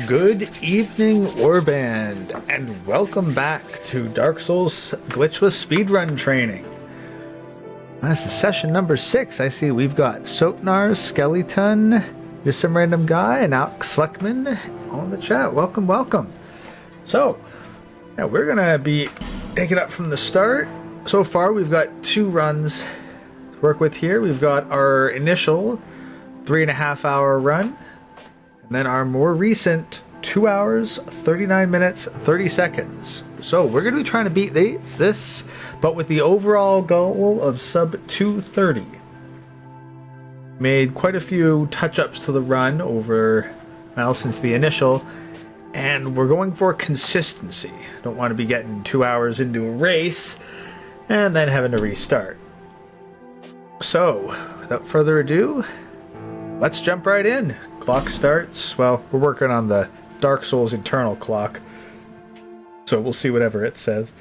Good evening, Warband, and welcome back to Dark Souls Glitchless speedrun training. This is session number 6. I see we've got Sotnar, Skeleton, just some random guy, and Alex Sleckman on the chat. Welcome, welcome. So, yeah, we're gonna be taking up from the start. So far, we've got 2 runs to work with here. We've got our initial 3.5 hour run. And then our more recent 2 hours, 39 minutes, 30 seconds. So we're going to be trying to beat this, but with the overall goal of sub 230. Made quite a few touch-ups to the run over, well, since the initial, and we're going for consistency. Don't want to be getting 2 hours into a race and then having to restart. So, without further ado, let's jump right in. Clock starts. Well, we're working on the Dark Souls internal clock, so we'll see whatever it says.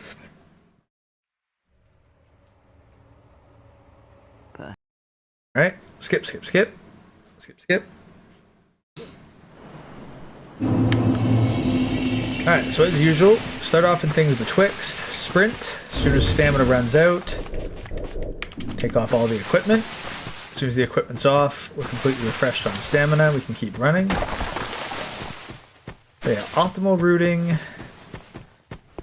Alright, skip. Alright, so as usual, start off in things betwixt. Sprint, as soon as stamina runs out. Take off all the equipment. As soon as the equipment's off, we're completely refreshed on stamina, we can keep running. So yeah, optimal routing,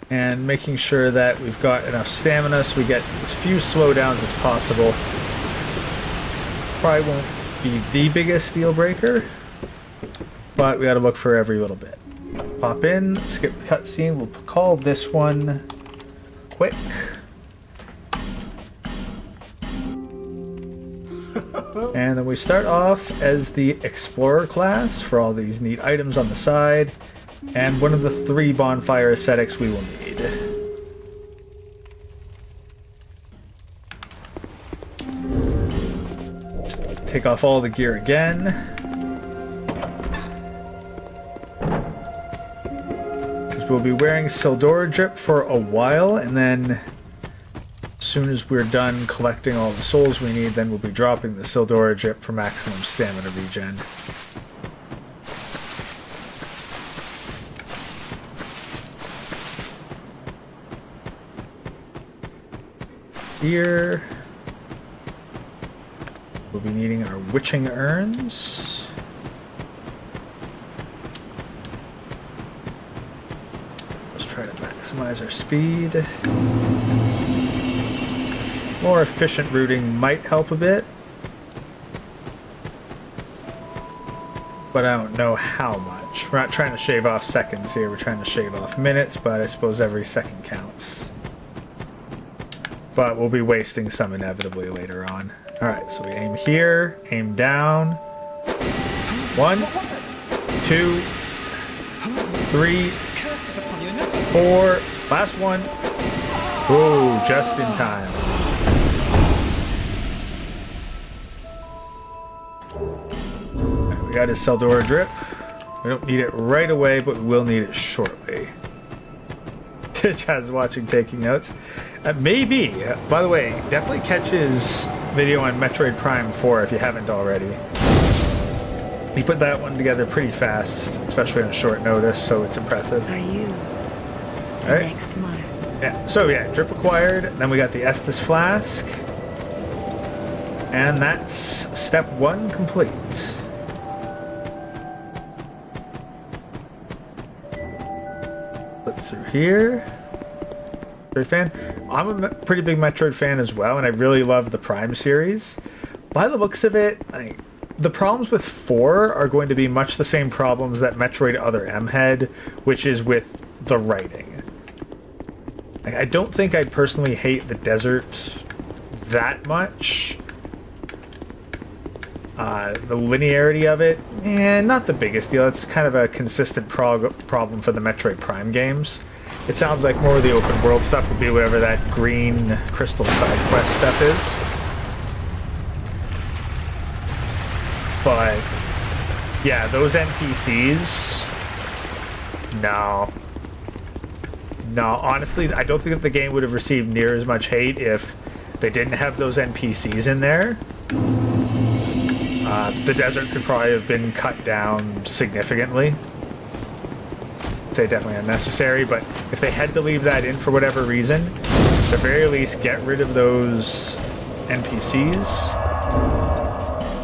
and making sure that we've got enough stamina so we get as few slowdowns as possible. Probably won't be the biggest deal breaker, but we gotta look for every little bit. Pop in, skip the cutscene, we'll call this one quick. And then we start off as the Explorer class for all these neat items on the side, and one of the 3 bonfire aesthetics we will need. Take off all the gear again. Because we'll be wearing Sildora Drip for a while, and then as soon as we're done collecting all the souls we need, then we'll be dropping the Sildora Drip for maximum stamina regen. Here, we'll be needing our witching urns. Let's try to maximize our speed. More efficient routing might help a bit, but I don't know how much. We're not trying to shave off seconds here, we're trying to shave off minutes, but I suppose every second counts. But we'll be wasting some inevitably later on. Alright, so we aim here, aim down. 1, 2, 3, 4, last one. Whoa, just in time. We got his Sildora Drip. We don't need it right away, but we will need it shortly. Chaz watching, taking notes. Maybe. By the way, definitely catch his video on Metroid Prime 4 if you haven't already. He put that one together pretty fast, especially on short notice, so it's impressive. Are you the next martyr? Yeah. So yeah, drip acquired. Then we got the Estus Flask. And that's step 1 complete. Flip through here. Metroid fan. I'm a pretty big Metroid fan as well, and I really love the Prime series. By the looks of it, the problems with 4 are going to be much the same problems that Metroid Other M had, which is with the writing. I don't think I personally hate the desert that much. The linearity of it, not the biggest deal. It's kind of a consistent problem for the Metroid Prime games. It sounds like more of the open world stuff will be whatever that green crystal side quest stuff is. But yeah, those NPCs, no, honestly, I don't think that the game would have received near as much hate if they didn't have those NPCs in there. The desert could probably have been cut down significantly. say definitely unnecessary, but if they had to leave that in for whatever reason, at the very least get rid of those NPCs.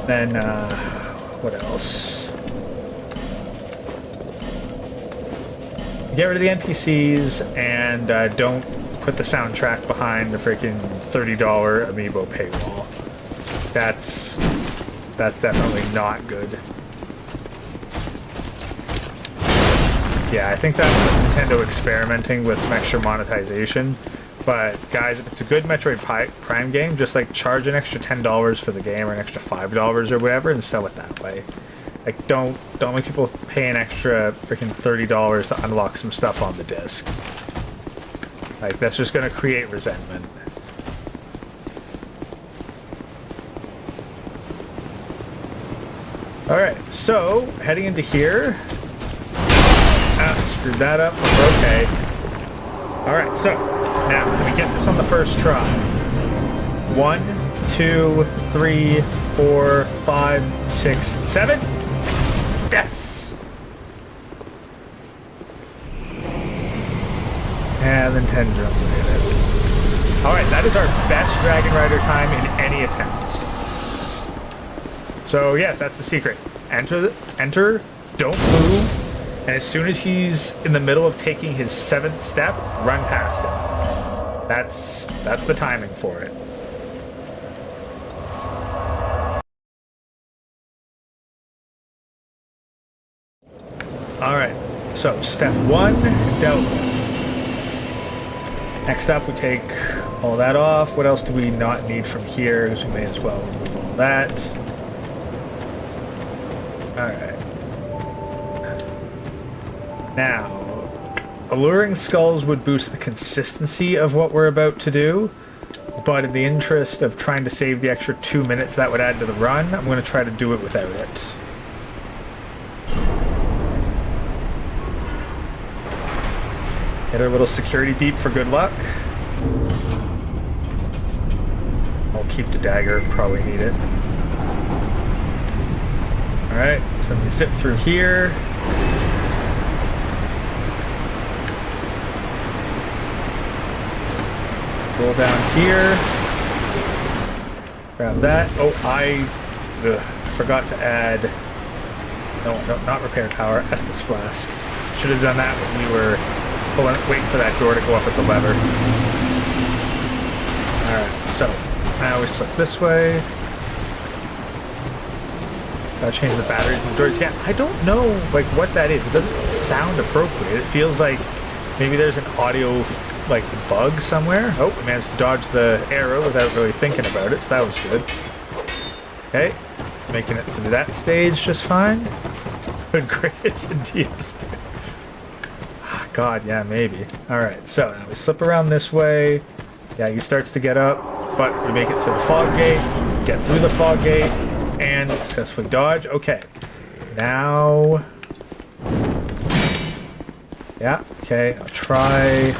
Then, what else? Get rid of the NPCs and don't put the soundtrack behind the freaking $30 amiibo paywall. That's definitely not good. Yeah, I think that's Nintendo experimenting with some extra monetization. But guys, if it's a good Metroid Prime game, just like charge an extra $10 for the game or an extra $5 or whatever and sell it that way. Like don't make people pay an extra freaking $30 to unlock some stuff on the disc. Like that's just gonna create resentment. Alright, so heading into here. Screwed that up. We're okay. Alright, so now can we get this on the first try? 1, 2, 3, 4, 5, 6, 7. Yes! And then 10 jump related. Alright, that is our best Dragon Rider time in any attempt. So yes, that's the secret. Enter, don't move, and as soon as he's in the middle of taking his 7th step, run past him. That's the timing for it. Alright, so step 1, dealt with. Next up, we take all that off. What else do we not need from here? Because we may as well remove all that. Alright. Now, alluring skulls would boost the consistency of what we're about to do, but in the interest of trying to save the extra 2 minutes that would add to the run, I'm going to try to do it without it. Get our little security beep for good luck. I'll keep the dagger, probably need it. Alright, so let me zip through here. Roll down here. Grab that. Oh, I forgot to add... No, not repair power. Estus Flask. Should have done that when we were waiting for that door to go up with the lever. Alright, so now we slip this way. Gotta change the batteries in the doors. Yeah, I don't know like what that is. It doesn't sound appropriate. It feels like maybe there's an audio like bug somewhere. Oh, we managed to dodge the arrow without really thinking about it, so that was good. Okay, making it through that stage just fine. Good crickets and DSD. God, yeah, maybe. Alright, so now we slip around this way. Yeah, he starts to get up, but we make it to the fog gate, get through the fog gate, and successfully dodge. Okay, now... Yeah, okay, I'll try...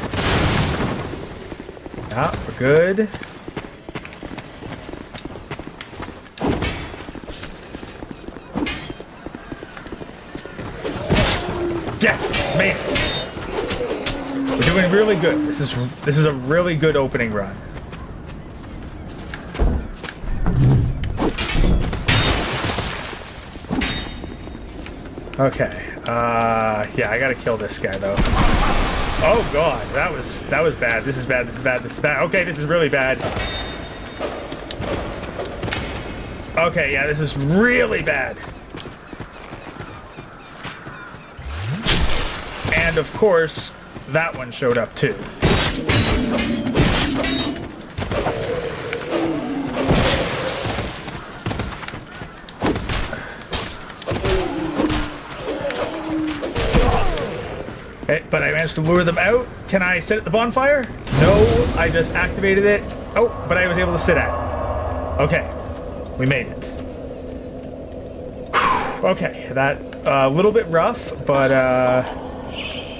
Yeah, we're good. Yes, man. We're doing really good. This is a really good opening run. Okay. Yeah, I gotta kill this guy though. Oh god, that was bad. This is bad. This is bad. This is bad. Okay, this is really bad. Okay, yeah, this is really bad. And of course, that one showed up too. Okay, but I managed to lure them out. Can I sit at the bonfire? No, I just activated it. Oh, but I was able to sit at it. Okay, we made it. Okay, that a little bit rough, but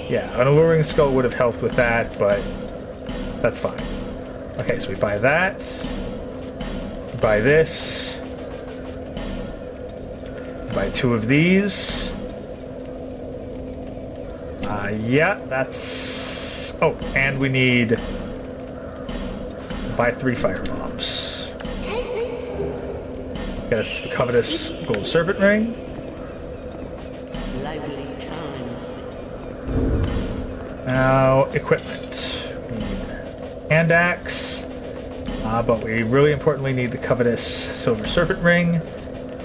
yeah, an alluring skull would have helped with that, but that's fine. Okay, so we buy that. Buy this. Buy 2 of these. Yeah, that's... Oh, and we need... buy 3 fire bombs. Get us the covetous gold serpent ring. Lively times. Now, equipment. We need hand axe. But we really importantly need the covetous silver serpent ring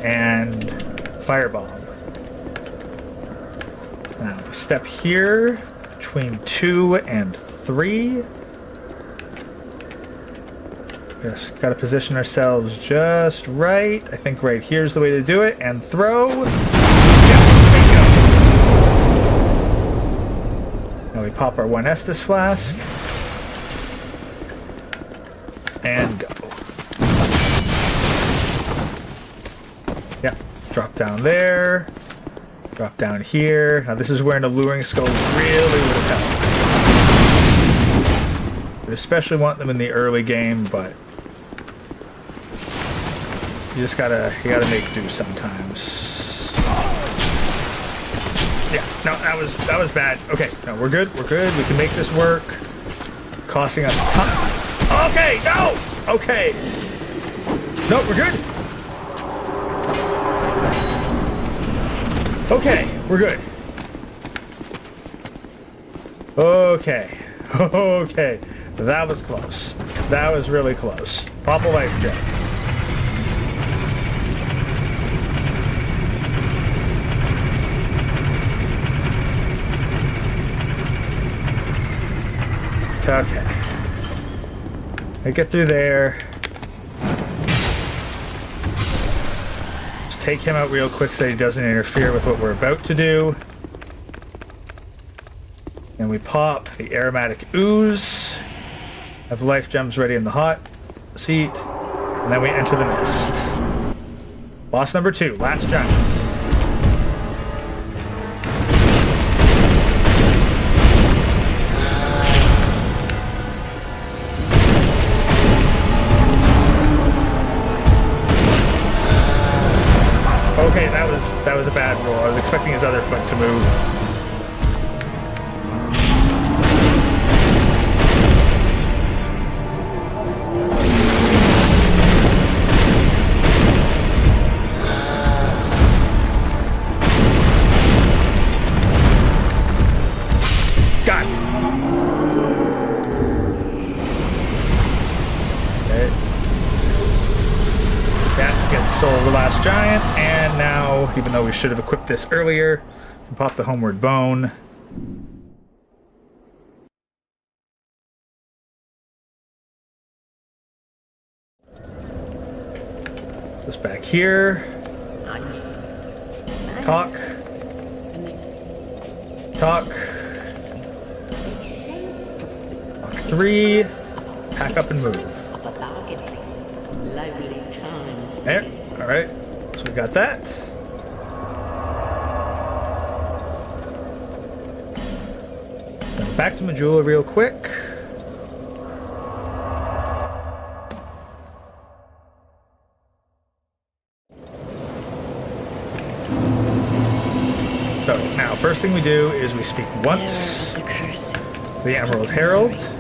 and firebomb. Now, step here between 2 and 3. Just gotta position ourselves just right. I think right here's the way to do it. And throw. Yeah, there you go. Now we pop our 1 Estus flask. And go. Yeah, drop down there. Drop down here. Now this is where an alluring skull really would have helped. We especially want them in the early game, but you gotta make do sometimes. Yeah, no, that was bad. Okay, no, we're good. We can make this work. Costing us time. Okay, no! Okay. No, we're good. Okay, we're good. Okay. Okay. That was close. That was really close. Pop a life gem. Okay. I get through there. Just take him out real quick so he doesn't interfere with what we're about to do. And we pop the aromatic ooze. Have life gems ready in the hot seat. And then we enter the mist. Boss number 2, last giant. Okay, that was a bad roll. I was expecting his other foot to move. Got it. Okay. That gets sold the last giant, and now, even though we should have equipped this earlier, we pop the homeward bone. This back here. Talk. Talk. Talk 3. Pack up and move. Lively times. There. Alright. So we got that. So back to Majula real quick. So now, first thing we do is we speak once Bearer of the curse. to the Emerald Seek Herald. misery.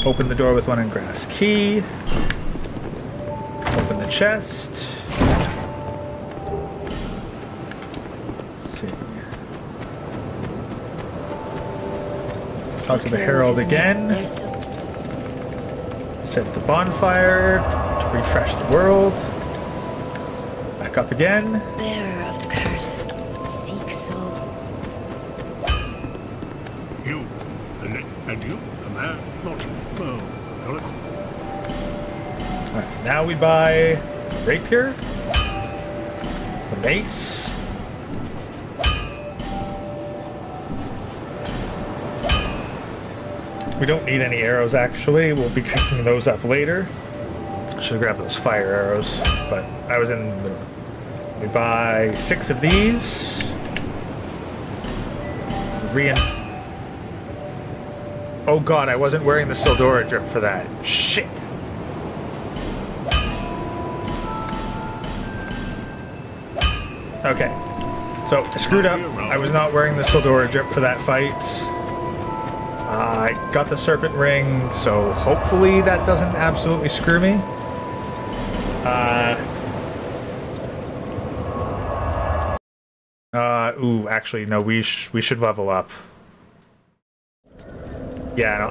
Open the door with 1 ingrass key. Open the chest. Let's see. Talk to the Seek Herald those whose again. name their soul. Set the bonfire to refresh the world. Back up again. Bearer of the curse. Seek soul. You, and you, a man, not no. You're a Alright, now we buy rapier, the mace, we don't need any arrows actually, we'll be picking those up later. Should have grabbed those fire arrows, but I was in the... We buy 6 of these. Oh god, I wasn't wearing the Sildora drip for that. Shit. Okay. So, I screwed up. I was not wearing the Sildora drip for that fight. I got the Serpent Ring, so hopefully that doesn't absolutely screw me. Ooh, actually, no, we should level up. Yeah, no,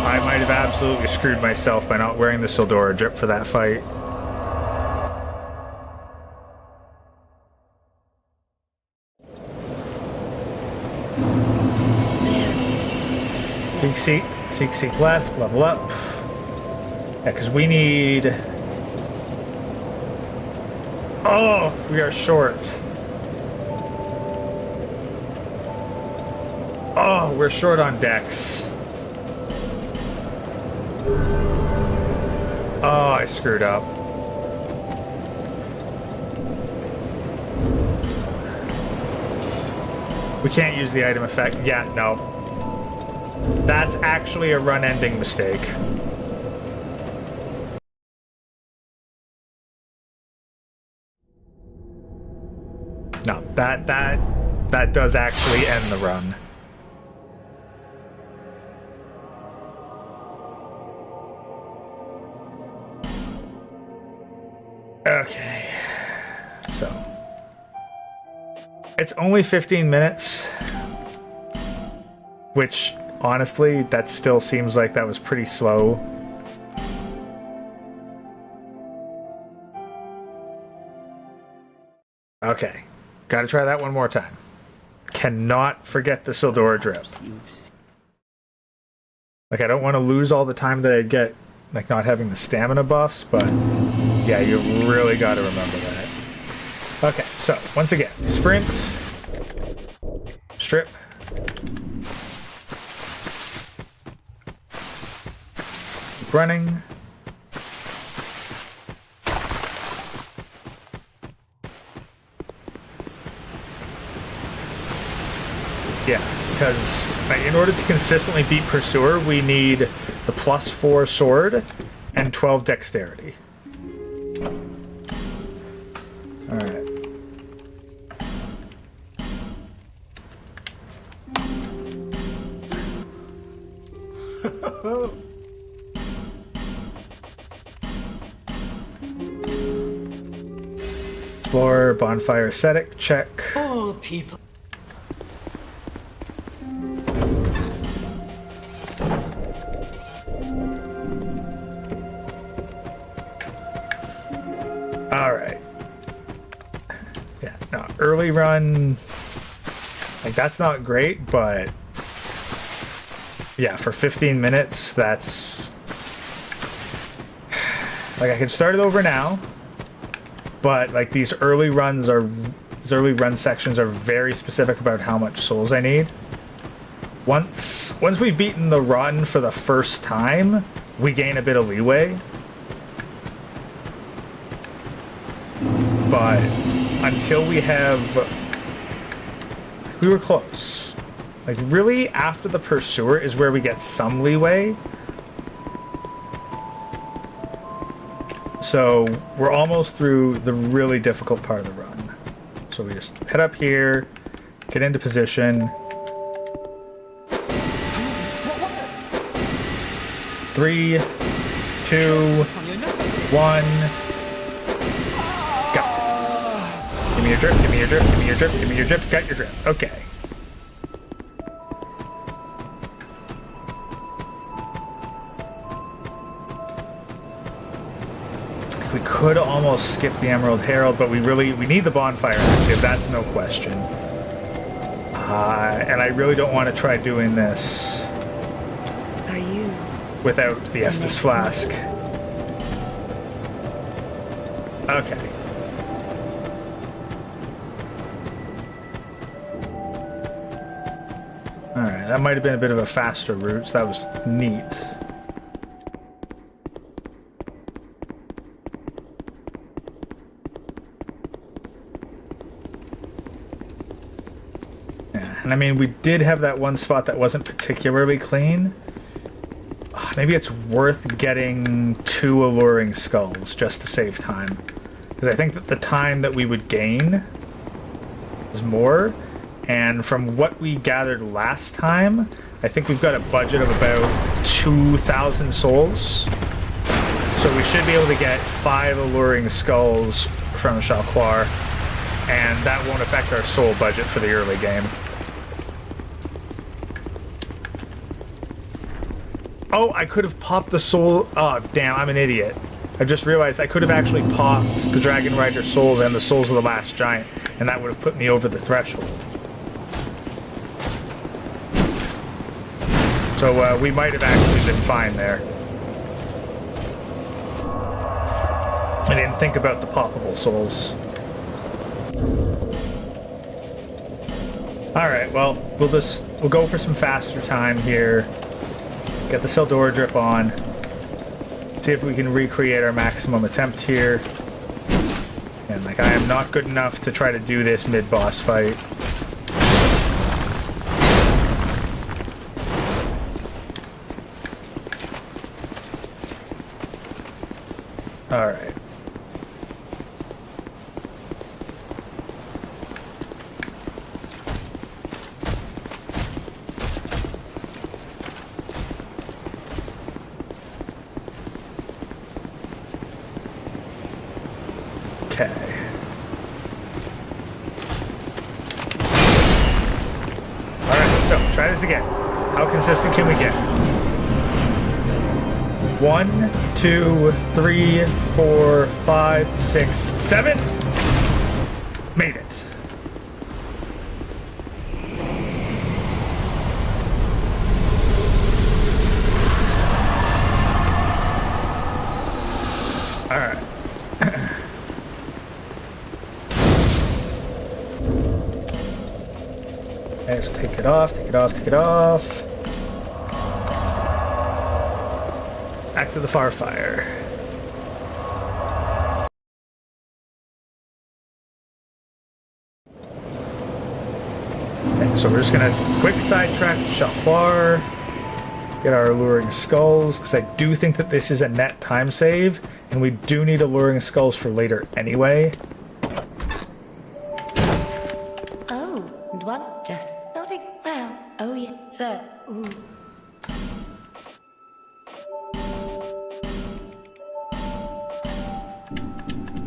I might have absolutely screwed myself by not wearing the Sildora drip for that fight. Seek left, level up. Yeah, because we need... Oh, we are short. Oh, we're short on decks. Oh, I screwed up. We can't use the item effect. Yeah, no. That's actually a run-ending mistake. No, that does actually end the run. Okay. So. It's only 15 minutes. Which, honestly, that still seems like that was pretty slow. Okay. Gotta try that one more time. Cannot forget the Sildora drip. Like, I don't want to lose all the time that I get, like, not having the stamina buffs, but yeah, you've really got to remember that. Okay, so, once again, sprint, strip, keep running, yeah, because in order to consistently beat Pursuer, we need the +4 sword and 12 dexterity. Alright. Explore, bonfire ascetic, check. Oh, people. Alright. Yeah, no, early run, like, that's not great, but yeah, for 15 minutes, that's... Like, I could start it over now, but, like, these early run sections are very specific about how much souls I need. Once we've beaten the run for the first time, we gain a bit of leeway. But until we have... We were close. Like, really, after the Pursuer is where we get some leeway. So, we're almost through the really difficult part of the run. So we just head up here, get into position. 3, 2, 1... Give me your drip, give me your drip, give me your drip, give me your drip, got your drip. Okay. We could almost skip the Emerald Herald, but we need the bonfire active, that's no question. And I really don't want to try doing this Are you without the Estus Flask. Okay. Alright, that might have been a bit of a faster route, so that was neat. Yeah, and I mean, we did have that one spot that wasn't particularly clean. Maybe it's worth getting 2 alluring skulls just to save time. because I think that the time that we would gain is more. And from what we gathered last time, I think we've got a budget of about 2,000 souls. So we should be able to get 5 alluring skulls from Shalquar, and that won't affect our soul budget for the early game. Oh, I could have popped the soul. Oh, damn, I'm an idiot. I just realized I could have actually popped the Dragon Rider souls and the souls of the last giant, and that would have put me over the threshold. So we might have actually been fine there. I didn't think about the poppable souls. Alright, well, we'll go for some faster time here. Get the Seldora drip on. See if we can recreate our maximum attempt here. And like, I am not good enough to try to do this mid-boss fight. Alright. Okay. Alright, so try this again. How consistent can we get? 1, 2, 3, 4, 5, 6, 7. Made it. Alright. Let's take it off, take it off, take it off. Back to the Farfire. Okay, so we're just gonna quick sidetrack Shalquar, get our alluring skulls, because I do think that this is a net time save, and we do need alluring skulls for later anyway. Oh, and one just nodding well. Oh, yeah, sir. Ooh.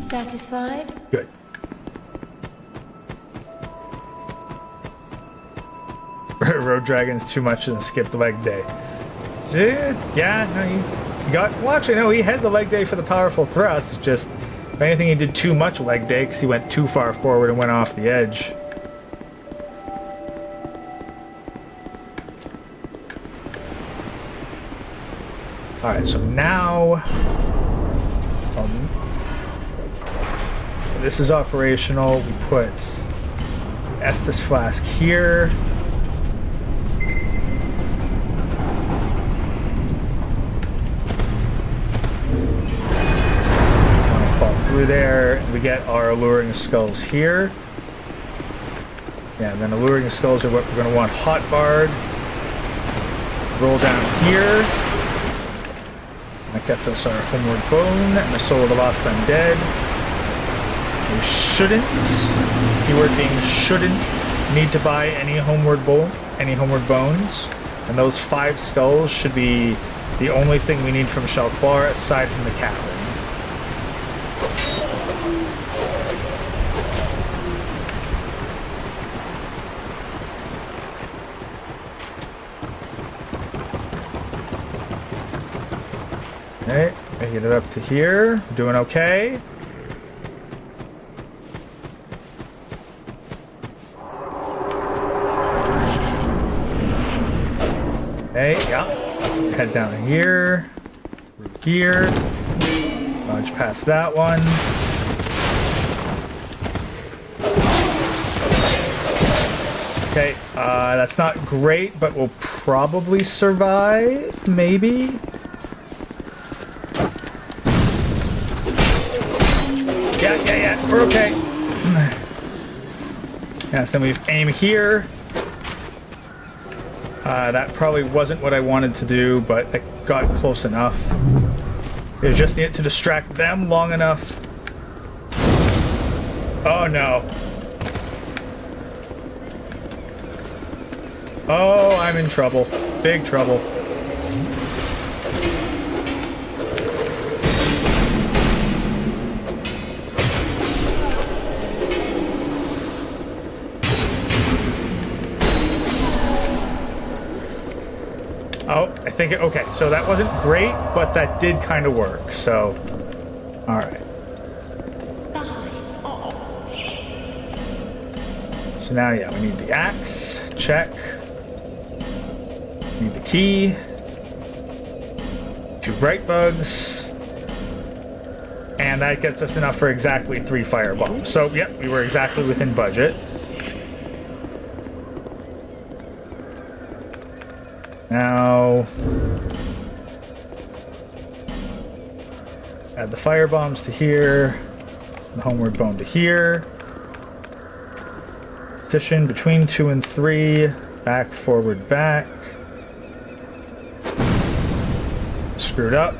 Satisfied? Good. Road Dragon's too much and skipped the leg day. Yeah, no, he got... Well, actually, no, he had the leg day for the powerful thrust. It's just, if anything, he did too much leg day because he went too far forward and went off the edge. Alright, so now... this is operational. We put Estus Flask here. Fall through there. We get our alluring skulls here. Yeah, and then alluring skulls are what we're going to want hotbarred. Roll down here. That gets us our homeward bone and the soul of the lost undead. We shouldn't, keyword being shouldn't, need to buy any homeward bones. And those 5 skulls should be the only thing we need from Shalquar aside from the cavern. Okay, making it up to here. Doing okay. Okay, yeah. Head down here. Here. Dodge past that one. Okay, that's not great, but we'll probably survive, maybe. Yeah, we're okay. Yes, then we've aim here. That probably wasn't what I wanted to do, but it got close enough. We just need to distract them long enough Oh no. Oh, I'm in trouble. Big trouble. Oh, I think it, okay, so that wasn't great, but that did kind of work, so, all right. So now, yeah, we need the axe, check. Need the key. 2 bright bugs. And that gets us enough for exactly 3 fire bombs. So, yep, we were exactly within budget. Now, add the fire bombs to here, the homeward bone to here. Position between 2 and 3, back, forward, back. Screwed up.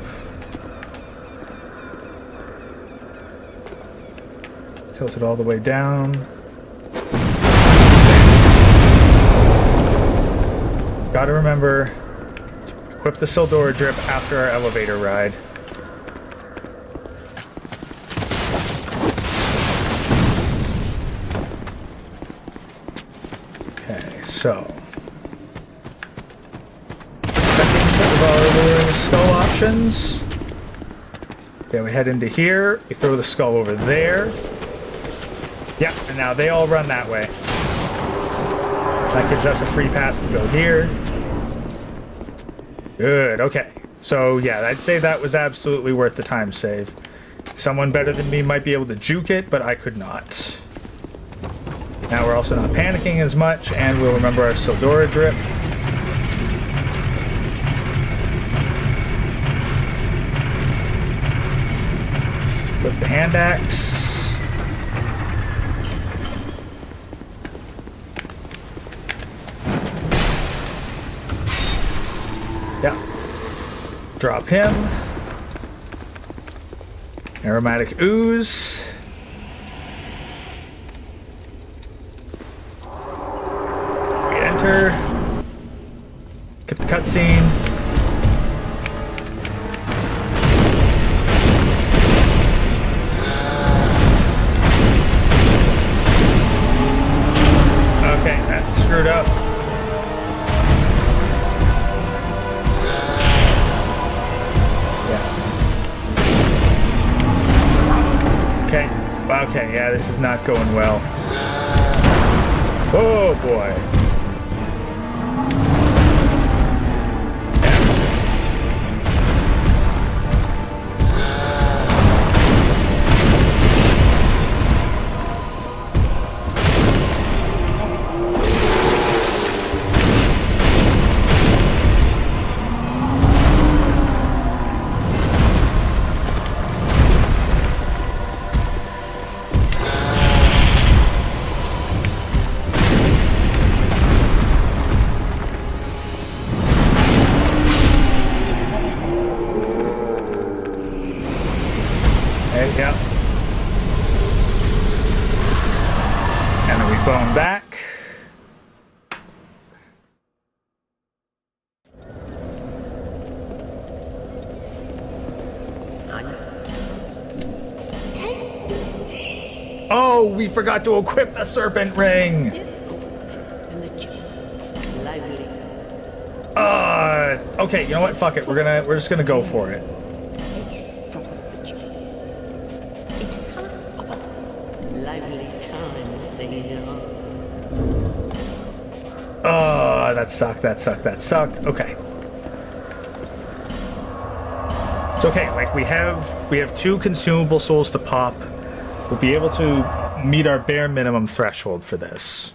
Tilt it all the way down. Gotta remember to equip the Sildora drip after our elevator ride. Okay, so second of our skull options. Okay, we head into here. We throw the skull over there. Yeah, and now they all run that way. That gives us a free pass to go here. Good, okay. So, yeah, I'd say that was absolutely worth the time save. Someone better than me might be able to juke it, but I could not. Now we're also not panicking as much, and we'll remember our Sildora drip. With the hand axe. Yeah. Drop him. Aromatic ooze. Re-enter. Skip the cutscene. Okay, that screwed up. Okay, yeah, this is not going well. Oh boy. Yep. And then we bone back. Oh, we forgot to equip the serpent ring. Okay, you know what? Fuck it. We're just gonna go for it. Oh, that sucked, that sucked, that sucked. Okay. It's okay, like we have 2 consumable souls to pop. We'll be able to meet our bare minimum threshold for this.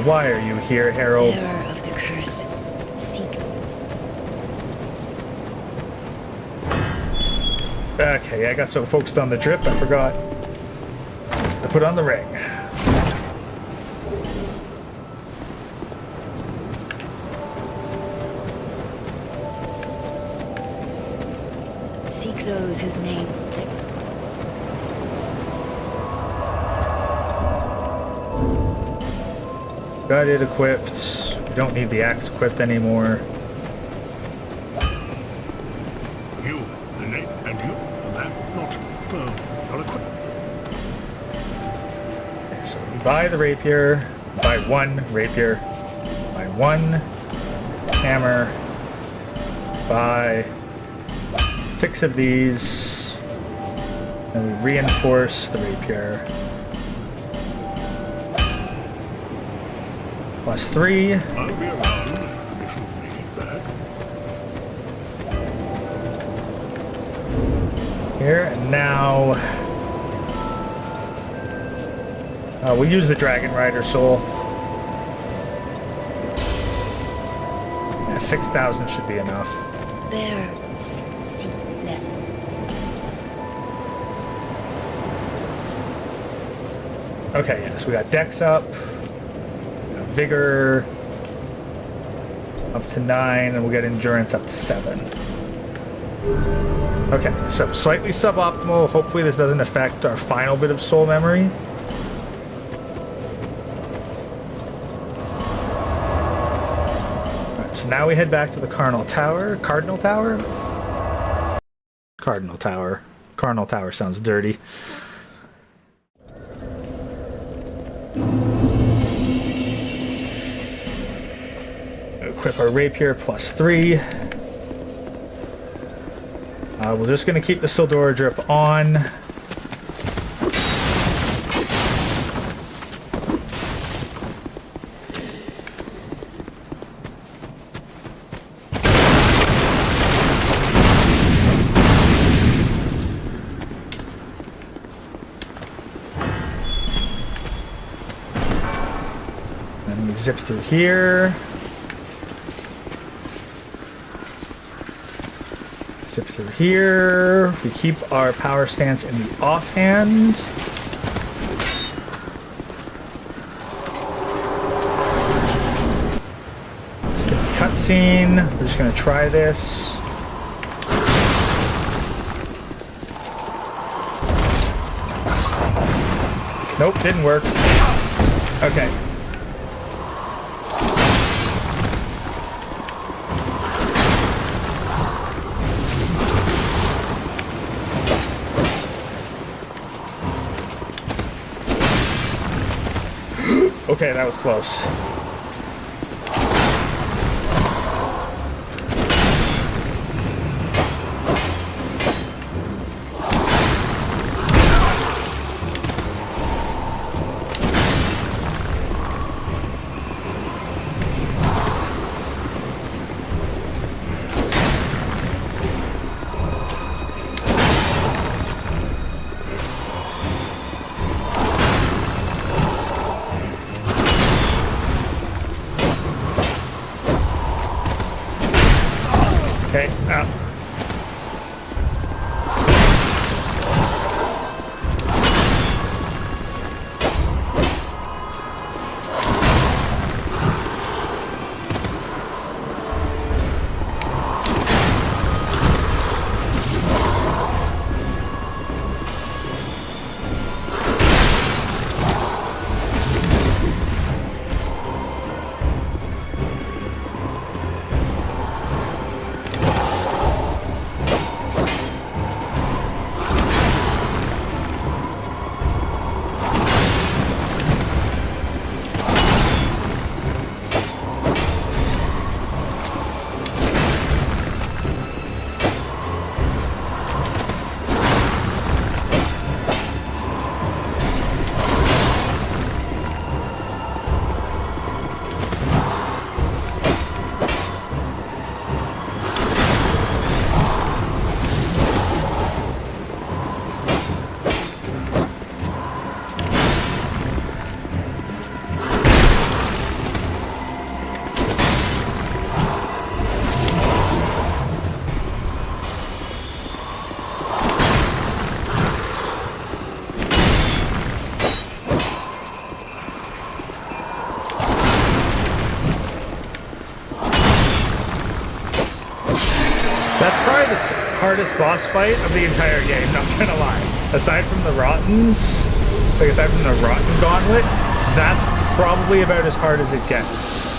Why are you here, Harold? Bearer of the curse, seek. Okay, I got so focused on the drip, I forgot to put on the ring. Seek those whose name they... Got it equipped. We don't need the axe equipped anymore. You, the name, and you, a man, not equipped. Okay, so we buy the rapier, buy one rapier, buy one hammer, buy 6 of these, and we reinforce the rapier. Plus 3. I'll be around if you make it back. Here, and now we'll use the Dragon Rider Soul. Yeah, 6,000 should be enough. Bearers seek less. Okay, yes, we got Dex up, we got Vigor up to 9, and we'll get Endurance up to 7. Okay, so slightly suboptimal. Hopefully this doesn't affect our final bit of soul memory. Alright, so now we head back to the Cardinal Tower. Cardinal Tower? Cardinal Tower. Cardinal Tower sounds dirty. Equip our rapier plus 3. We're just going to keep the Sildora drip on. Then we zip through here. Zip through here. We keep our power stance in the offhand. Skip the cutscene. We're just going to try this. Nope, didn't work. Okay. Okay, that was close. hardest boss fight of the entire game, not gonna lie. Aside from the Rottens, like aside from the Rotten Gauntlet, that's probably about as hard as it gets.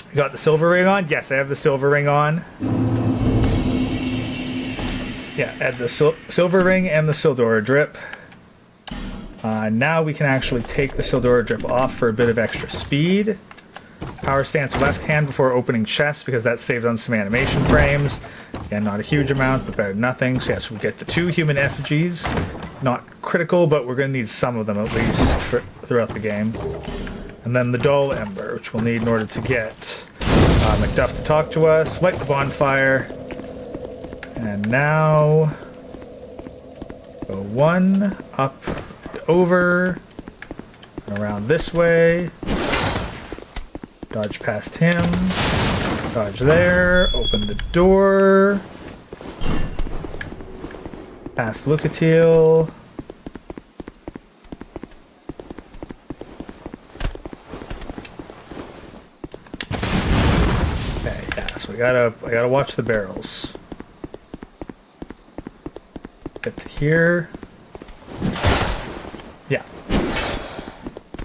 You got the silver ring on? Yes, I have the silver ring on. Yeah, add the silver ring and the Sildora drip. Now we can actually take the Sildora drip off for a bit of extra speed. Power stance left hand before opening chest because that saves on some animation frames. Again, not a huge amount, but better than nothing. So yes, we get the 2 human effigies. Not critical, but we're going to need some of them at least throughout the game. And then the dull ember, which we'll need in order to get Macduff to talk to us. Light the bonfire. And now go 1 up, over, around this way. Dodge past him. Dodge there. Open the door. Past Lucatiel. Okay, yeah, so I gotta watch the barrels. Get to here. Yeah.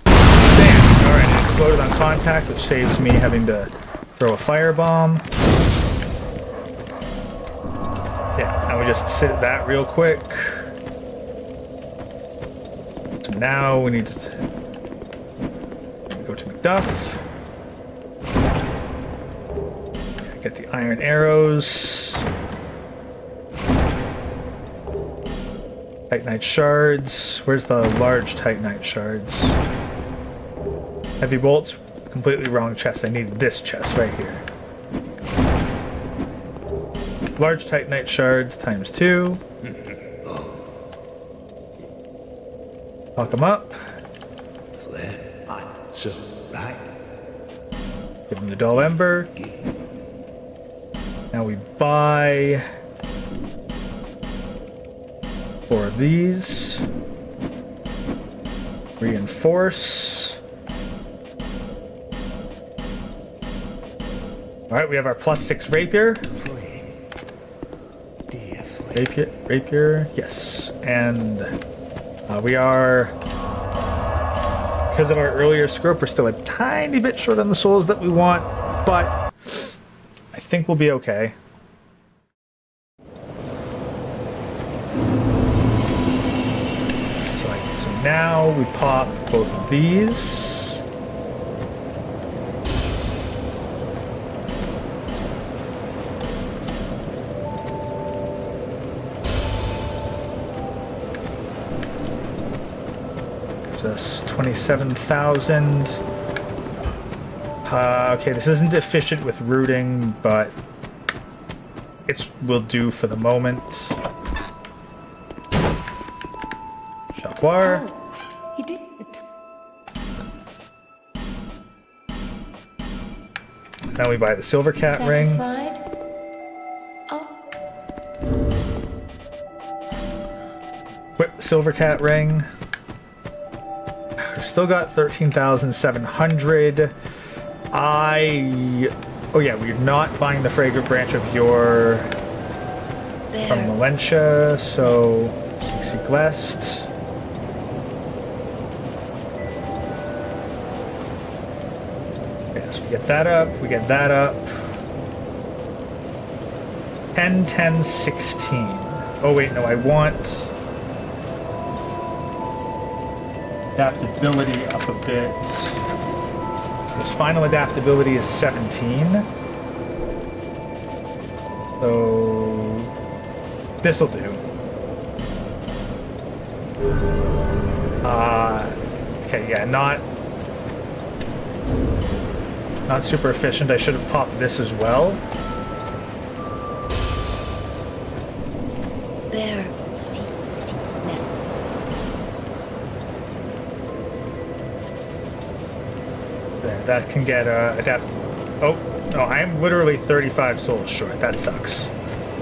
Bam! Alright, it exploded on contact, which saves me having to throw a firebomb. Yeah, now we just sit at that real quick. So now we need to go to Macduff. Yeah, get the iron arrows. Titanite shards. Where's the large Titanite shards? Heavy bolts. Completely wrong chest. I need this chest right here. Large Titanite shards times 2. Lock them up. Give them the dull ember. Now we buy 4 of these. Reinforce. Alright, we have our +6 rapier. Rapier, yes. And we are, because of our earlier scope, we're still a tiny bit short on the souls that we want, but I think we'll be okay. So now we pop both of these. Just 27,000. Okay, this isn't efficient with rooting, but it will do for the moment. Chapoir. Oh, you did it. Now we buy the silver cat ring. Satisfied? Oh, Whip the silver cat ring. We've still got 13,700. Oh yeah, we're not buying the fragrant branch of your there. from Valencia, so seek west. Okay, so we get that up, we get that up. 10, 10, 16. Oh wait, no, I want adaptability up a bit. This final adaptability is 17. So this'll do. Okay, yeah, not super efficient. I should have popped this as well. There. See, less. There, that can get adapt. Oh, no, I am literally 35 souls short. That sucks.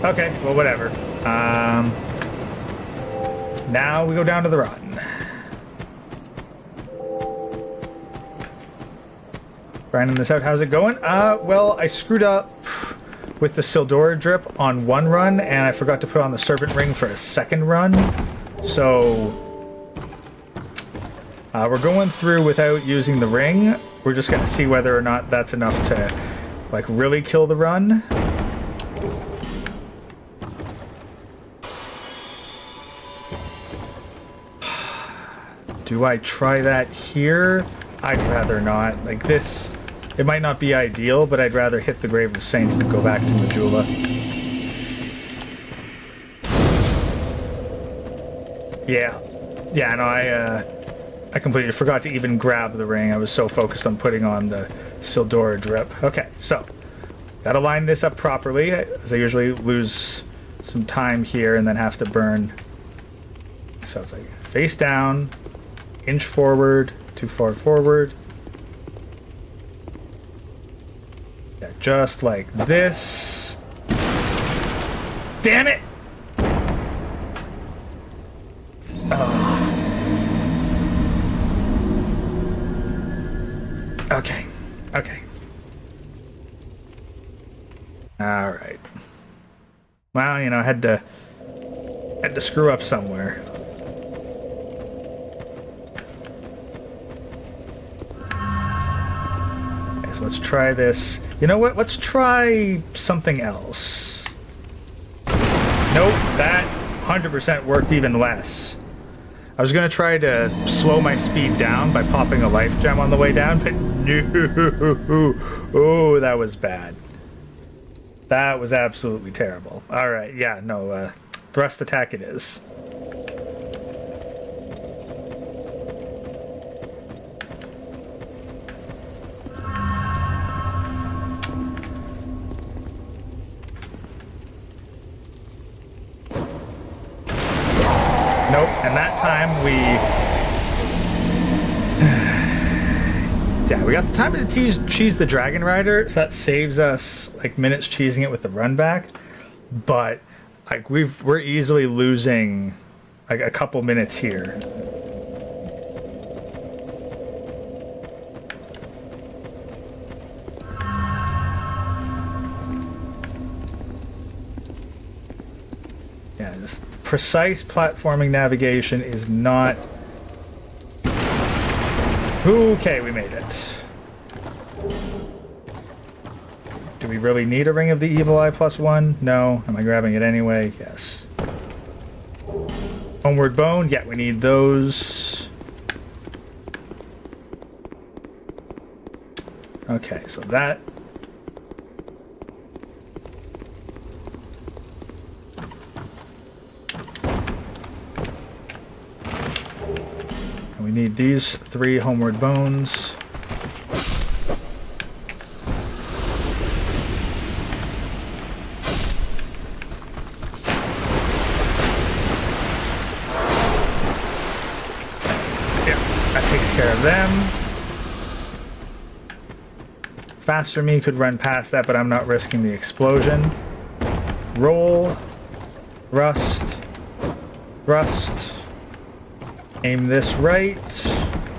Okay, well, whatever. now we go down to the run. Grinding this out, how's it going? Well, I screwed up with the Sildora drip on one run, and I forgot to put on the Serpent Ring for a second run. So, we're going through without using the ring. We're just going to see whether or not that's enough to, like, really kill the run. Do I try that here? I'd rather not. Like this, it might not be ideal, but I'd rather hit the Grave of Saints than go back to Majula. Yeah, no, I completely forgot to even grab the ring. I was so focused on putting on the Sildora drip. Okay, so, gotta line this up properly, as I usually lose some time here and then have to burn. So it's like face down, inch forward, too far forward. Yeah, just like this. Damn it! Oh. Okay. All right. Well, you know, I had to screw up somewhere. So let's try this. You know what? Let's try something else. Nope, that 100% worked even less. I was going to try to slow my speed down by popping a life gem on the way down, but no. Oh, that was bad. That was absolutely terrible. All right, yeah, no, thrust attack it is. Nope, and that time yeah, we got the time to cheese the Dragon Rider, so that saves us like minutes cheesing it with the run back. But like we're easily losing like a couple minutes here. Yeah, just precise platforming navigation is not... Okay, we made it. Do we really need a Ring of the Evil Eye +1? No. Am I grabbing it anyway? Yes. Homeward Bone? Yeah, we need those. Okay, so that... We need these 3 Homeward Bones. Yeah, that takes care of them. Faster me could run past that, but I'm not risking the explosion. Roll. Thrust. Thrust. Aim this right.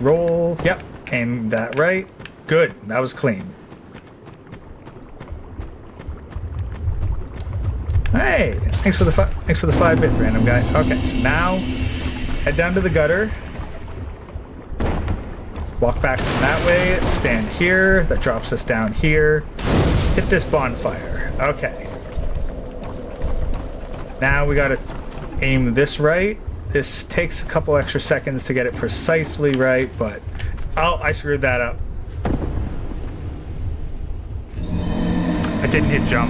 Roll. Yep. Aim that right. Good. That was clean. Hey, thanks for the 5 bits, random guy. Okay, so now head down to the gutter. Walk back from that way. Stand here. That drops us down here. Hit this bonfire. Okay. Now we gotta aim this right. This takes a couple extra seconds to get it precisely right, but... Oh, I screwed that up. I didn't hit jump.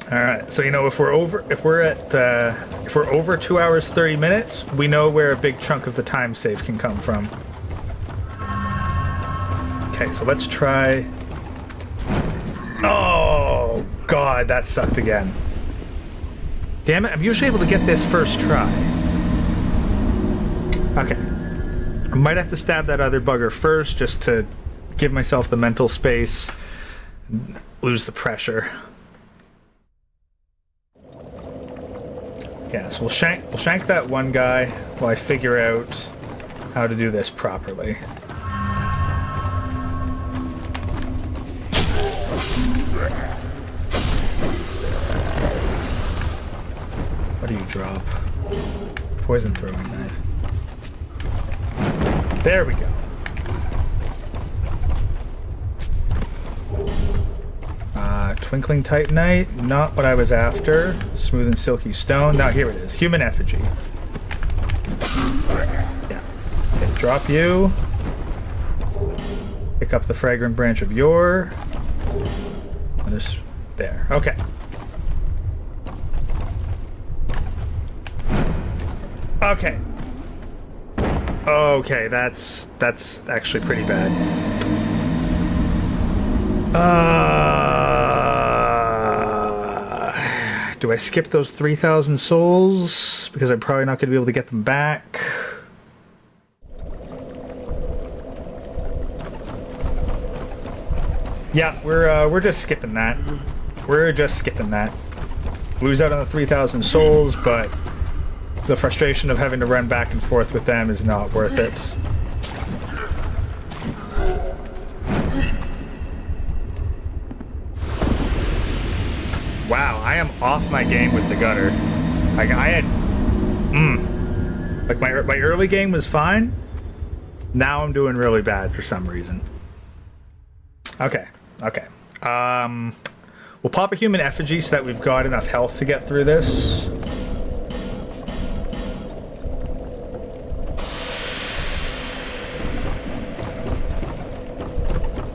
Alright, so you know, if we're over 2 hours 30 minutes, we know where a big chunk of the time save can come from. Okay, so let's try... Oh, God, that sucked again. Damn it, I'm usually able to get this first try. Okay. I might have to stab that other bugger first just to give myself the mental space, lose the pressure. Yeah, so we'll shank that one guy while I figure out how to do this properly. What do you drop? Poison throwing knife. There we go. Twinkling Titanite, not what I was after. Smooth and silky stone. Now here it is. Human effigy. Yeah. Okay, drop you. Pick up the fragrant branch of yore. And this there. Okay. Okay. Okay, that's actually pretty bad. Do I skip those 3,000 souls? Because I'm probably not going to be able to get them back. Yeah, we're just skipping that. We're just skipping that. Lose out on the 3,000 souls, but the frustration of having to run back and forth with them is not worth it. Wow, I am off my game with the gutter. Like I had, like my early game was fine. Now I'm doing really bad for some reason. Okay. We'll pop a human effigy so that we've got enough health to get through this.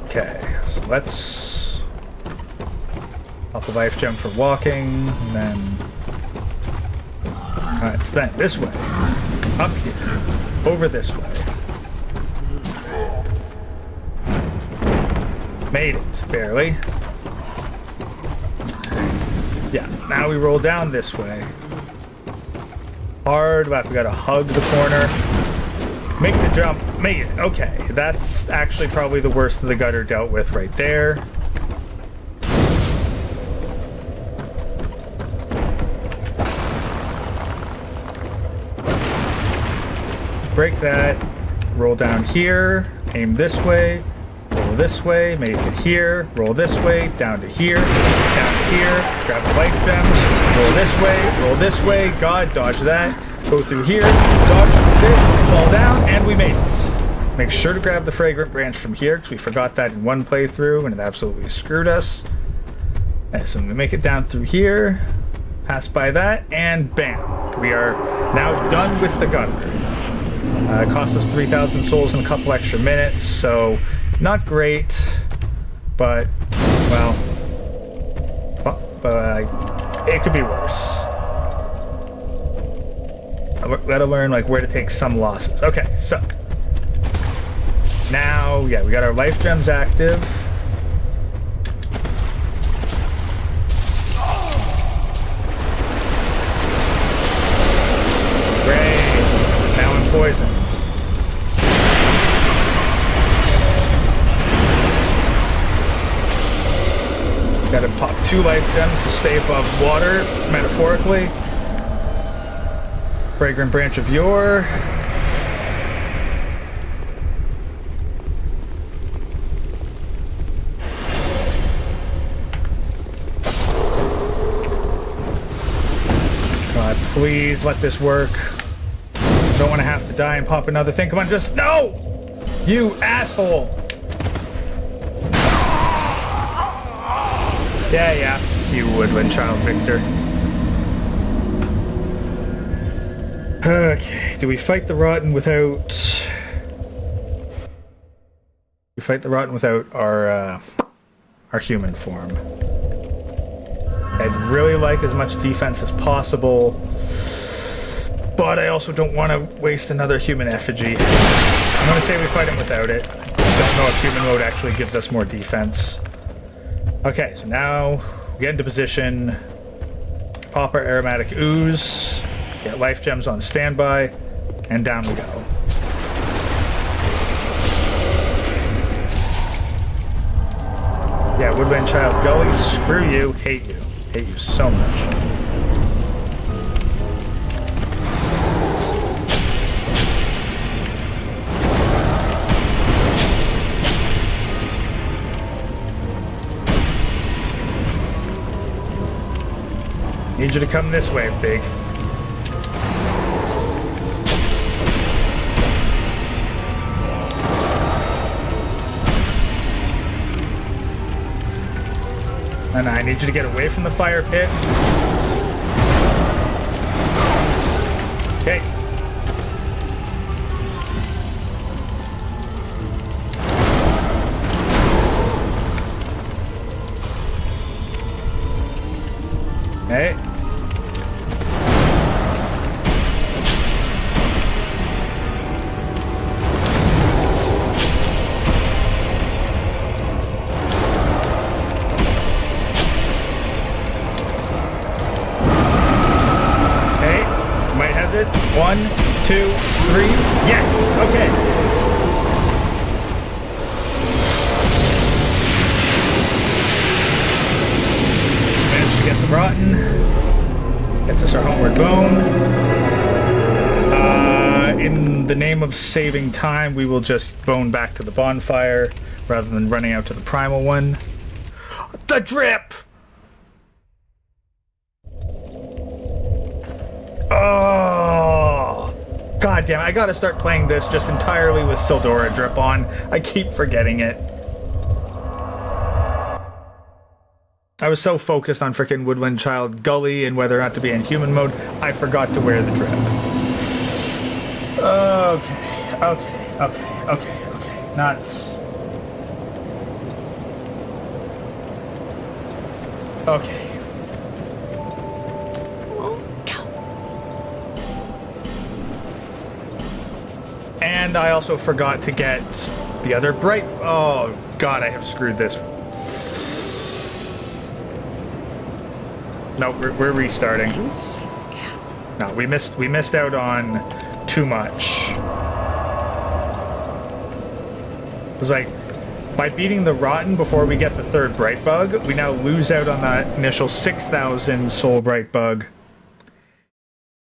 Okay, so let's pop a life gem for walking, and then alright, so then this way, up here, over this way. Made it, barely. Yeah, now we roll down this way. Hard left, we gotta hug the corner. Make the jump, make it, okay. That's actually probably the worst of the gutter dealt with right there. Break that, roll down here, aim this way, roll this way, make it here, roll this way, down to here, grab the life gems, roll this way, God, dodge that, go through here, dodge this, fall down, and we made it. Make sure to grab the fragrant branch from here, because we forgot that in one playthrough, and it absolutely screwed us. And so we make it down through here, pass by that, and bam. We are now done with the gutter. It cost us 3,000 souls and a couple extra minutes, so not great, but, well, it could be worse. I gotta learn, like, where to take some losses. Okay, so, now, yeah, we got our life gems active. Great, now I'm poisoned. Gotta pop 2 life gems to stay above water, metaphorically. Fragrant branch of yore. God, please let this work. I don't want to have to die and pop another thing. Come on, just no! You asshole! Yeah, you woodland child Victor. Okay, do we fight the rotten without... We fight the rotten without our human form. I'd really like as much defense as possible, but I also don't want to waste another human effigy. I'm going to say we fight him without it. I don't know if human mode actually gives us more defense. Okay, so now we get into position, pop our aromatic ooze, get life gems on standby, and down we go. Woodwind Child Gully, screw you, hate you. Hate you so much. Need you to come this way, Big. And I need you to get away from the fire pit. Okay. Hey. it. 1, 2, 3. Yes. Okay. Managed to get the rotten. Gets us our homeward bone. In the name of saving time, we will just bone back to the bonfire rather than running out to the primal one. The drip! Oh! God damn it, I gotta start playing this just entirely with Sildora drip on. I keep forgetting it. I was so focused on frickin' Woodwind Child Gully and whether or not to be in human mode, I forgot to wear the drip. Okay. Nuts. Okay. And I also forgot to get the other bright... Oh, God, I have screwed this. No, we're restarting. No, we missed out on too much. It was like, by beating the Rotten before we get the third Bright Bug, we now lose out on that initial 6,000 Soul Bright Bug.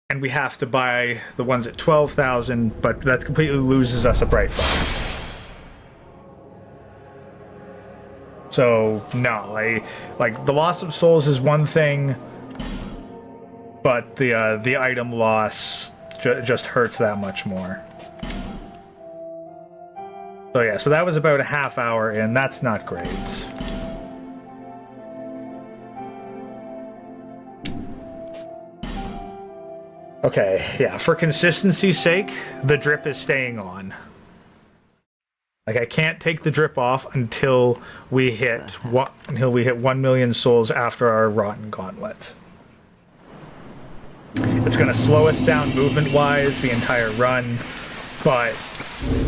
And we have to buy the ones at 12,000, but that completely loses us a Bright Bug. So, no, like, the loss of souls is one thing, but the item loss just hurts that much more. So yeah, so that was about a half hour in. That's not great. Okay, yeah, for consistency's sake, the drip is staying on. Like, I can't take the drip off until we hit 1 million souls after our Rotten Gauntlet. It's going to slow us down movement-wise the entire run, but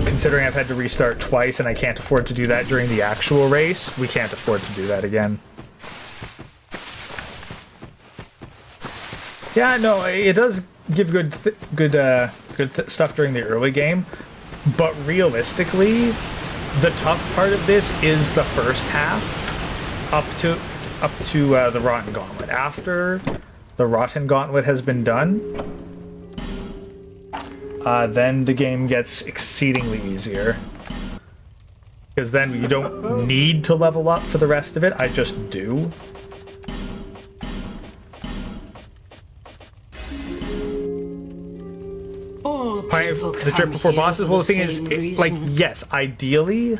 considering I've had to restart twice and I can't afford to do that during the actual race, we can't afford to do that again. Yeah, no, it does give good stuff during the early game, but realistically, the tough part of this is the first half up to the Rotten Gauntlet. After the Rotten Gauntlet has been done, then the game gets exceedingly easier. Because then you don't need to level up for the rest of it, I just do. The drip before bosses? Well, the thing is, like, yes, ideally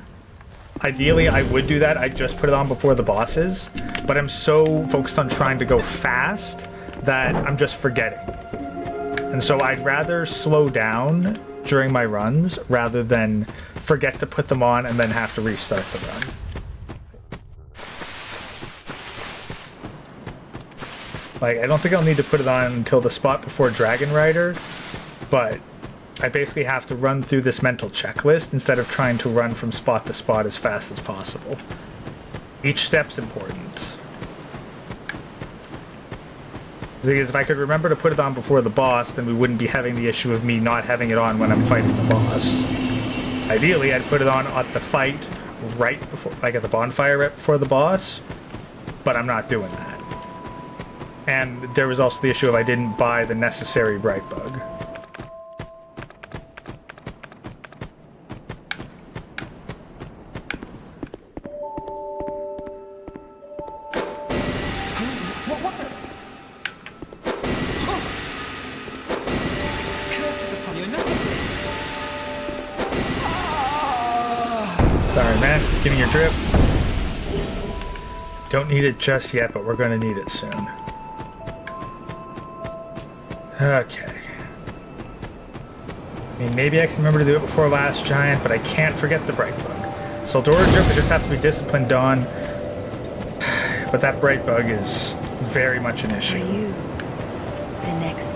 I would do that. I just put it on before the bosses, but I'm so focused on trying to go fast that I'm just forgetting. And so I'd rather slow down during my runs rather than forget to put them on and then have to restart the run. Like, I don't think I'll need to put it on until the spot before Dragon Rider, but I basically have to run through this mental checklist instead of trying to run from spot to spot as fast as possible. Each step's important. The thing is, if I could remember to put it on before the boss, then we wouldn't be having the issue of me not having it on when I'm fighting the boss. Ideally, I'd put it on at the fight right before, like at the bonfire right before the boss, but I'm not doing that. And there was also the issue of I didn't buy the necessary bright bug. What the? Curses upon you, enough of this! Sorry, man. Give me your drip. Don't need it just yet, but we're going to need it soon. Okay. I mean, maybe I can remember to do it before last giant, but I can't forget the bright bug. Sildora drip, I just have to be disciplined on. But that bright bug is very much an Are issue. you the next?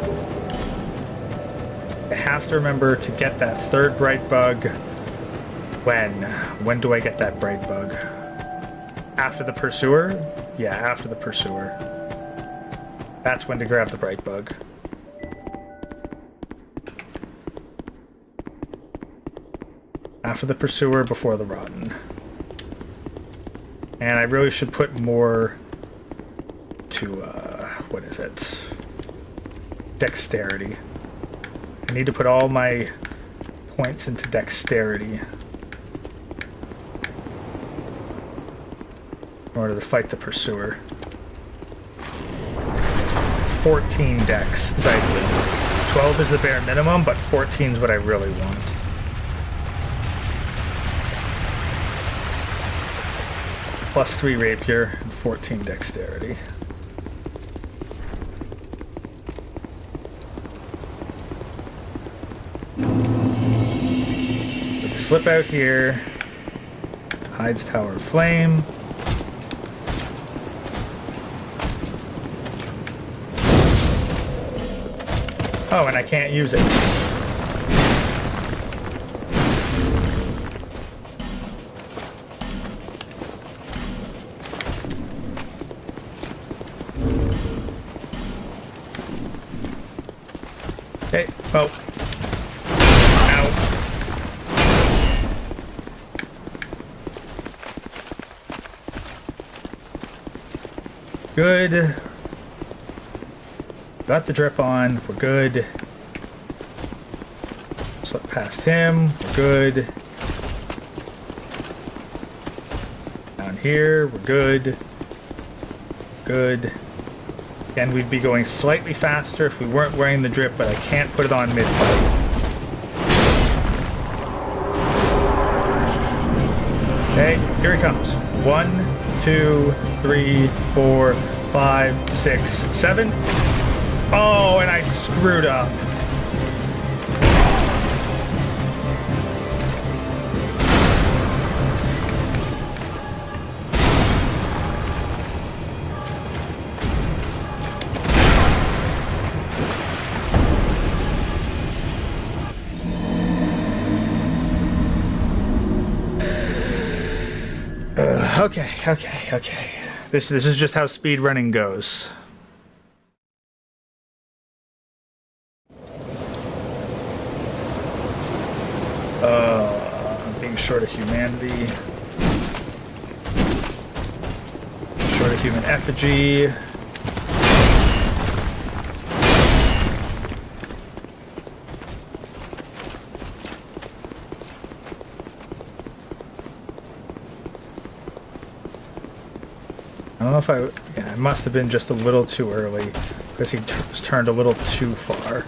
I have to remember to get that third bright bug. When? When do I get that bright bug? After the pursuer? Yeah, after the pursuer. That's when to grab the bright bug. After the pursuer, before the rotten. And I really should put more to, what is it? Dexterity. I need to put all my points into dexterity in order to fight the pursuer. 14 dex is ideal. 12 is the bare minimum, but 14 is what I really want. Plus 3 rapier and 14 dexterity. We can slip out here. Hides Tower of Flame. Oh, and I can't use it. Okay, oh. Ow. Good. Got the drip on. We're good. Slip past him. We're good. Down here. We're good. Good. Again, we'd be going slightly faster if we weren't wearing the drip, but I can't put it on mid-fight. Okay, here he comes. 1, 2, 3, 4, 5, 6, 7. Oh, and I screwed up. Okay. This is just how speedrunning goes. I'm being short of humanity. Short of human effigy. I don't know if yeah, it must have been just a little too early because he was turned a little too far.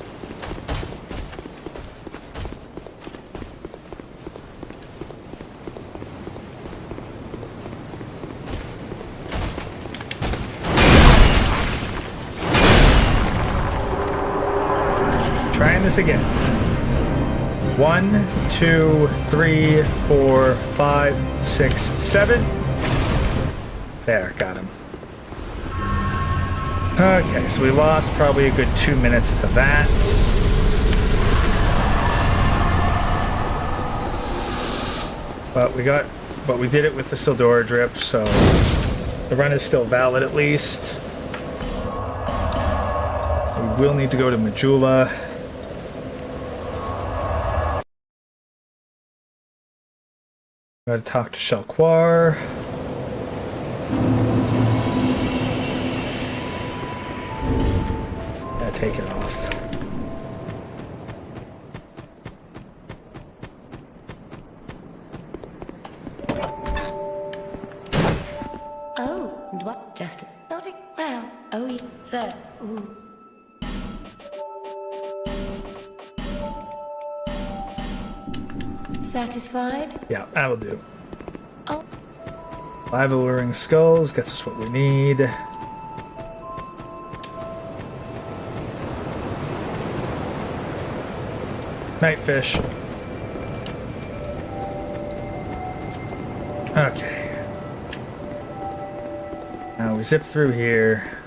Trying this again. 1, 2, 3, 4, 5, 6, 7. There, got him. Okay, so we lost probably a good 2 minutes to that. But we did it with the Sildora drip, so the run is still valid at least. We will need to go to Majula. Gotta talk to Shelquar. Yeah, take it off. Oh, and what? Just nodding. Well, oh, yes, sir. Ooh. Satisfied? Yeah, that'll do. Oh. 5 alluring skulls gets us what we need. Nightfish. Okay. Now we zip through here.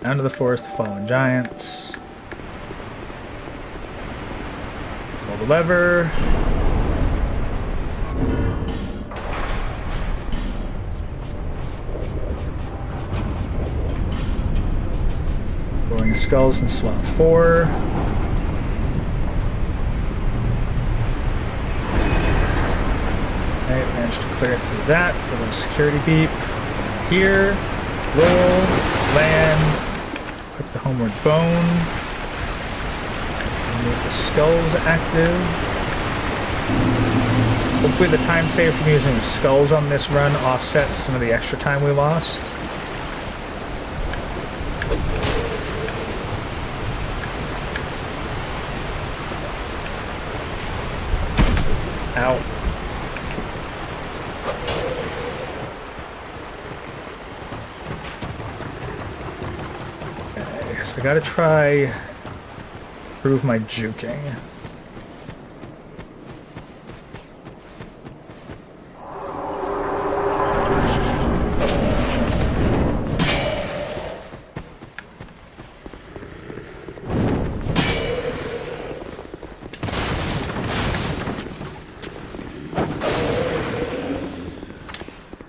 Down to the Forest of Fallen Giants. Pull the lever. Alluring skulls in slot 4. Managed to clear through that for the security beep. Here, roll, land, equip the homeward bone, make the skulls active. Hopefully the time saved from using the skulls on this run offsets some of the extra time we lost. Ow. I gotta try improve my juking.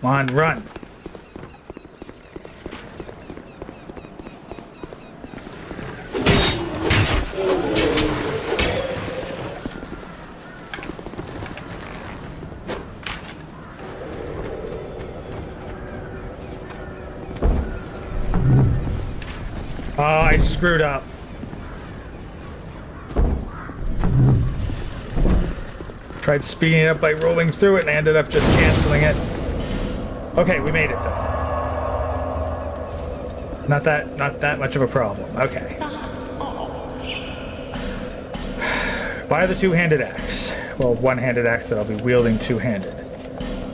Come on, run. Oh, I screwed up. Tried speeding it up by rolling through it and I ended up just canceling it. Okay, we made it though. Not that much of a problem. Okay. Buy the two-handed axe. Well, one-handed axe that I'll be wielding two-handed.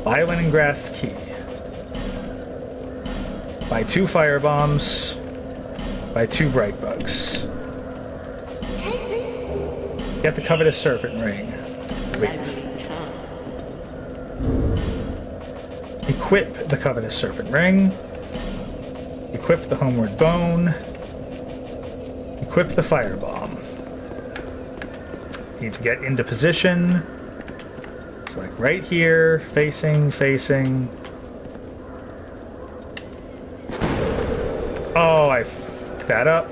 Buy a Leningrad key. Buy 2 fire bombs. Buy 2 bright bugs. Get the covetous serpent ring. Equip the covetous serpent ring. Equip the homeward bone. Equip the firebomb. Need to get into position. So like right here, facing. Oh, I f***ed that up.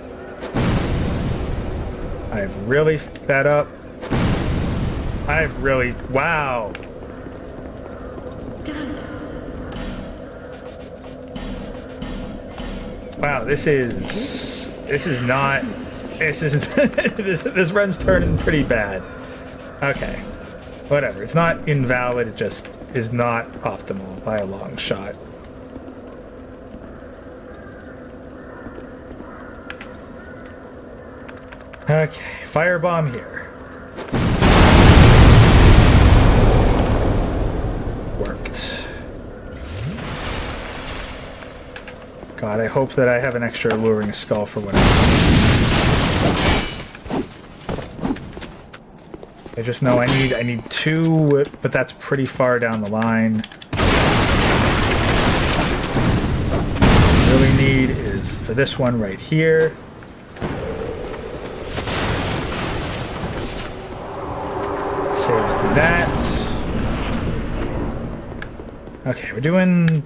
I've really f***ed that up. Wow. Wow, this run's turning pretty bad. Okay. Whatever. It's not invalid, it just is not optimal by a long shot. Okay, firebomb here. Worked. God, I hope that I have an extra alluring skull for whatever. I just know I need 2, but that's pretty far down the line. What I really need is for this one right here. Saves that. Okay, we're doing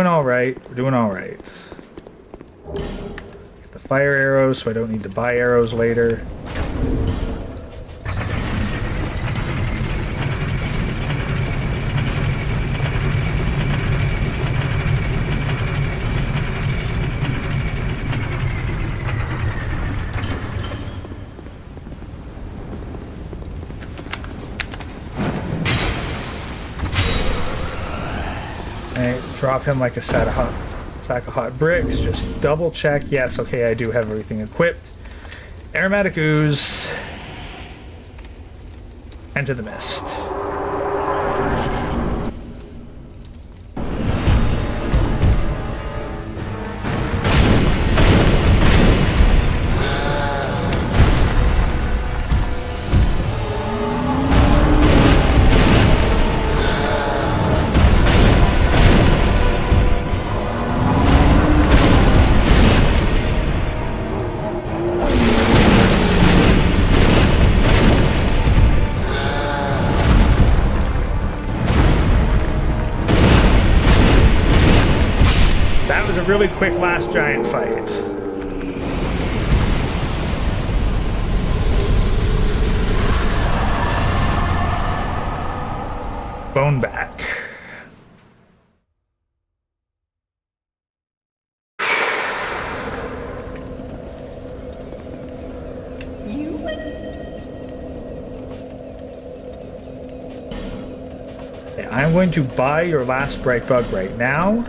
all right. We're doing all right. Get the fire arrows, so I don't need to buy arrows later. Right, drop him like a sack of hot bricks. Just double check. Yes, okay, I do have everything equipped. Aromatic ooze. Enter the mist. That was a really quick last giant fight. Bone back. Okay, I'm going to buy your last bright bug right now.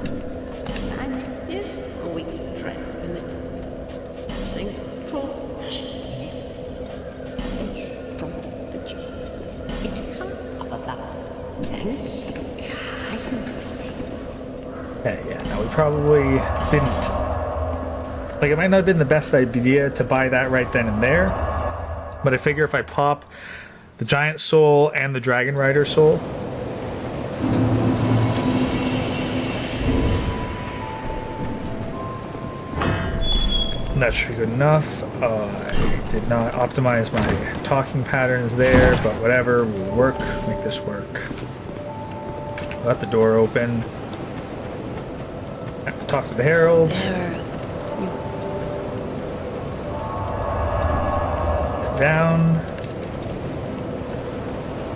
And is a weak track in the single it can't about Okay, yeah, no, we probably didn't. Like, it might not have been the best idea to buy that right then and there, but I figure if I pop the Giant Soul and the Dragon Rider Soul, that should be good enough. I did not optimize my talking patterns there, but whatever, will work. Make this work. Let the door open. Talk to the Herald. Down.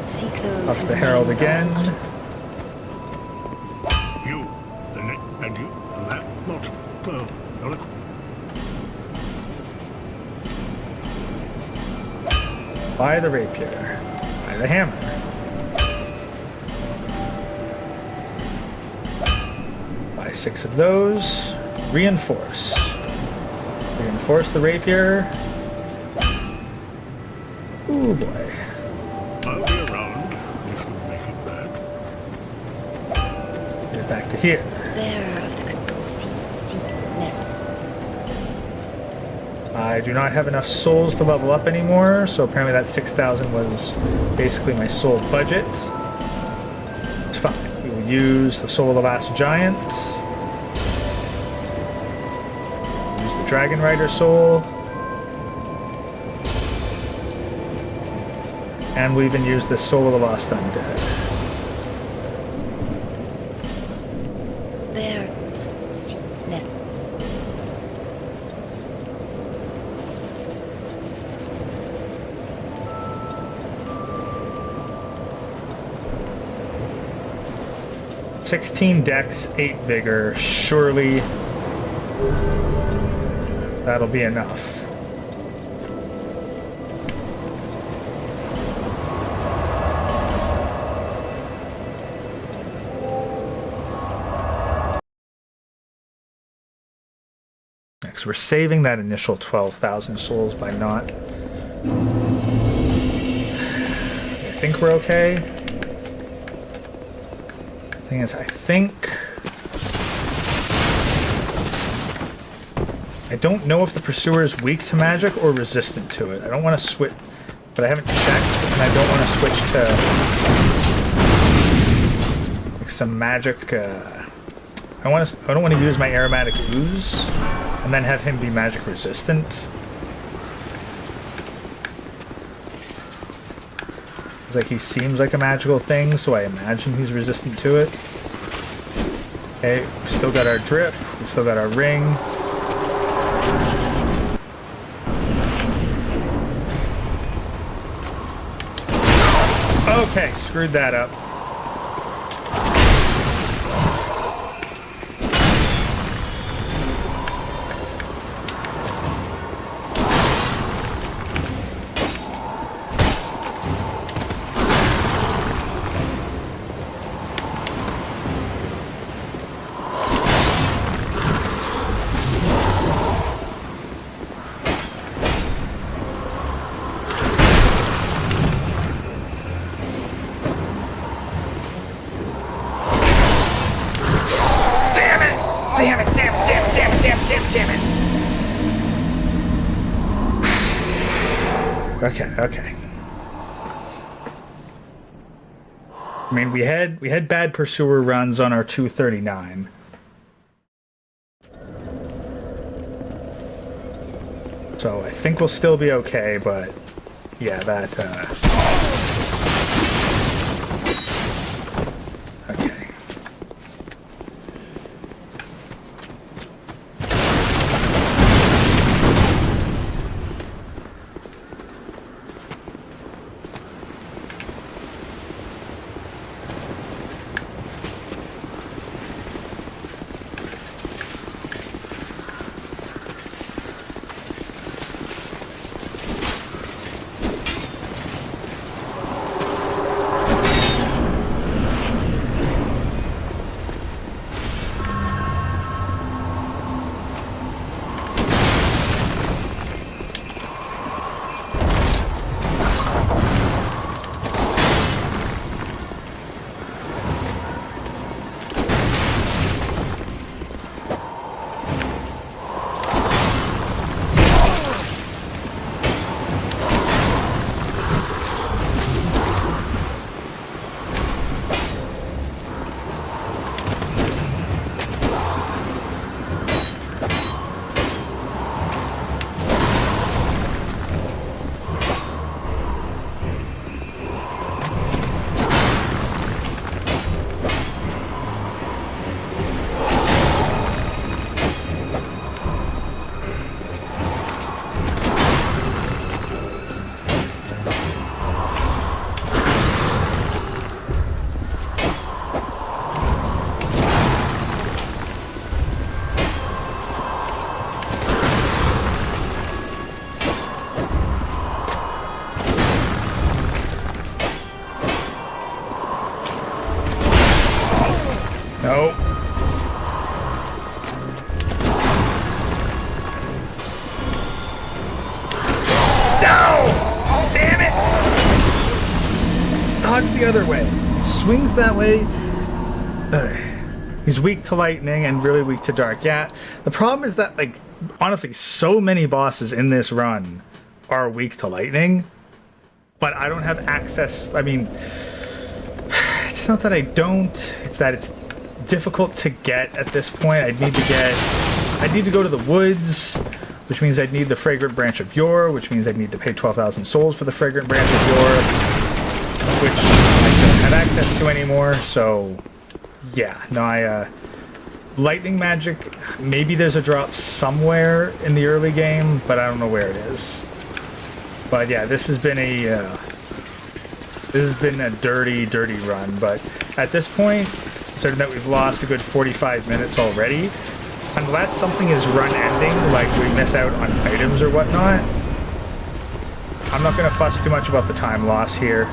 Seek those Talk to whose the Herald names again. are You, and you, and that, not, you're a... Buy the rapier. Buy the hammer. Buy 6 of those. Reinforce. Reinforce the rapier. Ooh boy. I'll be around if you make it back. Get it back to here. bearer of the seek lest. I do not have enough souls to level up anymore, so apparently that 6,000 was basically my soul budget. It's fine. We will use the soul of the last giant. Use the Dragon Rider soul. And we even used the soul of the lost undead. Bear seek lest. $16 dex, 8 vigor. Surely that'll be enough. Next, we're saving that initial 12,000 souls by not. I think we're okay. Thing is, I don't know if the pursuer is weak to magic or resistant to it. I don't want to switch, but I haven't checked, and I don't want to switch to like some magic. I don't want to use my aromatic ooze and then have him be magic resistant. Like, he seems like a magical thing, so I imagine he's resistant to it. Okay, we've still got our drip, we've still got our ring. Okay, screwed that up. Damn it, damn it, damn it, damn it, damn it, damn it, damn it. Okay, okay. I mean, we had bad pursuer runs on our 239. So I think we'll still be okay, but yeah, that okay. No. No! Damn it! Dodge the other way. Swings that way. He's weak to lightning and really weak to dark. Yeah, the problem is that, like, honestly, so many bosses in this run are weak to lightning, but I don't have access. I mean, it's not that I don't, it's that it's difficult to get at this point. I'd need to go to the woods, which means I'd need the fragrant branch of yore, which means I'd need to pay 12,000 souls for the fragrant branch of yore, which I don't have access to anymore. So yeah, no, lightning magic, maybe there's a drop somewhere in the early game, but I don't know where it is. But yeah, this has been a dirty run, but at this point, considering that we've lost a good 45 minutes already, unless something is run-ending, like we miss out on items or whatnot, I'm not going to fuss too much about the time loss here.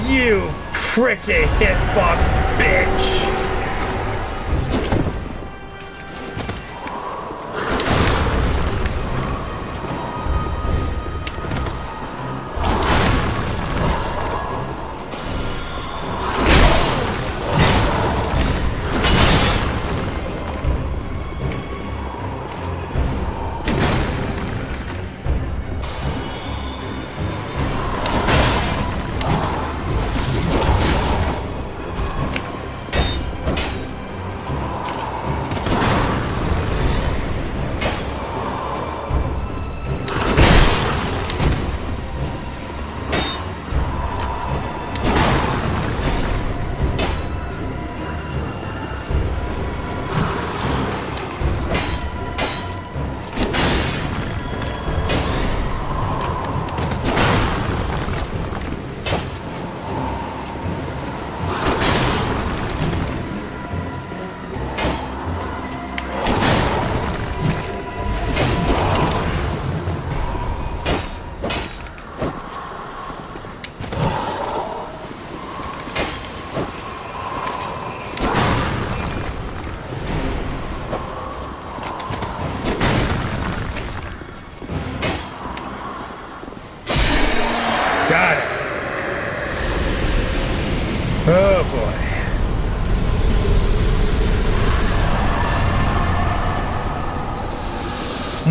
You pricky hitbox bitch!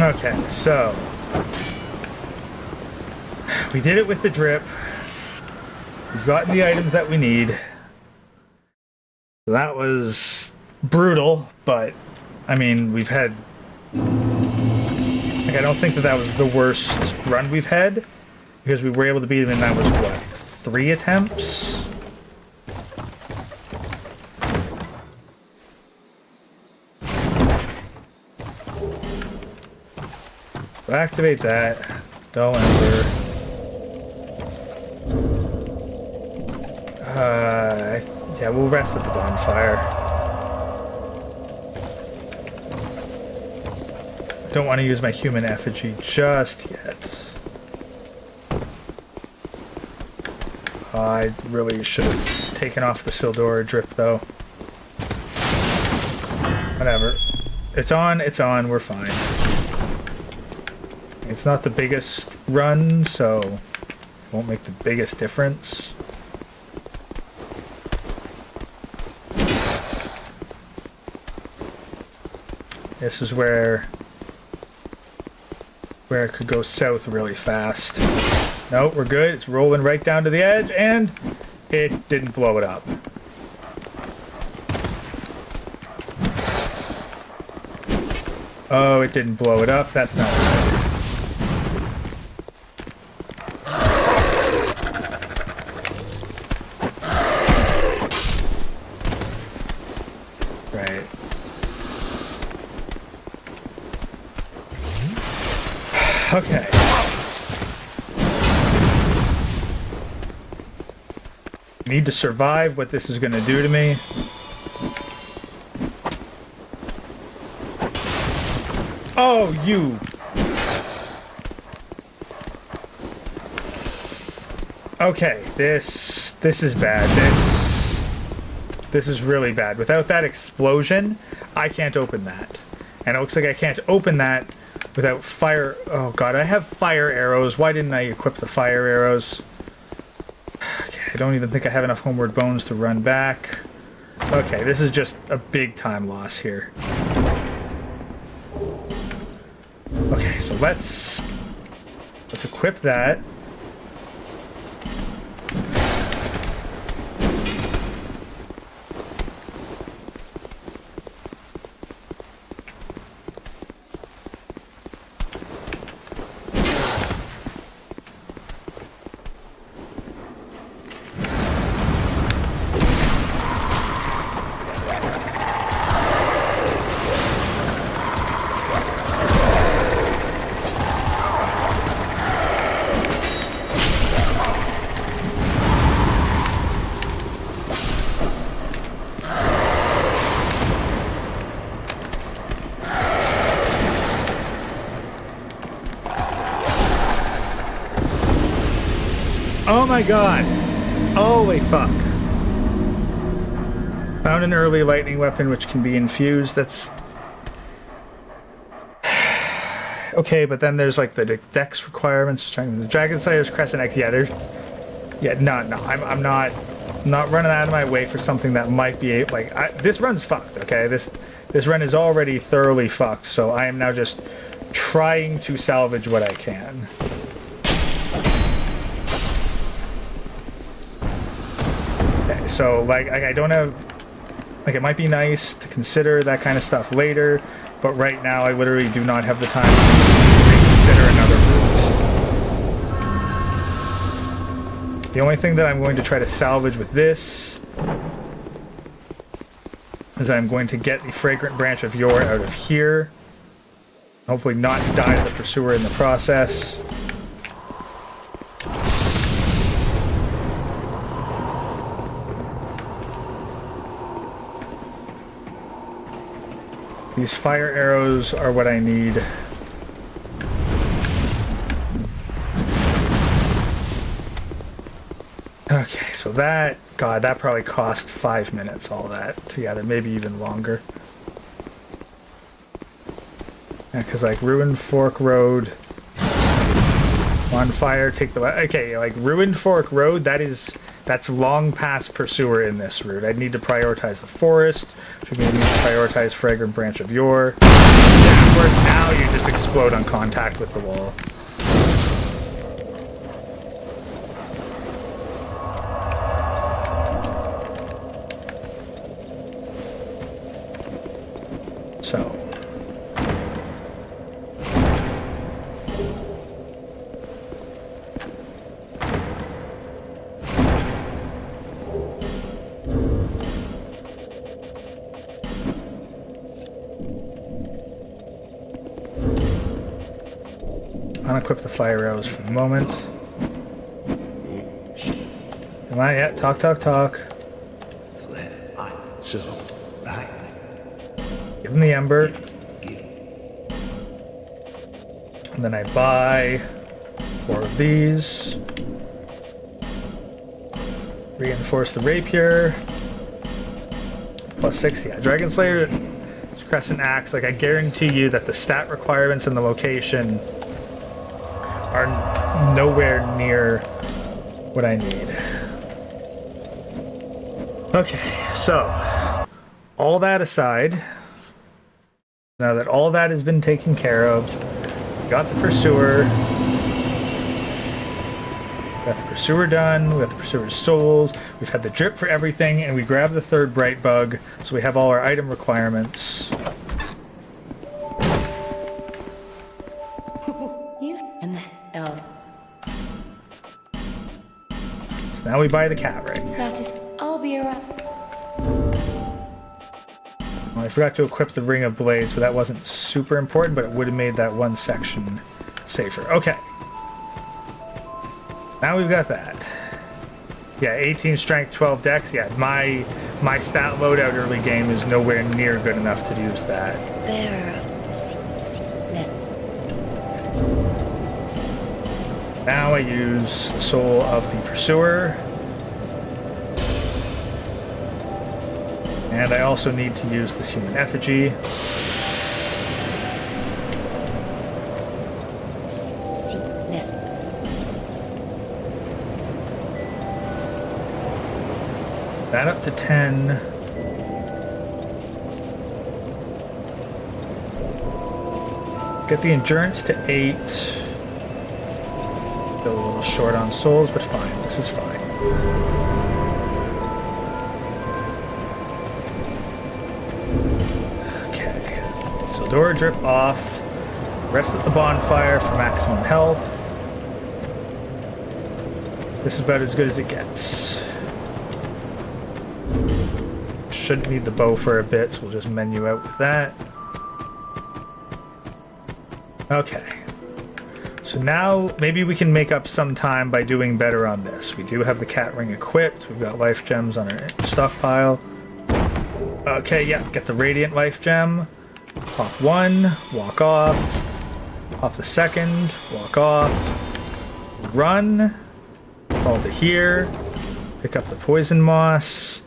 Okay, so we did it with the drip. We've gotten the items that we need. So that was brutal, but I mean, we've had, like, I don't think that was the worst run we've had, because we were able to beat him, and that was what, 3 attempts? So activate that. Dull Ember. Yeah, we'll rest at the bonfire. I don't want to use my human effigy just yet. I really should have taken off the Sildora drip, though. Whatever. It's on, we're fine. It's not the biggest run, so it won't make the biggest difference. This is where it could go south really fast. No, we're good. It's rolling right down to the edge, and it didn't blow it up. Oh, it didn't blow it up. That's not good. Right. Okay. Need to survive what this is going to do to me. Oh, you. Okay, this is bad. This is really bad. Without that explosion, I can't open that. And it looks like I can't open that without fire. Oh god, I have fire arrows. Why didn't I equip the fire arrows? Okay, I don't even think I have enough homeward bones to run back. Okay, this is just a big time loss here. Okay, so let's equip that. Oh my god! Holy fuck. Found an early lightning weapon which can be infused. That's... Okay, but then there's like the dex requirements. The Dragon Slayer's Crescent X. Yeah, there's... Yeah, no. I'm not running out of my way for something that might be... this run's fucked, okay? This run is already thoroughly fucked, so I am now just trying to salvage what I can. So, like, I don't have... Like, it might be nice to consider that kind of stuff later, but right now I literally do not have the time to reconsider another route. The only thing that I'm going to try to salvage with this is I'm going to get the Fragrant Branch of Yore out of here. Hopefully not die to the Pursuer in the process. These fire arrows are what I need. Okay, so that... God, that probably cost 5 minutes, all that together. Maybe even longer. Yeah, because, like, Ruined Fork Road... On fire, take the... Okay, like, Ruined Fork Road, that is That's long past pursuer in this route. I'd need to prioritize the forest, which would mean I need to prioritize fragrant branch of yore. Yeah, of course, now you just explode on contact with the wall. So. Unequip the fire arrows for the moment. Come on, yeah, talk. So, right. Give him the ember. And then I buy 4 of these. Reinforce the rapier. +6, yeah. Dragon Slayer, Crescent Axe, like I guarantee you that the stat requirements and the location are nowhere near what I need. Okay, so all that aside, now that all that has been taken care of, got the pursuer done, we got the pursuer's souls, we've had the drip for everything, and we grabbed the 3rd bright bug, so we have all our item requirements. You and this. Oh, So now we buy the cat ring. SOTFS, I'll be around. Well, I forgot to equip the Ring of Blades, but that wasn't super important, but it would have made that one section safer. Okay. Now we've got that. Yeah, 18 strength, 12 dex. Yeah, my stat loadout early game is nowhere near good enough to use that. Bearer of seamless. Now I use the soul of the pursuer. And I also need to use this human effigy. Seamless. That up to 10. Get the endurance to 8. Still a little short on souls, but fine. This is fine. Okay. So door drip off. Rest at the bonfire for maximum health. This is about as good as it gets. Shouldn't need the bow for a bit, so we'll just menu out with that. Okay. So now maybe we can make up some time by doing better on this. We do have the cat ring equipped. We've got life gems on our stockpile. Okay, yeah, get the radiant life gem. Pop 1, walk off. Pop the 2nd, walk off. Run. Fall to here. Pick up the poison moss.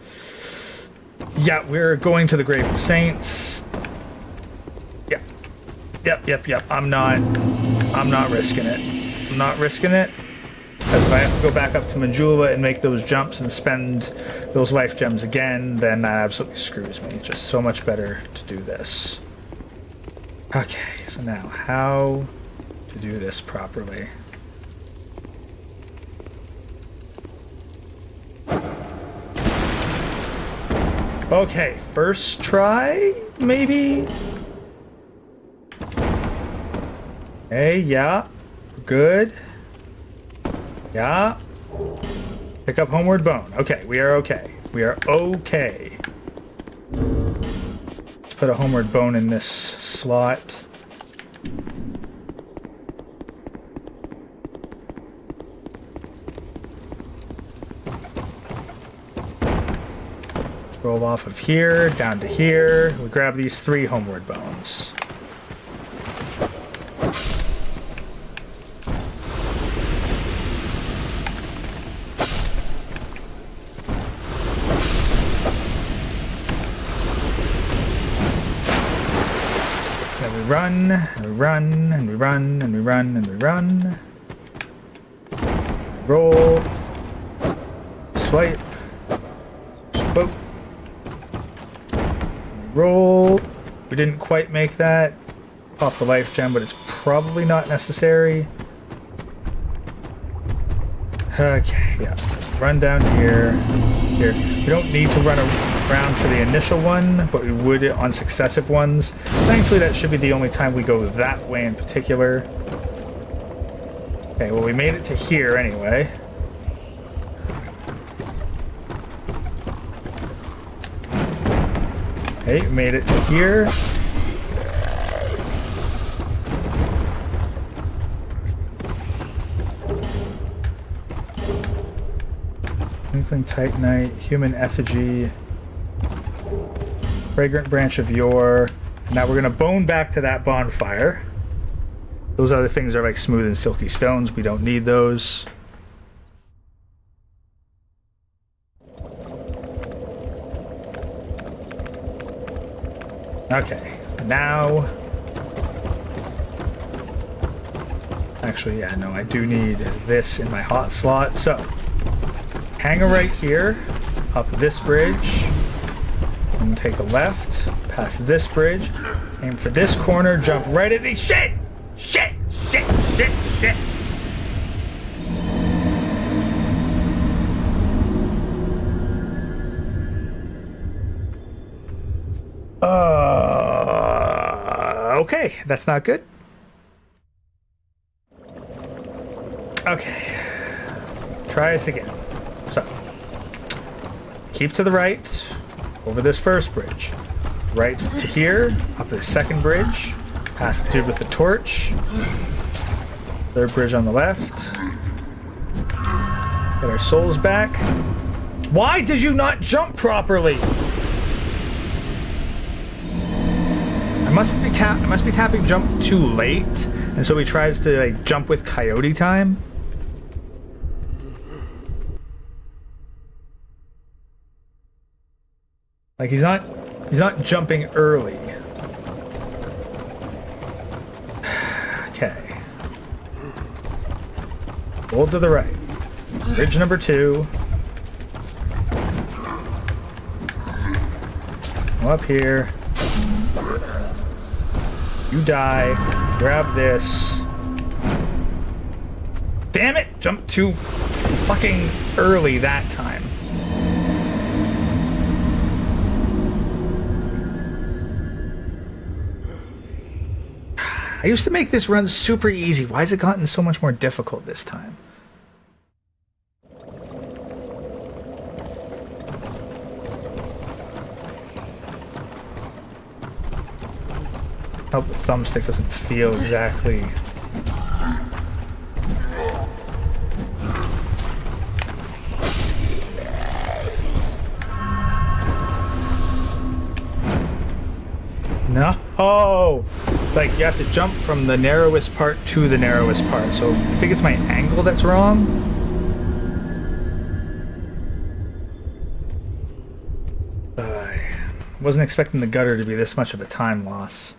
Yeah, we're going to the Grave of Saints. Yep. I'm not risking it. I'm not risking it. Because if I have to go back up to Majula and make those jumps and spend those life gems again, then that absolutely screws me. It's just so much better to do this. Okay, so now how to do this properly. Okay, first try, maybe? Hey, yeah, good. Yeah. Pick up Homeward Bone. Okay, we are okay. We are okay. Let's put a Homeward Bone in this slot. Roll off of here, down to here. We grab these 3 Homeward Bones. Then we run, and we run, and we run, and we run, and we run. Roll. This Swipe. Whoa. Roll. We didn't quite make that. Pop the life gem, but it's probably not necessary. Okay, yeah. Run down here. Here. We don't need to run around for the initial one, but we would on successive ones. Thankfully, that should be the only time we go that way in particular. Okay, well, we made it to here anyway. Okay, made it to here. Twinkling Titanite, Human Effigy, Fragrant Branch of Yore. Now we're gonna bone back to that bonfire. Those other things are like smooth and silky stones. We don't need those. Okay, now... Actually, yeah, no, I do need this in my hot slot. So, hang a right here, up this bridge, and take a left, past this bridge, aim for this corner, jump right at the... Shit! Shit! Shit! Shit! Shit! Okay, that's not good. Okay, try this again. So, keep to the right, over this first bridge. Right to here, up this second bridge, past the dude with the torch. Third bridge on the left. Get our souls back. Why did you not jump properly? I must be tapping jump too late, and so he tries to like jump with coyote time. Like he's not jumping early. Okay. Hold to the right. Bridge number 2. Go up here. You die. Grab this. Damn it! Jump too fucking early that time. I used to make this run super easy. Why has it gotten so much more difficult this time? Hope the thumbstick doesn't feel exactly... No! It's like you have to jump from the narrowest part to the narrowest part. So I think it's my angle that's wrong. I wasn't expecting the gutter to be this much of a time loss.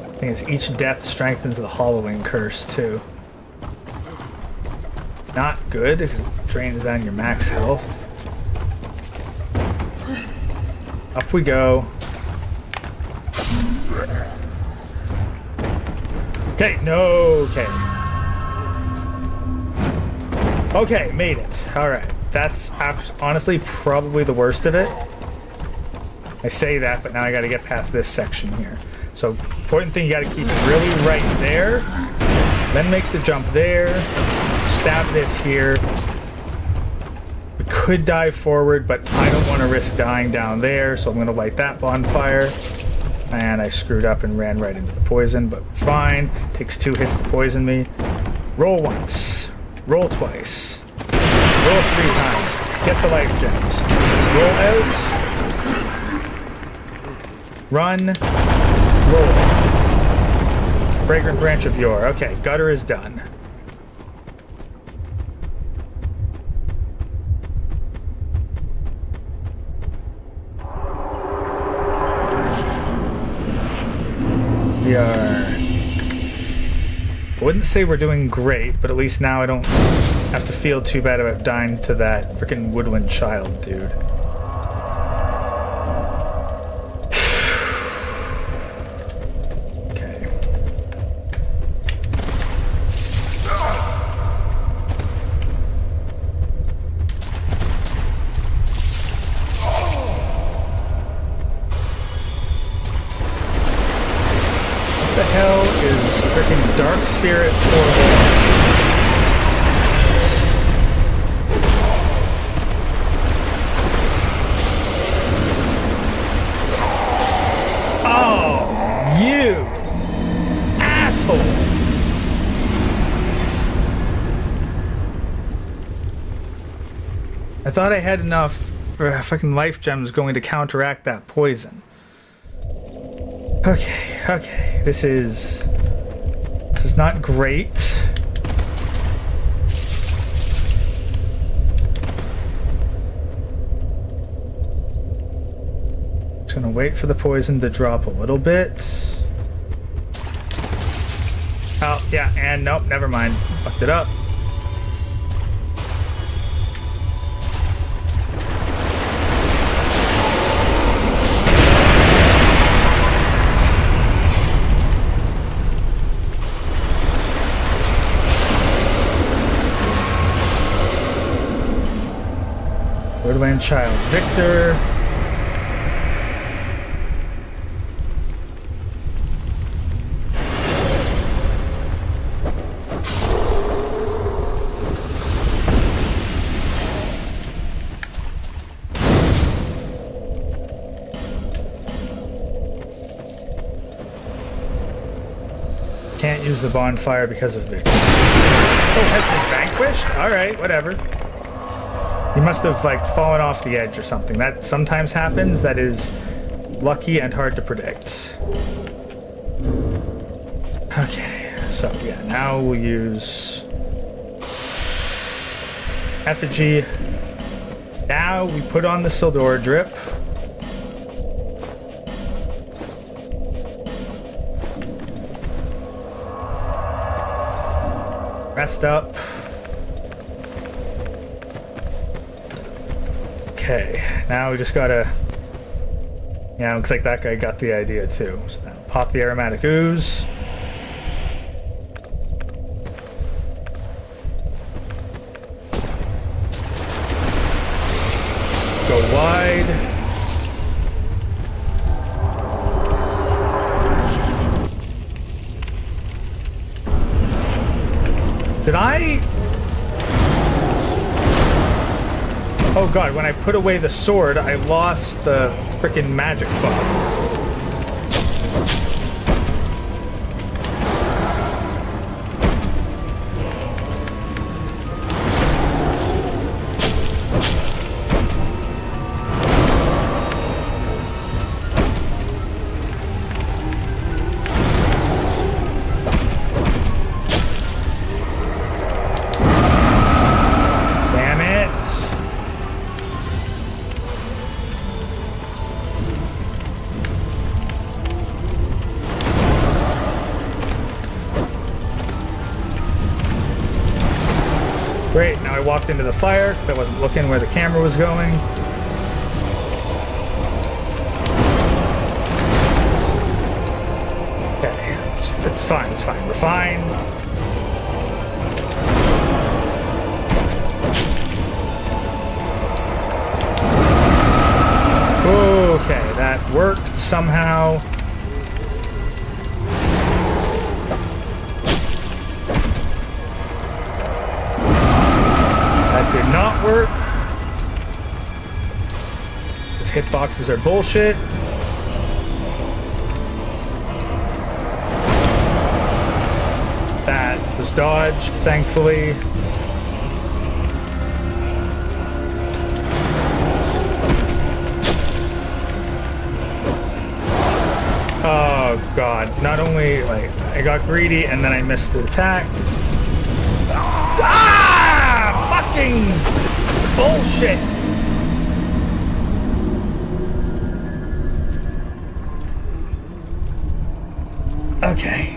I think it's each death strengthens the hollowing curse too. Not good, because it drains down your max health. Up we go. Okay, no, okay. Okay, made it. Alright, that's honestly probably the worst of it. I say that, but now I gotta get past this section here. So, important thing, you gotta keep it really right there. Then make the jump there. Stab this here. We could dive forward, but I don't want to risk dying down there, so I'm going to light that bonfire. And I screwed up and ran right into the poison, but fine. Takes 2 hits to poison me. Roll once. Roll twice. Roll 3 times. Get the life gems. Roll out. Run. Roll. Fragrant Branch of Yore. Okay, gutter is done. We are I wouldn't say we're doing great, but at least now I don't have to feel too bad about dying to that freaking woodland child, dude. Okay. What the hell is freaking Dark Spirits for? You asshole! I thought I had enough fucking life gems going to counteract that poison. Okay. This is not great. Just gonna wait for the poison to drop a little bit. Oh, yeah, and nope, never mind. Fucked it up. Woodland Child Victor. Can't use the bonfire because of Victor. Oh, has been vanquished? Alright, whatever. He must have, like, fallen off the edge or something. That sometimes happens. That is lucky and hard to predict. Okay, so yeah, now we'll use Effigy. Now we put on the Sildora drip. Rest up. Okay, now we just gotta... Yeah, looks like that guy got the idea too. So now pop the aromatic ooze. Go wide. Did I... Oh god, when I put away the sword, I lost the frickin' magic buff. Great, now I walked into the fire because I wasn't looking where the camera was going. Okay, it's fine, we're fine. Okay, that worked somehow. Did not work. These hitboxes are bullshit. That was dodged, thankfully. Oh god, not only like I got greedy and then I missed the attack. Ah! Fucking bullshit! Okay.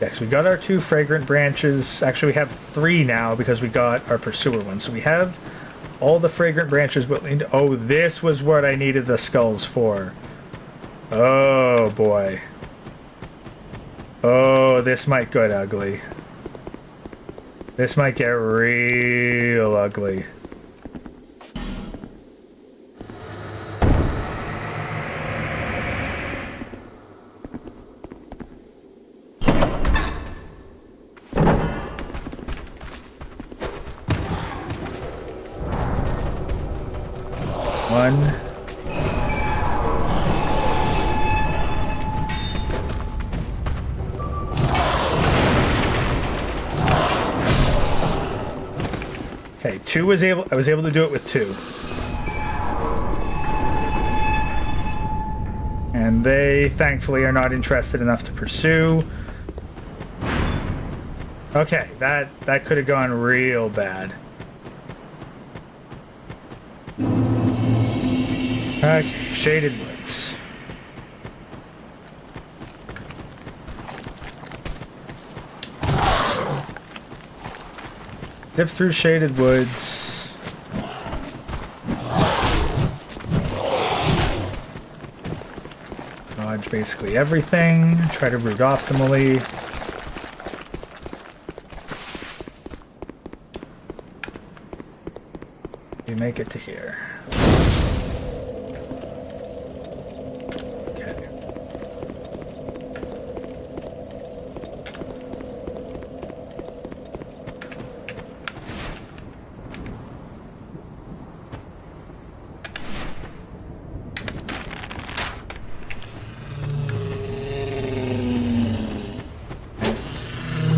Next, we got our 2 fragrant branches. Actually, we have 3 now because we got our pursuer one. So we have all the fragrant branches. Oh, this was what I needed the skulls for. Oh, boy. Oh, this might get ugly. This might get real ugly. One. Okay, I was able to do it with 2. And they thankfully are not interested enough to pursue. Okay, that could have gone real bad. Okay, Shaded Woods. Dip through Shaded Woods. Dodge basically everything. Try to route optimally. You make it to here.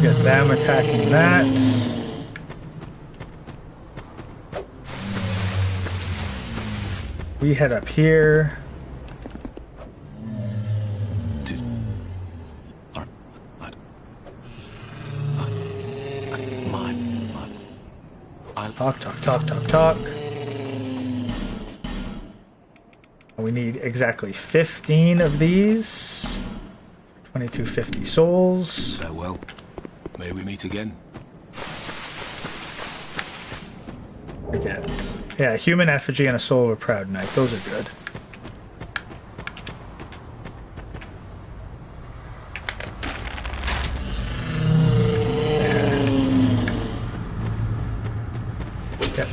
Get them attacking that. We head up here. Talk. We need exactly 15 of these. 2250 souls. Farewell. May we meet again. Forget. Yeah, human effigy and a soul of a proud knight. Those are good. Yep.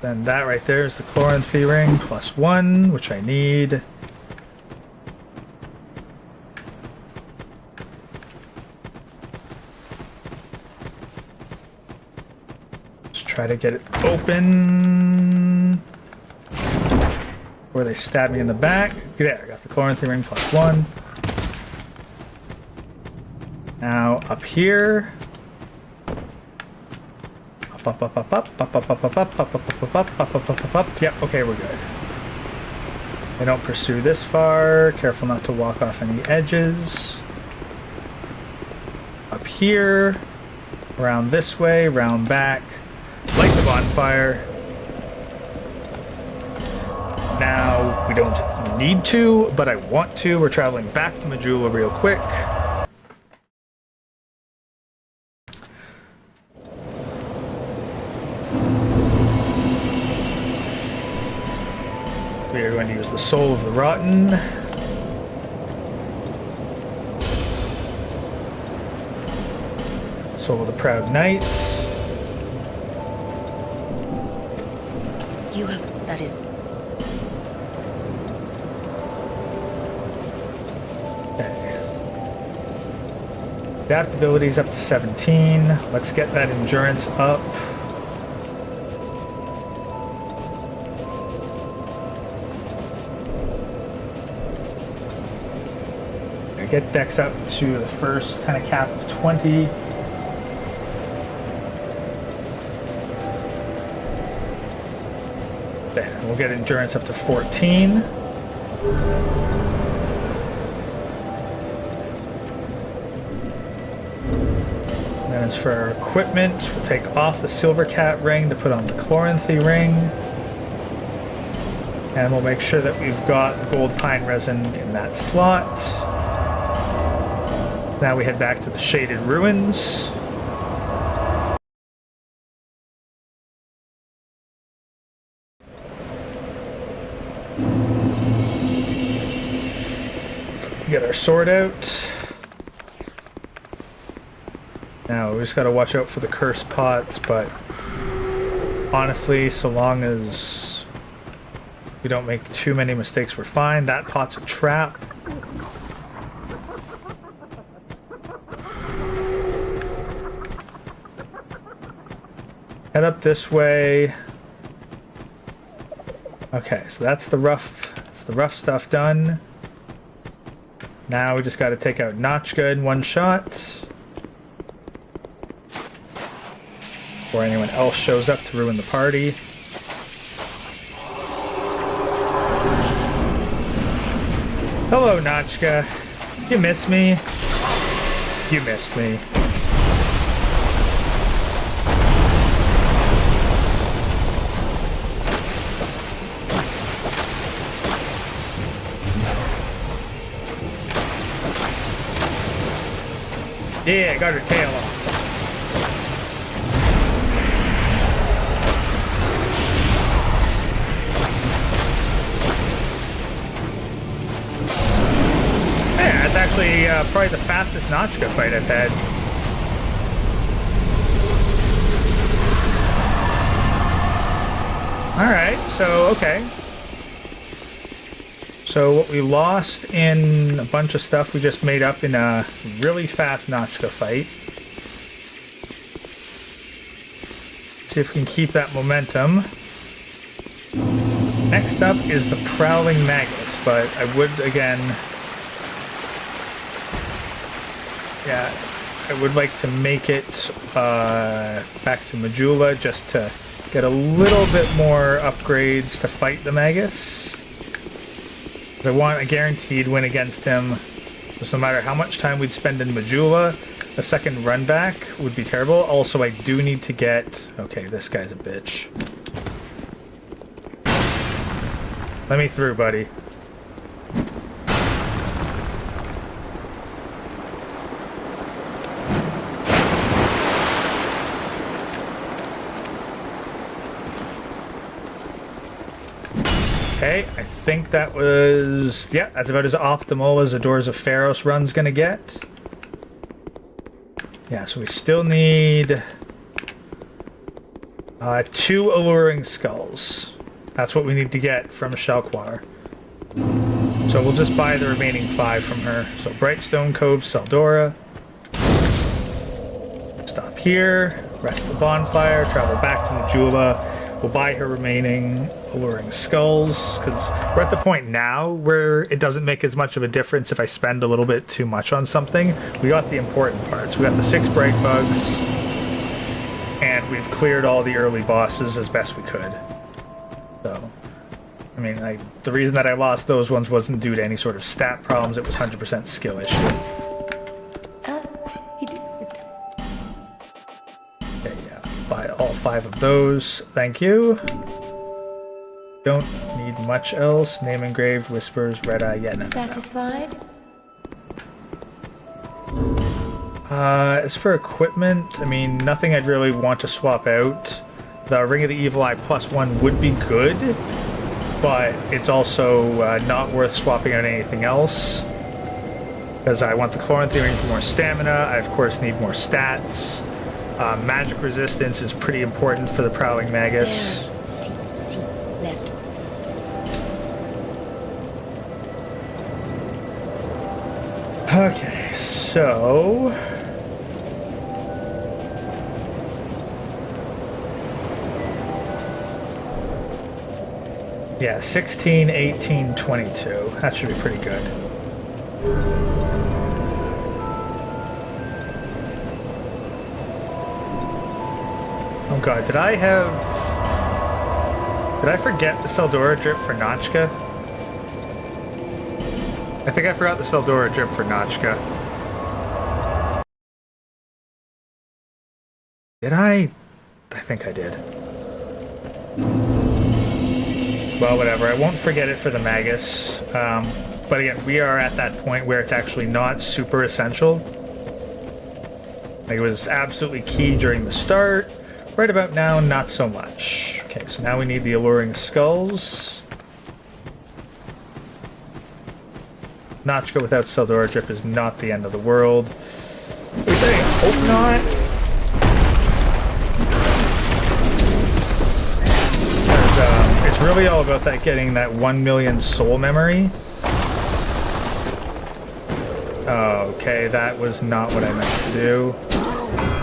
Then that right there is the Chloranthy ring +1, which I need. Let's try to get it open. Where they stab me in the back. There, I got the Chloranthy ring +1. Now up here. Up. Yep, okay, we're good. They don't pursue this far. Careful not to walk off any edges. Up here. Around this way, round back. Light the bonfire. Now, we don't need to, but I want to. We're traveling back to Majula real quick. We are going to use the Soul of the Rotten. Soul of the Proud Knight. That is... Okay. Adaptability is up to 17. Let's get that endurance up. Get Dex up to the first kind of cap of 20. There, we'll get endurance up to 14. And then as for our equipment, we'll take off the Silver Cat ring to put on the Chloranthy ring. And we'll make sure that we've got gold pine resin in that slot. Now we head back to the shaded ruins. Get our sword out. Now we just gotta watch out for the cursed pots, but honestly, so long as we don't make too many mistakes, we're fine. That pot's a trap. Head up this way. Okay, so that's the rough stuff done. Now we just got to take out Notchka in one shot before anyone else shows up to ruin the party. Hello, Notchka. You miss me? You missed me. Yeah, got her tail off. Yeah, that's actually probably the fastest Notchka fight I've had. Alright, so, okay. So what we lost in a bunch of stuff we just made up in a really fast Notchka fight. See if we can keep that momentum. Next up is the Prowling Magus, but I would again... Yeah, I would like to make it back to Majula just to get a little bit more upgrades to fight the Magus. I want a guaranteed win against him. So no matter how much time we'd spend in Majula, a second run back would be terrible. Also, I do need to get... Okay, this guy's a bitch. Let me through, buddy. Okay, I think that was... Yeah, that's about as optimal as a Doors of Pharos run's gonna get. Yeah, so we still need... 2 Alluring Skulls. That's what we need to get from Shalquar. So we'll just buy the remaining 5 from her. So Brightstone Cove, Seldora. Stop here, rest the bonfire, travel back to Majula. We'll buy her remaining Alluring Skulls, because we're at the point now where it doesn't make as much of a difference if I spend a little bit too much on something. We got the important parts. We got the 6 Bright Bugs, and we've cleared all the early bosses as best we could. So, I mean, the reason that I lost those ones wasn't due to any sort of stat problems, it was 100% skill issue. Okay, yeah, buy all 5 of those, thank you. Don't need much else. Name engraved, whispers, red eye, yeah, no. Satisfied? As for equipment, I mean, nothing I'd really want to swap out. The Ring of the Evil Eye +1 would be good, but it's also not worth swapping out anything else. Because I want the Chloranthy Ring for more stamina, I of course need more stats. Magic resistance is pretty important for the Prowling Magus. See, Lester. Okay, so... Yeah, 16, 18, 22. That should be pretty good. Oh god, did I forget the Seldora drip for Notchka? I think I forgot the Seldora drip for Notchka. Did I? I think I did. Well, whatever. I won't forget it for the Magus. But again, we are at that point where it's actually not super essential. Like, it was absolutely key during the start. Right about now, not so much. Okay, so now we need the Alluring Skulls. Notchka without Seldora Drip is not the end of the world. At least I hope not. Because it's really all about that getting that 1 million soul memory. Okay, that was not what I meant to do.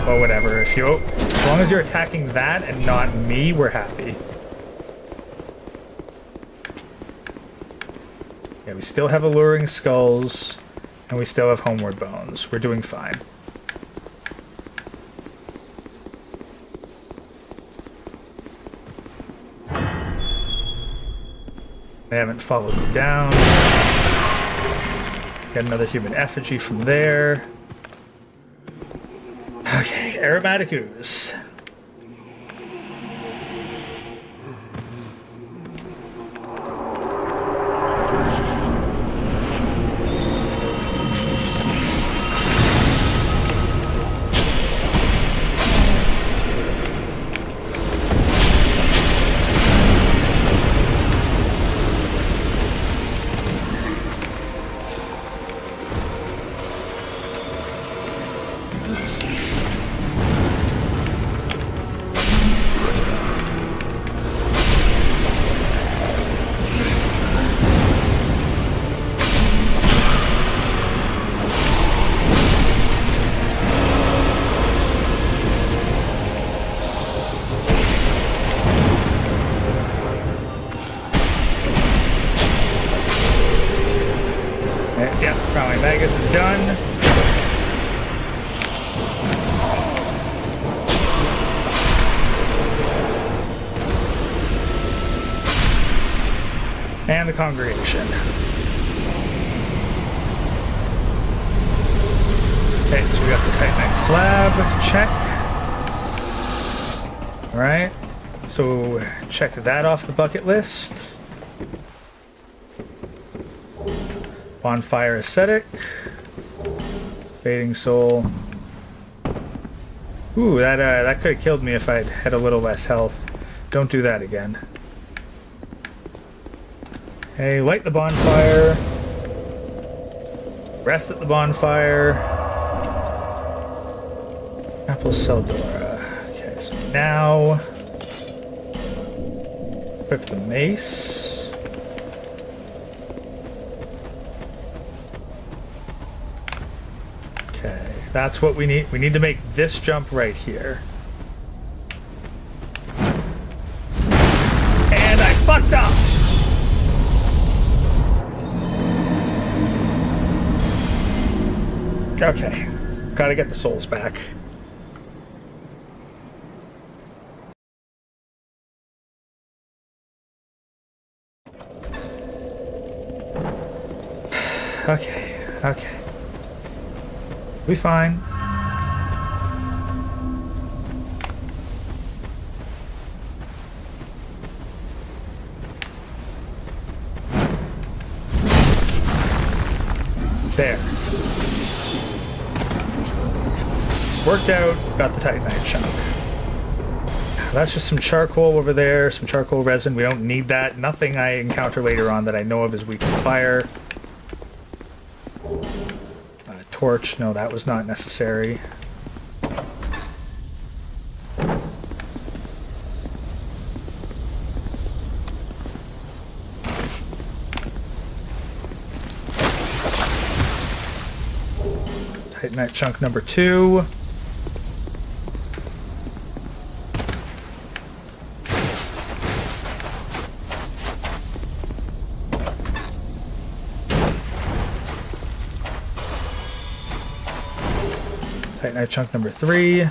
Well, whatever. As long as you're attacking that and not me, we're happy. Yeah, we still have Alluring Skulls, and we still have Homeward Bones. We're doing fine. They haven't followed me down. Get another human effigy from there. Okay, aromatic ooze. Yep, probably Magus is done. And the Congregation. Okay, so we got the Titanite slab. Check. Alright. So, checked that off the bucket list. Bonfire Ascetic. Fading Soul. Ooh, that could have killed me if I'd had a little less health. Don't do that again. Hey, light the bonfire. Rest at the bonfire. Apple Seldora. Okay, so now equip the mace. Okay, that's what we need. We need to make this jump right here. And I fucked up! Okay, gotta get the souls back. Okay. We fine. There. Worked out, got the Titanite chunk. That's just some charcoal over there, some charcoal resin. We don't need that. Nothing I encounter later on that I know of is weak to fire. Torch, no, that was not necessary. Titanite chunk number 2. Titanite chunk number 3.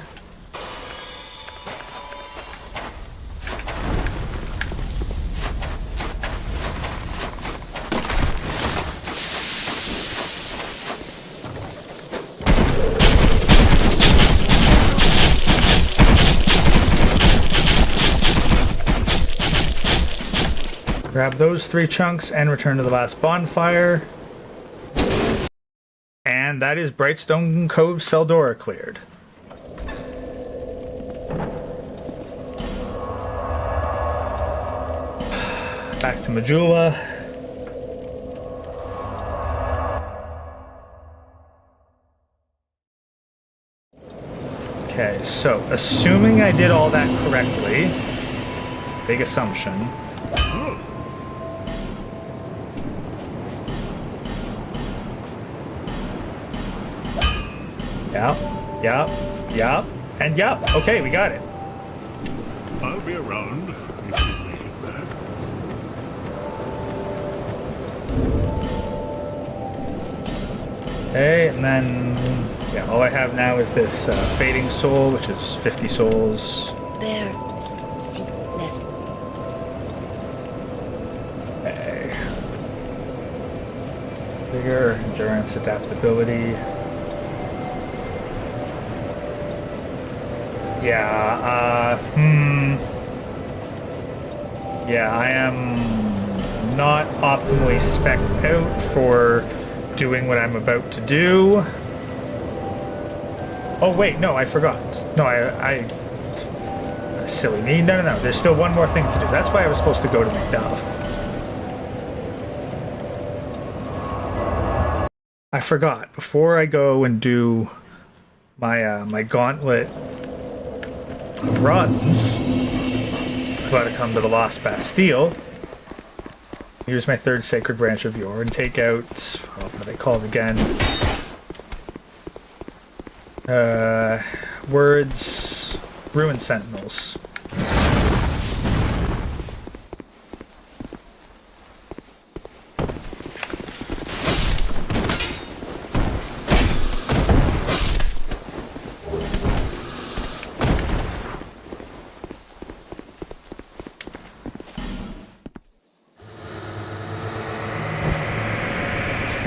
Grab those 3 chunks and return to the last bonfire. And that is Brightstone Cove Seldora cleared. Back to Majula. Okay, so assuming I did all that correctly, big assumption. Yep, and yep. Okay, we got it. I'll be around if you make it back. Okay, and then, yeah, all I have now is this Fading Soul, which is 50 souls. Bear, see, less. Okay. Vigor, endurance, adaptability. Yeah, yeah, I am not optimally spec'd out for doing what I'm about to do. Oh wait, no, I forgot. No, I silly me. No, there's still one more thing to do. That's why I was supposed to go to Macduff. I forgot. Before I go and do my my gauntlet of runs, I've got to come to the Lost Bastille. Use my 3rd Sacred Branch of Yore and take out, what are they called again? Words, Ruin Sentinels.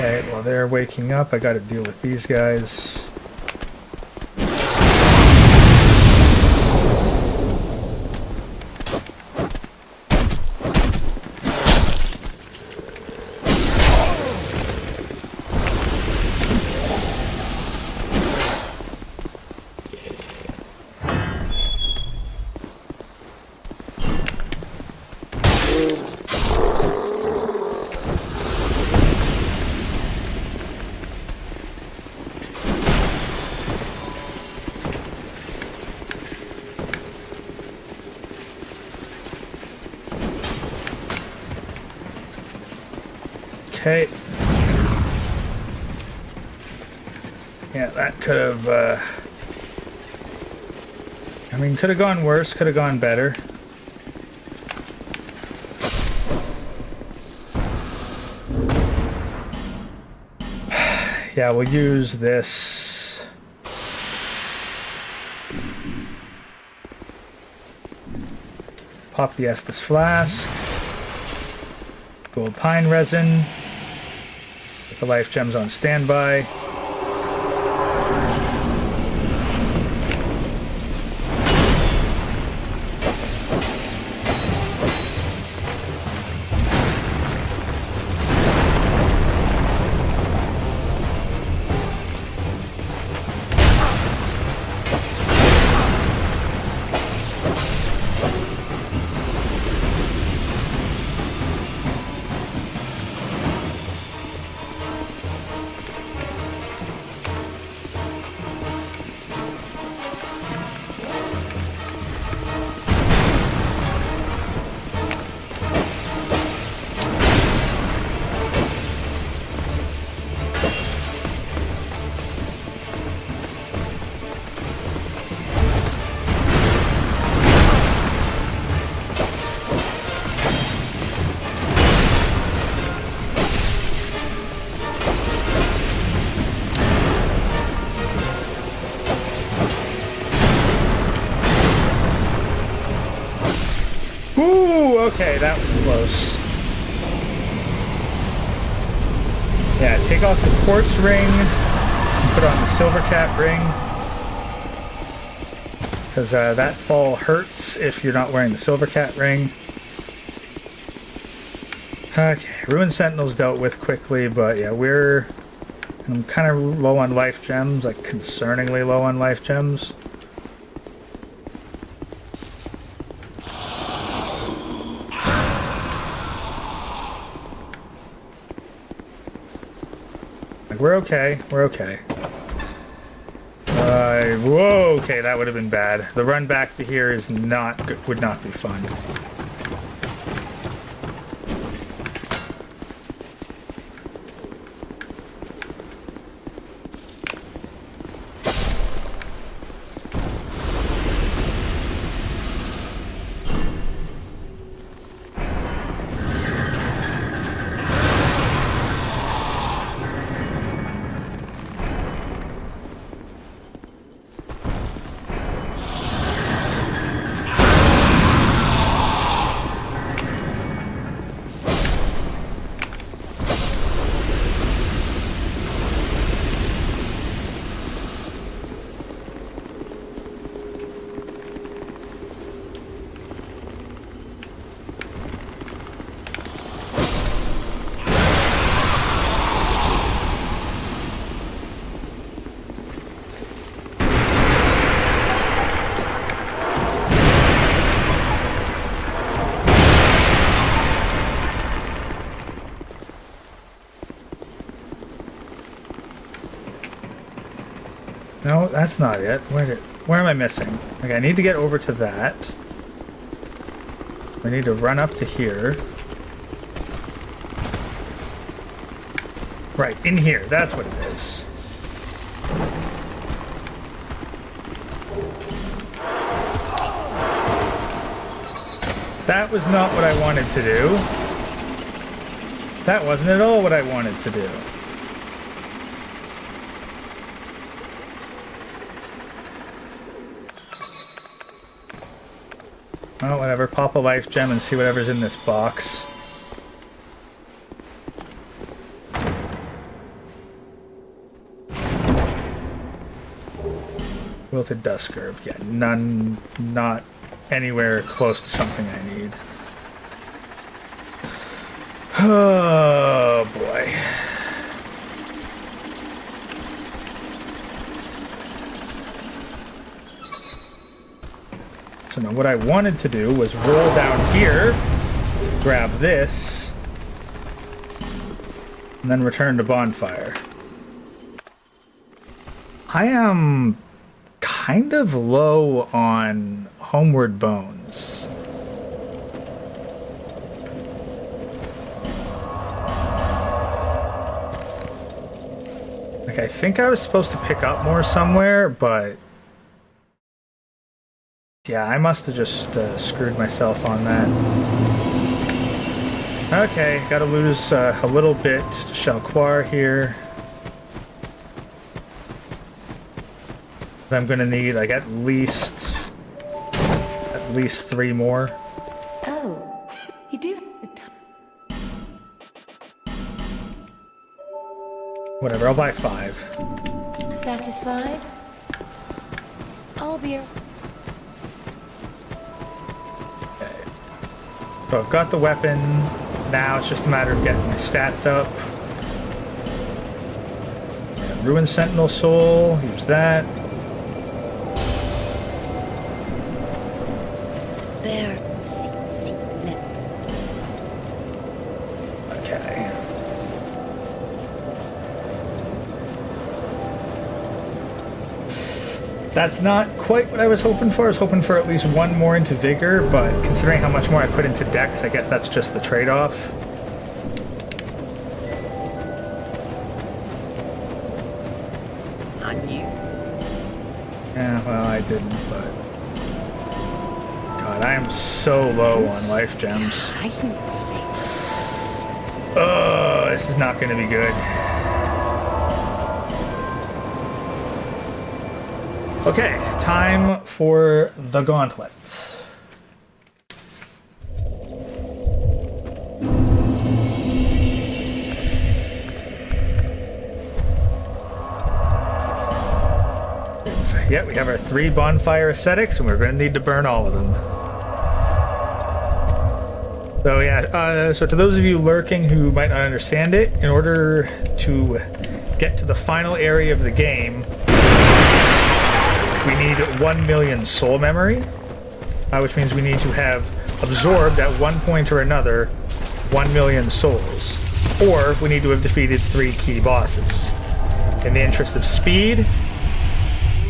Okay, while they're waking up, I gotta deal with these guys. Okay. Yeah, that could have, I mean, could have gone worse, could have gone better. Yeah, we'll use this. Pop the Estus Flask. Gold Pine Resin. Put the Life Gems on standby. Ooh, okay, that was close. Yeah, take off the quartz ring and put on the silver cat ring. Because that fall hurts if you're not wearing the silver cat ring. Okay, Ruined Sentinels dealt with quickly, but yeah, I'm kind of low on life gems, like concerningly low on life gems. Like, we're okay, we're okay. Whoa, okay, that would have been bad. The run back to here is not good, would not be fun. No, that's not it. Where am I missing? Okay, I need to get over to that. I need to run up to here. Right, in here. That's what it is. That was not what I wanted to do. That wasn't at all what I wanted to do. Oh, whatever. Pop a life gem and see whatever's in this box. Wilted Dusk Herb. Yeah, none, not anywhere close to something I need. Oh, boy. So now what I wanted to do was roll down here, grab this, and then return to Bonfire. I am kind of low on Homeward Bones. Like, I think I was supposed to pick up more somewhere, but yeah, I must have just screwed myself on that. Okay, gotta lose a little bit to Shalquar here. I'm gonna need like at least 3 more. Oh, you do have the time. Whatever, I'll buy 5. Satisfied? I'll be. So I've got the weapon. Now it's just a matter of getting my stats up. And Ruined Sentinel Soul, use that. There. Okay. That's not quite what I was hoping for. I was hoping for at least 1 more into Vigor, but considering how much more I put into Dex, I guess that's just the trade-off. I knew. Yeah, well, I didn't, but... God, I am so low on life gems. Oh, this is not going to be good. Okay, time for the gauntlet. Yeah, we have our 3 bonfire ascetics, and we're going to need to burn all of them. So yeah, so to those of you lurking who might not understand it, in order to get to the final area of the game, we need 1 million soul memory, which means we need to have absorbed at one point or another 1 million souls, or we need to have defeated 3 key bosses. In the interest of speed,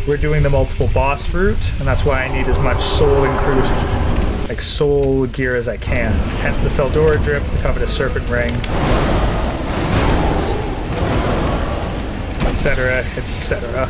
we're doing the multiple boss route, and that's why I need as much soul soul gear as I can. Hence the Seldora drip, the covetous serpent ring, etc., etc.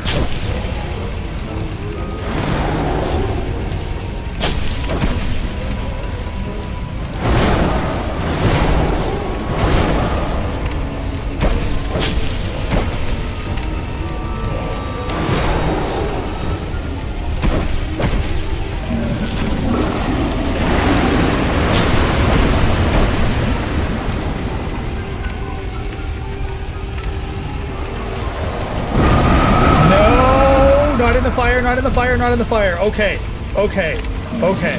Not in the fire, not in the fire. Okay, okay, okay.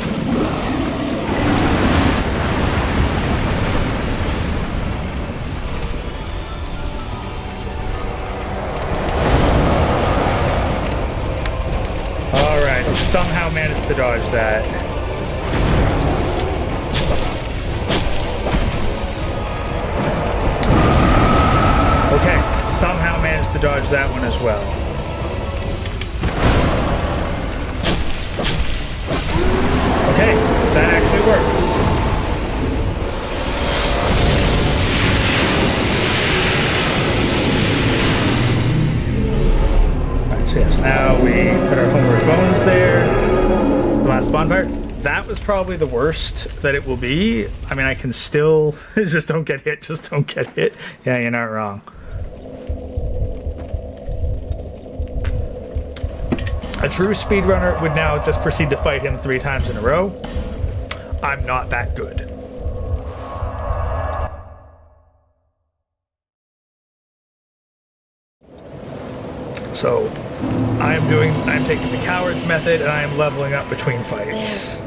Alright, somehow managed to dodge that. Okay, somehow managed to dodge that one as well. Okay, that actually works. Alright, so yes, now we put our homeward bones there. The last bonfire. That was probably the worst that it will be. I mean, I can still... just don't get hit, just don't get hit. Yeah, you're not wrong. A true speedrunner would now just proceed to fight him 3 times in a row. I'm not that good. So, I'm taking the coward's method, and I am leveling up between fights.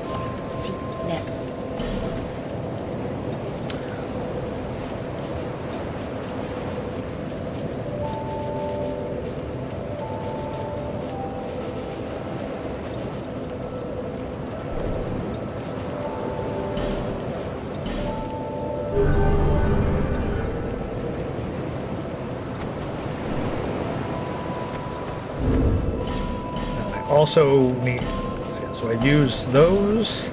Also need, so I use those.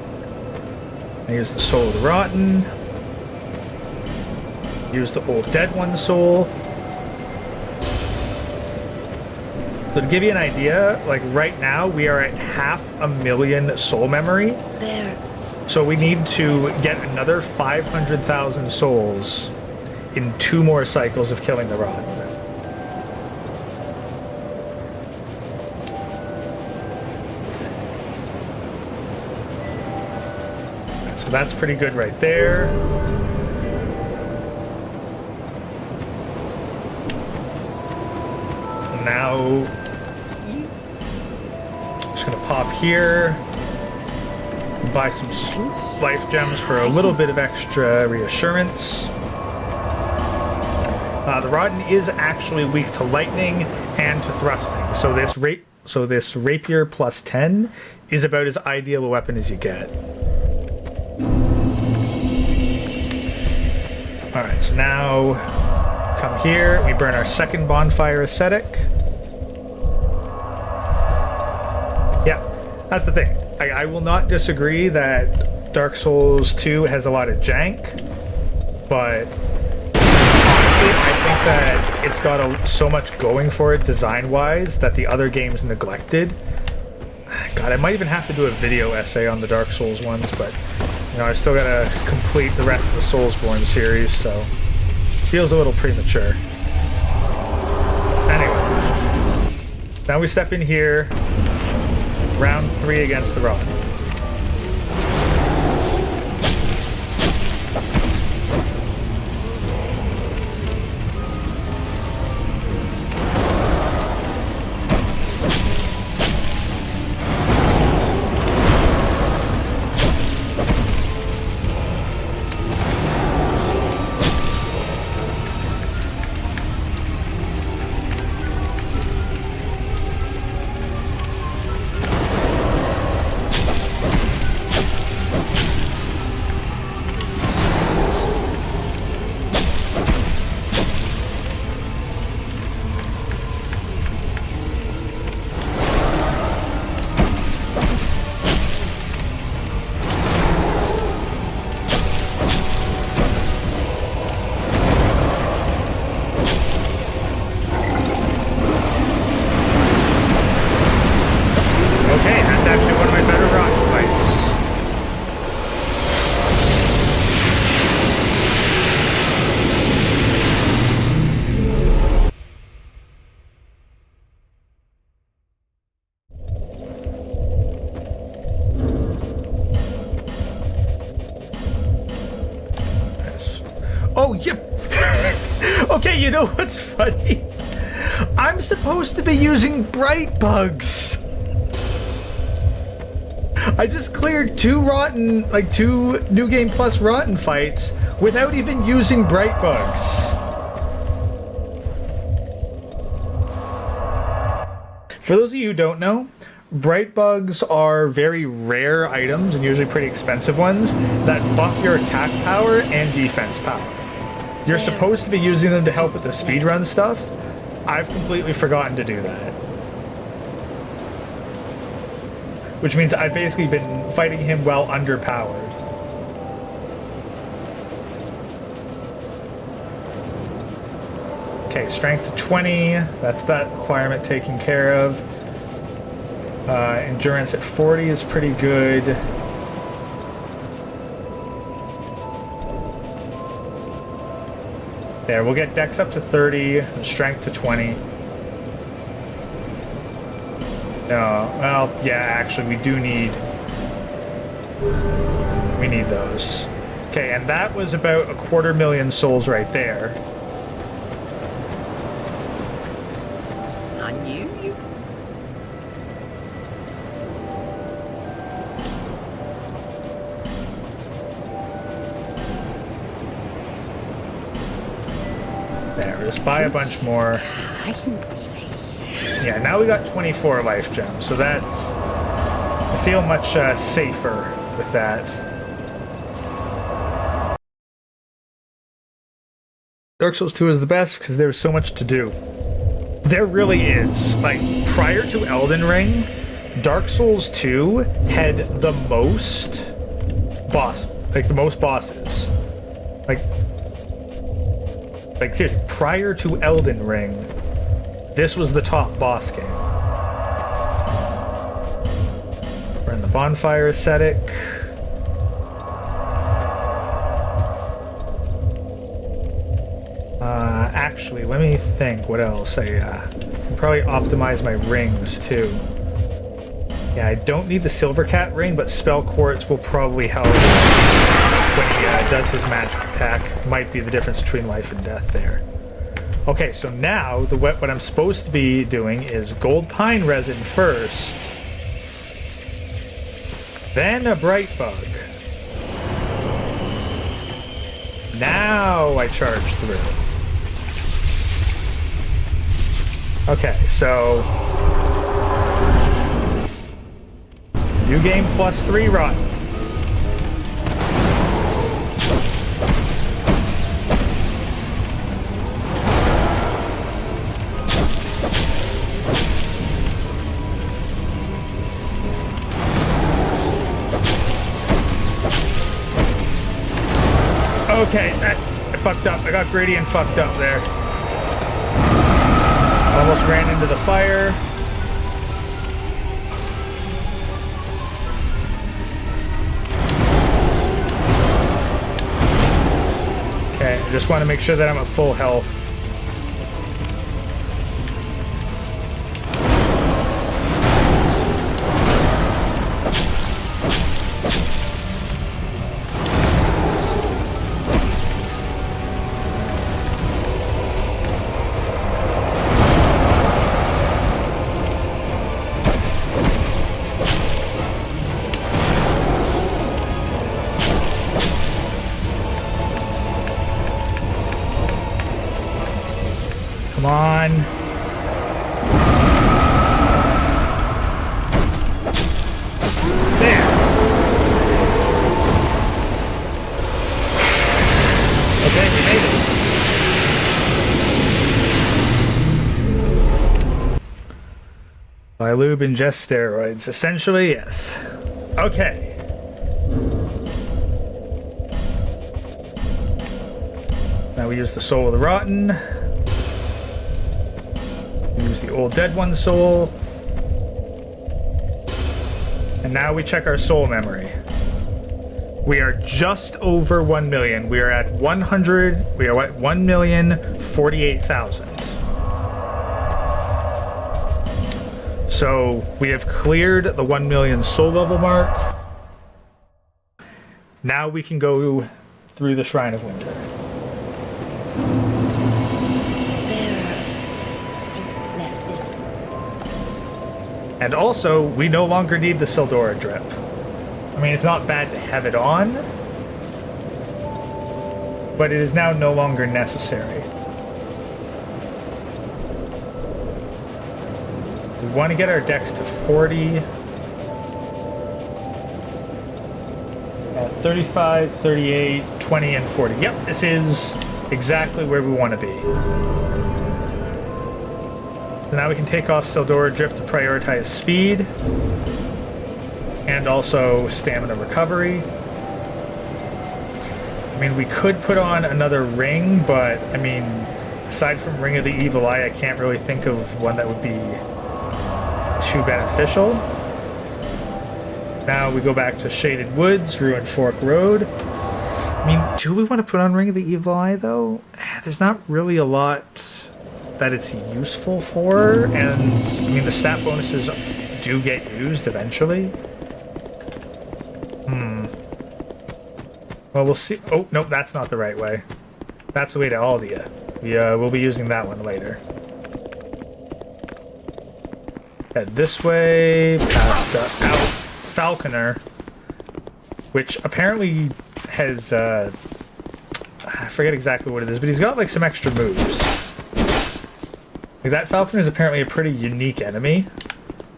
I use the soul of the rotten. Use the old dead one soul. So to give you an idea, like right now we are at 500,000 soul memory. So we need to get another 500,000 souls in 2 more cycles of killing the rotten. So that's pretty good right there. Now, I'm just gonna pop here, buy some life gems for a little bit of extra reassurance. The Rotten is actually weak to lightning and to thrusting, so this rapier plus 10 is about as ideal a weapon as you get. Alright, so now come here, we burn our second bonfire ascetic. Yeah, that's the thing. I will not disagree that Dark Souls 2 has a lot of jank, but honestly, I think that it's got so much going for it design-wise that the other games neglected. God, I might even have to do a video essay on the Dark Souls ones, but you know, I still gotta complete the rest of the Soulsborne series, so feels a little premature. Anyway, now we step in here, round 3 against the Rotten. Oh, yep. Okay, you know what's funny? I'm supposed to be using bright bugs. I just cleared two New Game Plus rotten fights without even using bright bugs. For those of you who don't know, bright bugs are very rare items and usually pretty expensive ones that buff your attack power and defense power. You're supposed to be using them to help with the speedrun stuff. I've completely forgotten to do that. Which means I've basically been fighting him well underpowered. Okay, strength to 20. That's that requirement taken care of. Endurance at 40 is pretty good. There, we'll get dex up to 30 and strength to 20. No, well, yeah, actually, we need those. Okay, and that was about 250,000 souls right there. I knew you. There, just buy a bunch more. Yeah, now we got 24 life gems, so that's... I feel much safer with that. Dark Souls 2 is the best because there's so much to do. There really is. Like, prior to Elden Ring, Dark Souls 2 had the most the most bosses. Like seriously, prior to Elden Ring, this was the top boss game. We're in the bonfire ascetic. Actually, let me think what else. I can probably optimize my rings too. Yeah, I don't need the Silver Cat ring, but Spell Quartz will probably help when he does his magic attack. Might be the difference between life and death there. Okay, so now what I'm supposed to be doing is gold pine resin first, then a bright bug. Now I charge through. Okay, so New Game Plus 3 run. Okay, I fucked up. I got greedy and fucked up there. Almost ran into the fire. Okay, I just want to make sure that I'm at full health. Come on. There. Okay, we made it. By lube ingest steroids. Essentially, yes. Okay. Now we use the Soul of the Rotten. Use the Old Dead One soul. And now we check our soul memory. We are just over 1 million. We are at 100. We are at 1,048,000. So we have cleared the 1 million soul level mark. Now we can go through the Shrine of Winter. And also, we no longer need the Sildora drip. I mean, it's not bad to have it on, but it is now no longer necessary. We want to get our dex to 40. 35, 38, 20, and 40. Yep, this is exactly where we want to be. So now we can take off Sildora Drip to prioritize speed and also stamina recovery. I mean, we could put on another ring, but I mean, aside from Ring of the Evil Eye, I can't really think of one that would be too beneficial. Now we go back to Shaded Woods, Ruined Fork Road. I mean, do we want to put on Ring of the Evil Eye, though? There's not really a lot that it's useful for, and I mean, the stat bonuses do get used eventually. Well, we'll see. Oh, nope, that's not the right way. That's the way to Aldia. We'll be using that one later. Head this way, past out Falconer, which apparently has, I forget exactly what it is, but he's got like some extra moves. Like, that Falconer is apparently a pretty unique enemy.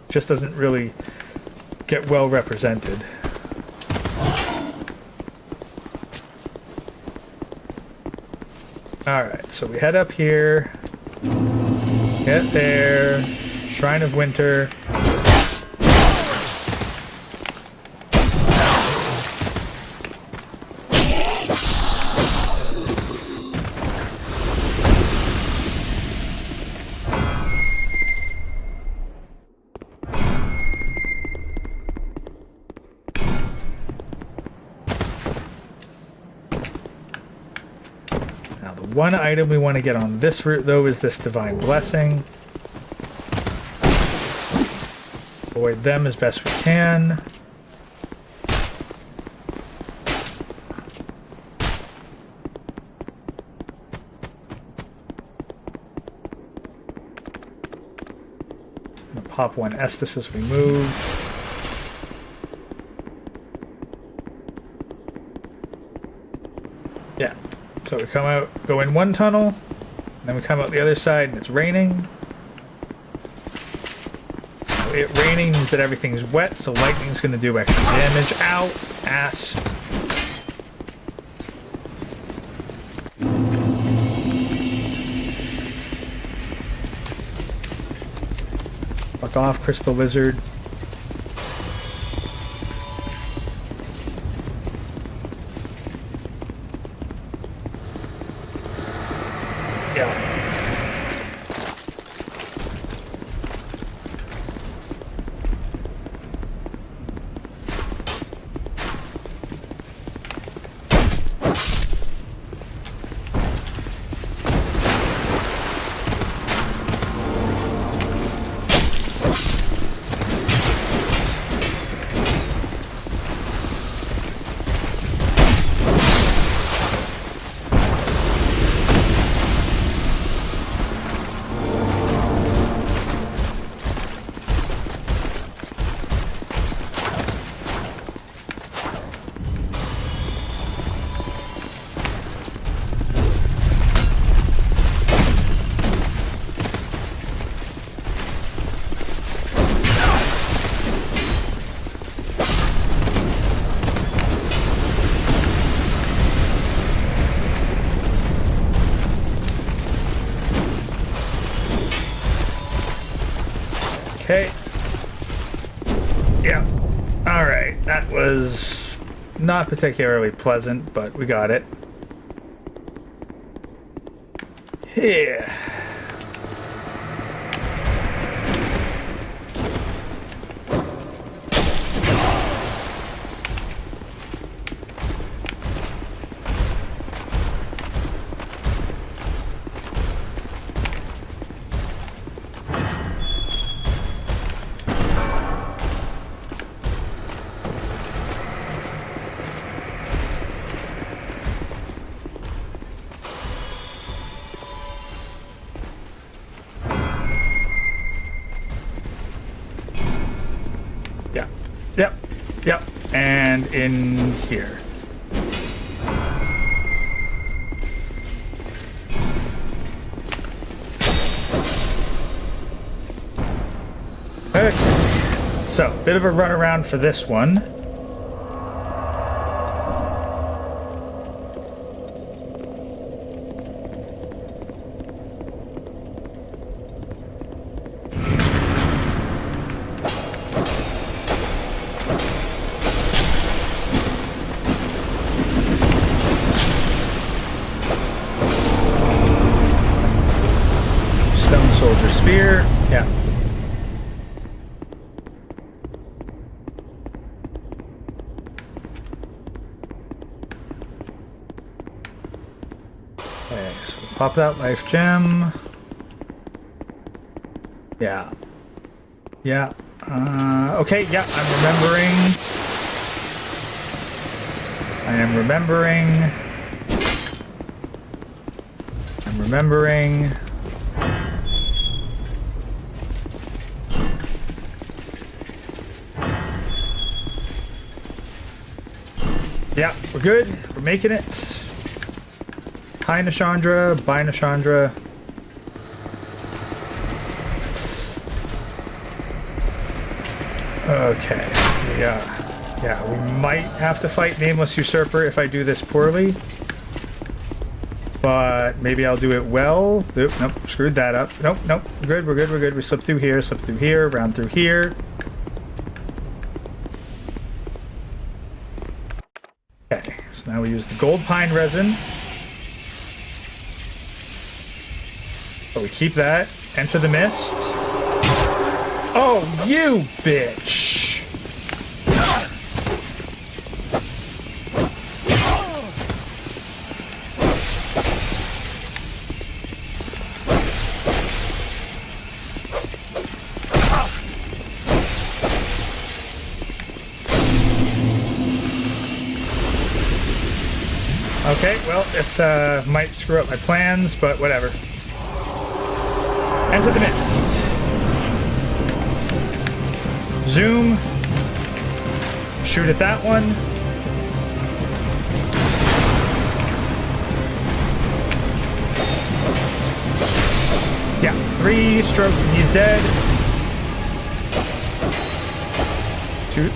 Just doesn't really get well represented. Alright, so we head up here. Get there. Shrine of Winter. One item we want to get on this route, though, is this Divine Blessing. Avoid them as best we can. I'll pop one Estus as we move. Yeah. So we come out, go in one tunnel, then we come out the other side and it's raining. It raining means that everything's wet, so lightning's going to do extra damage. Ow! Ass. Fuck off, Crystal Lizard. Okay. Yeah. Alright, that was not particularly pleasant, but we got it. Yeah. in here. Okay. So, bit of a runaround for this one. Stone soldier spear, yeah. Okay, so pop that life gem. Yeah. Yeah. Okay, yeah, I'm remembering. I am remembering. I'm remembering. Yeah, we're good. We're making it. Hi, Nishandra. Bye, Nishandra. Okay. Yeah, we might have to fight Nameless Usurper if I do this poorly. But maybe I'll do it well. Oop, nope, screwed that up. Nope, we're good, we're good, we're good. We slip through here, round through here. Okay, so now we use the gold pine resin. So we keep that. Enter the mist. Oh, you bitch! Okay, well, this might screw up my plans, but whatever. Enter the mist. Zoom. Shoot at that one. Yeah, 3 strokes and he's dead. 2.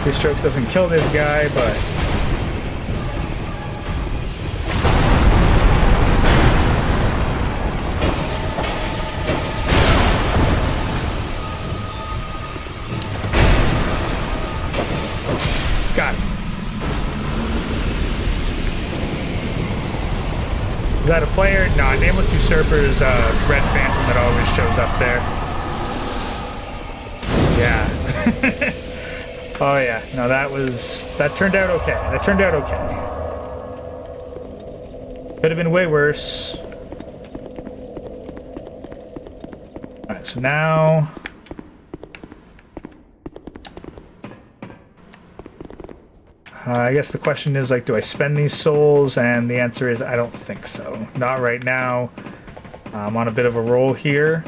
3 strokes doesn't kill this guy, but... Got it. Is that a player? No, Nameless Usurper's Red Phantom that always shows up there. Yeah. Oh yeah. No, that turned out okay. That turned out okay. Could have been way worse. Alright, so now... I guess the question is, like, do I spend these souls? And the answer is, I don't think so. Not right now. I'm on a bit of a roll here.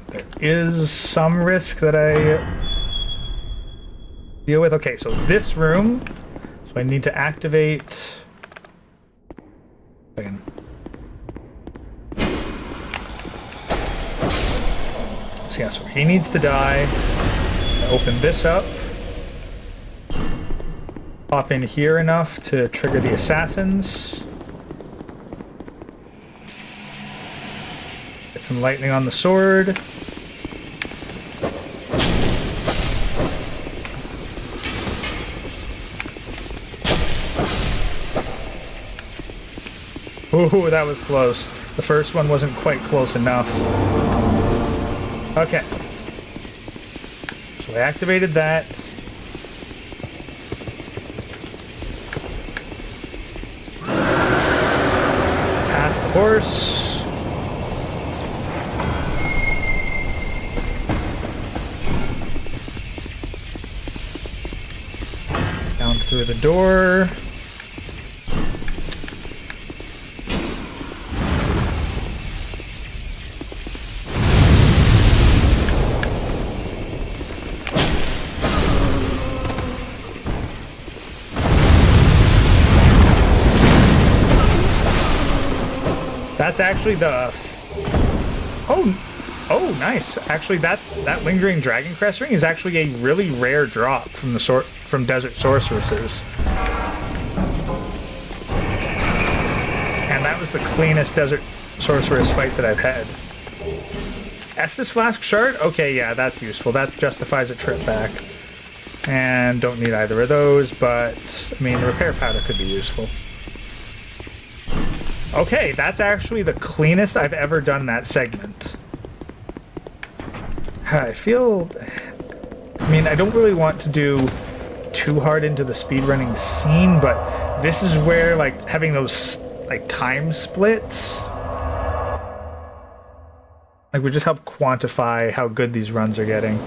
There is some risk that I deal with. Okay, so this room. So I need to activate... Again. Yeah, so he needs to die. Open this up. Pop in here enough to trigger the assassins. Get some lightning on the sword. Ooh, that was close. The first one wasn't quite close enough. Okay. So I activated that. Pass the horse. Down through the door. that's actually the... Oh, nice. Actually, that lingering dragon crest ring is actually a really rare drop from the from desert sorceresses. And that was the cleanest desert sorceress fight that I've had. Estus Flask Shard? Okay, yeah, that's useful. That justifies a trip back. And don't need either of those, but, I mean, the repair powder could be useful. Okay, that's actually the cleanest I've ever done that segment. I feel... I mean, I don't really want to do too hard into the speedrunning scene, but this is where, like, having those, like, time splits... like, would just help quantify how good these runs are getting.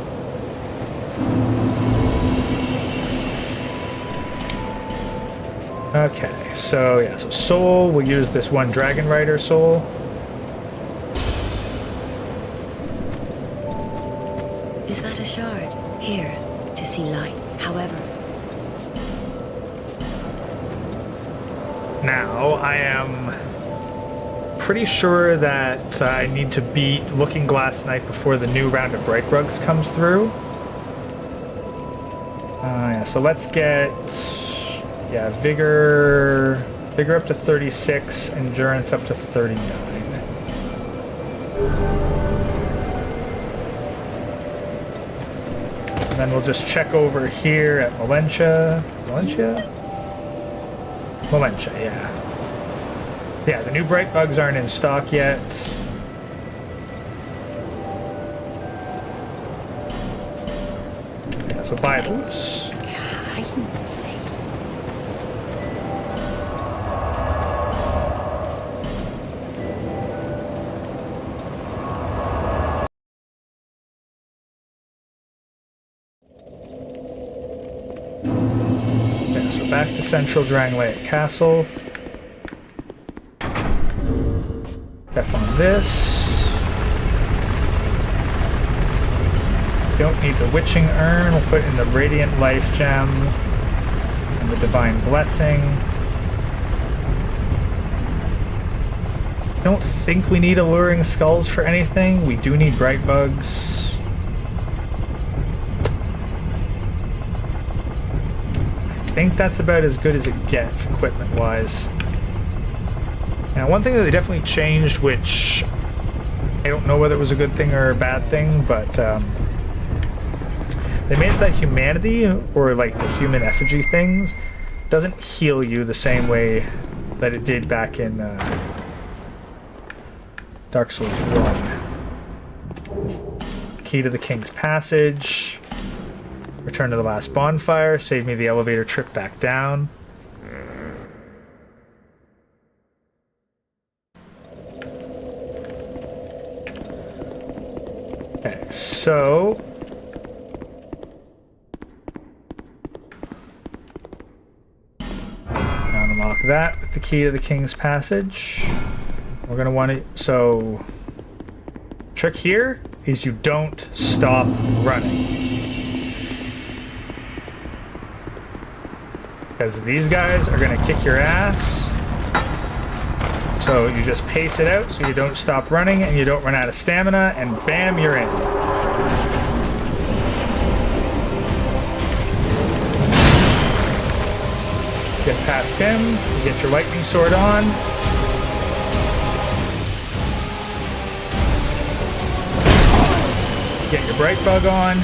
Okay, so yeah, so soul, we'll use this one Dragon Rider soul. Is that a shard? Here, to see light. However... Now, I am pretty sure that I need to beat Looking Glass Knight before the new round of Bright Bugs comes through. Yeah, so let's get... yeah, Vigor up to 36, Endurance up to 39. And then we'll just check over here at Malentia. Malentia, yeah. Yeah, the new Bright Bugs aren't in stock yet. Yeah, so buy boots. Okay, so back to Central Drangleic Castle. Step on this. Don't need the Witching Urn. We'll put in the Radiant Life Gem and the Divine Blessing. Don't think we need Alluring Skulls for anything. We do need Bright Bugs. I think that's about as good as it gets, equipment-wise. Now, one thing that they definitely changed, which I don't know whether it was a good thing or a bad thing, but they made it so that humanity, or like the human effigy things, doesn't heal you the same way that it did back in Dark Souls 1. Key to the King's Passage. Return to the last bonfire. Save me the elevator trip back down. Okay, so... now unlock that with the key to the King's Passage. We're going to want to... so... trick here is you don't stop running. Because these guys are going to kick your ass. So you just pace it out so you don't stop running and you don't run out of stamina, and bam, you're in. Get past him, you get your lightning sword on. Get your bright bug on.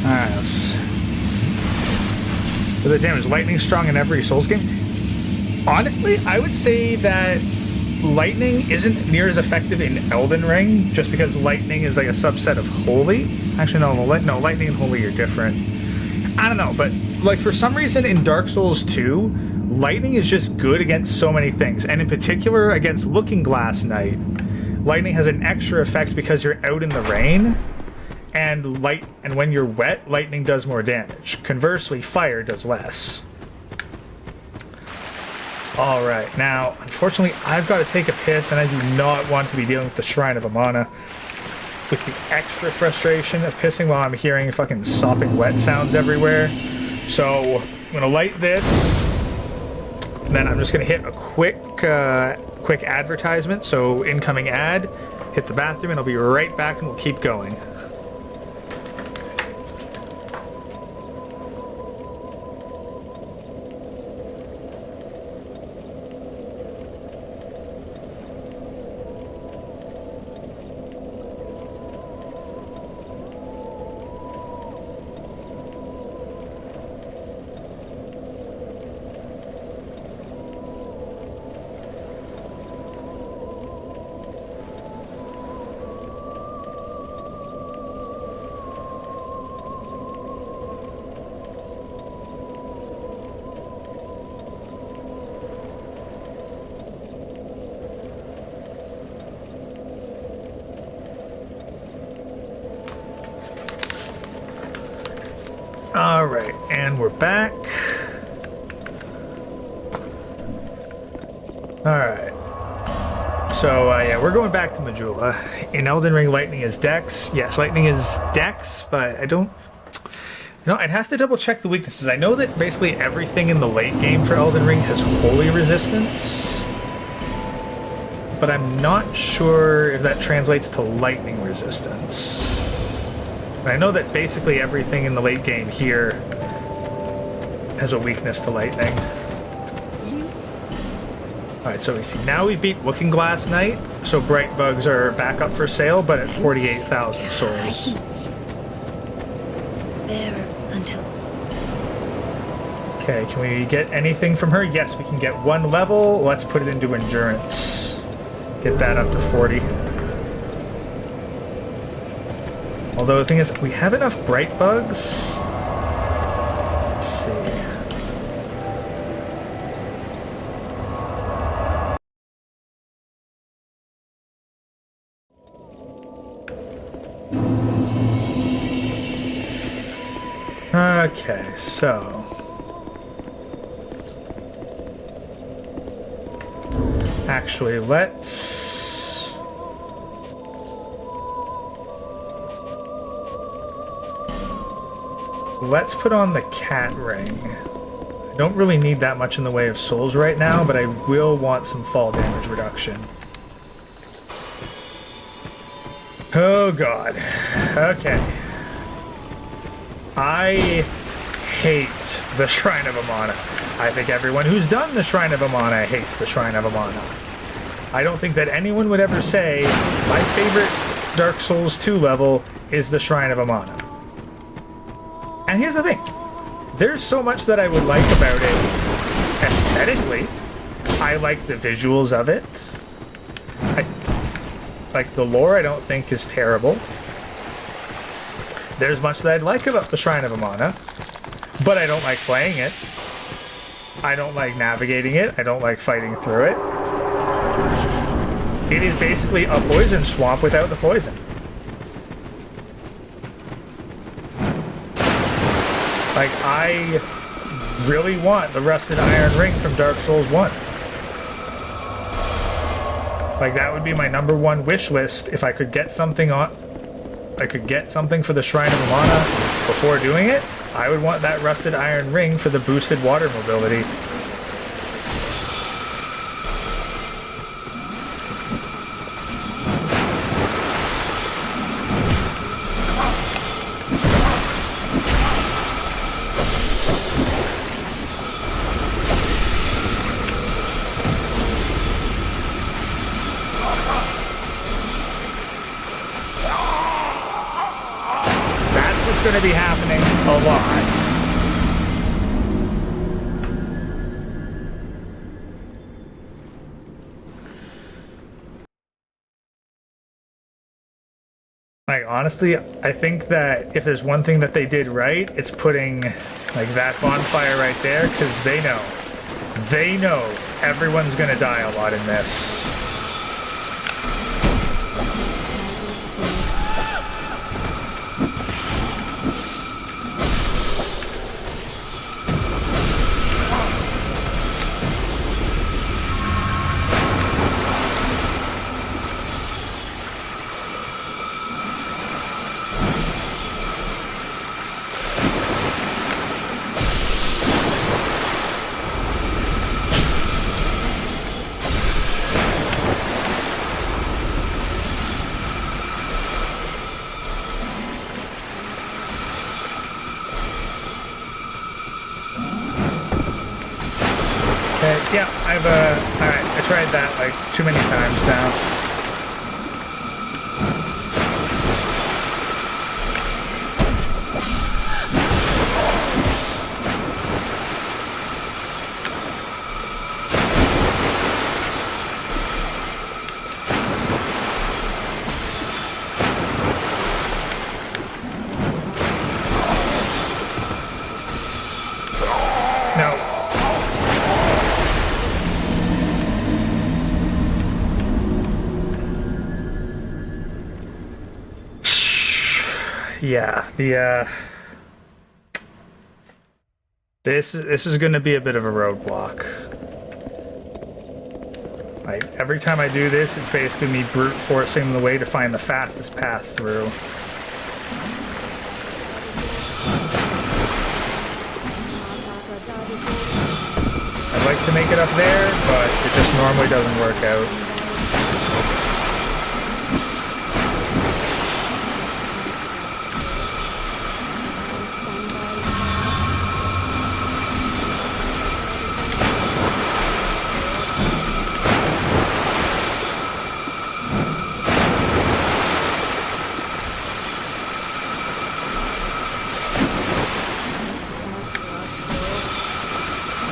Alright, so the damage. Lightning strong in every Souls game? Honestly, I would say that lightning isn't near as effective in Elden Ring, just because lightning is like a subset of holy. Actually, no, lightning and holy are different. I don't know, but like for some reason in Dark Souls 2, lightning is just good against so many things, and in particular against Looking Glass Knight. Lightning has an extra effect because you're out in the rain, and when you're wet, lightning does more damage. Conversely, fire does less. Alright, now, unfortunately, I've got to take a piss, and I do not want to be dealing with the Shrine of Amana. With the extra frustration of pissing while I'm hearing fucking sopping wet sounds everywhere. So, I'm going to light this, and then I'm just going to hit a quick advertisement. So, incoming ad, hit the bathroom, and I'll be right back, and we'll keep going. Alright, and we're back. Alright. So, yeah, we're going back to Majula. In Elden Ring, lightning is Dex. Yes, lightning is Dex, but I don't... You know, I'd have to double check the weaknesses. I know that basically everything in the late game for Elden Ring has holy resistance, but I'm not sure if that translates to lightning resistance. And I know that basically everything in the late game here has a weakness to lightning. Alright, so we see now we've beat Looking Glass Knight, so Bright Bugs are back up for sale, but at 48,000 souls. Okay, can we get anything from her? Yes, we can get one level. Let's put it into Endurance. Get that up to 40. Although the thing is, we have enough Bright Bugs. Let's see. Okay, so... Actually, let's put on the cat ring. I don't really need that much in the way of souls right now, but I will want some fall damage reduction. Oh god. Okay. I hate the Shrine of Amana. I think everyone who's done the Shrine of Amana hates the Shrine of Amana. I don't think that anyone would ever say, my favorite Dark Souls 2 level is the Shrine of Amana. And here's the thing. There's so much that I would like about it aesthetically. I like the visuals of it. Like the lore I don't think is terrible. There's much that I'd like about the Shrine of Amana, but I don't like playing it. I don't like navigating it. I don't like fighting through it. It is basically a poison swamp without the poison. Like, I really want the Rusted Iron Ring from Dark Souls 1. Like, that would be my #1 wish list if I could get something on... I could get something for the Shrine of Amana before doing it. I would want that Rusted Iron Ring for the boosted water mobility. going to be happening a lot. Like, honestly, I think that if there's one thing that they did right, it's putting, like, that bonfire right there, because they know everyone's gonna die a lot in this. Yeah, alright, I tried that like too many times now. Yeah, this is going to be a bit of a roadblock. Like, every time I do this, it's basically me brute forcing the way to find the fastest path through. I'd like to make it up there, but it just normally doesn't work out.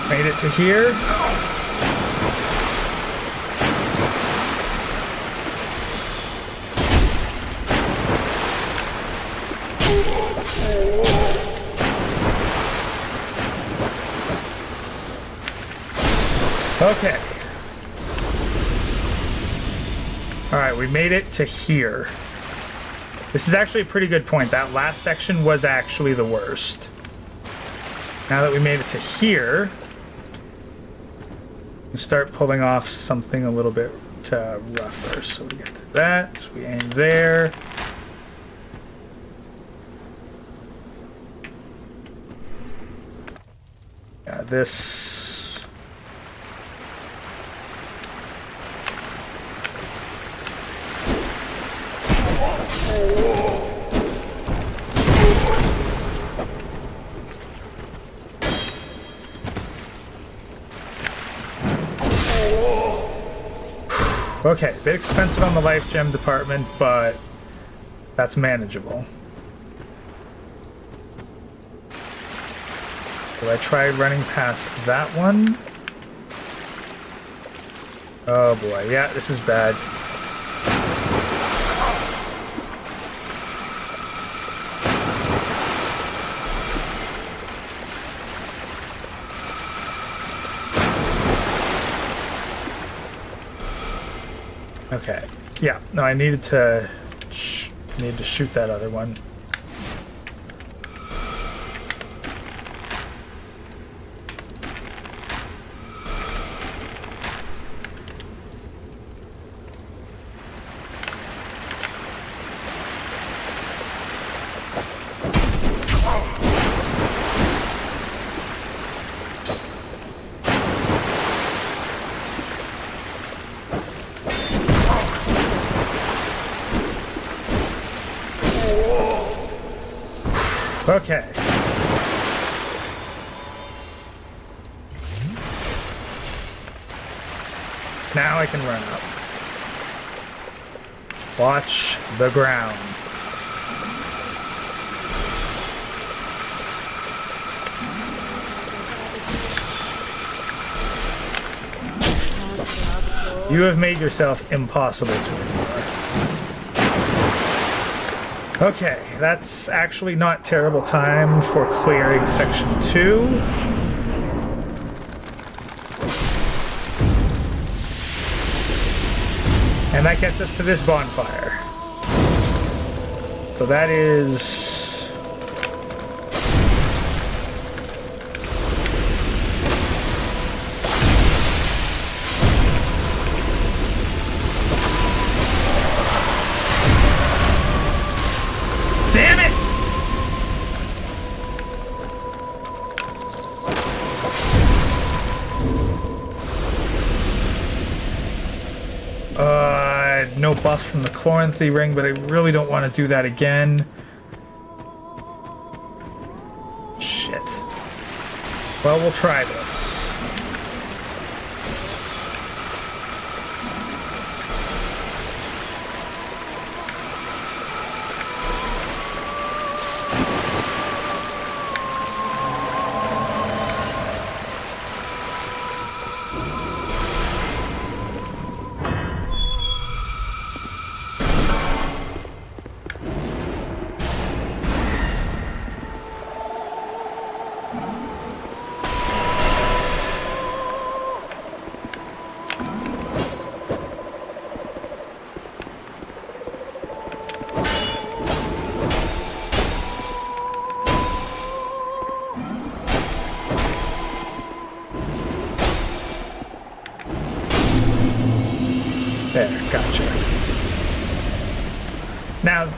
Made it to here. Okay. All right, we made it to here. This is actually a pretty good point. That last section was actually the worst. Now that we made it to here, we start pulling off something a little bit rougher. So we get to that, so we aim there. Yeah, this. Okay, a bit expensive on the life gem department, but that's manageable. So I tried running past that one. Oh boy, yeah, this is bad. Okay. Yeah. No, I needed to shoot that other one. Okay. Now I can run up. Watch the ground. You have made yourself impossible to ignore. Okay, that's actually not terrible time for clearing section 2. And that gets us to this bonfire. So that is... Damn it! No buff from the Chloranthy ring, but I really don't want to do that again. Shit. Well, we'll try this. There, gotcha. Now...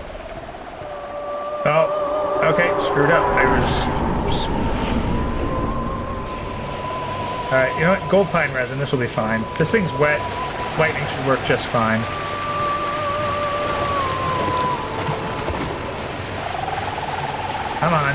Oh, okay, screwed up. Alright, you know what? Gold pine resin, this will be fine. This thing's wet. Lightning should work just fine. Come on.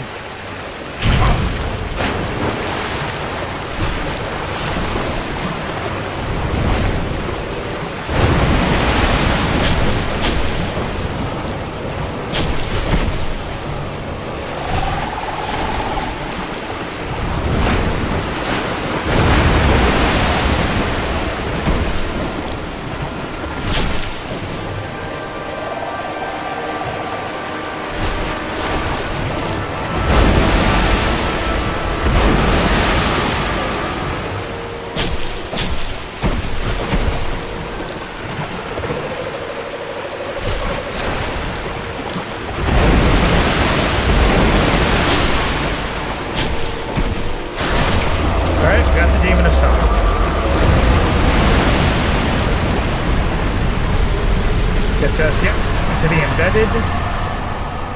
Gets us, yes, to the embedded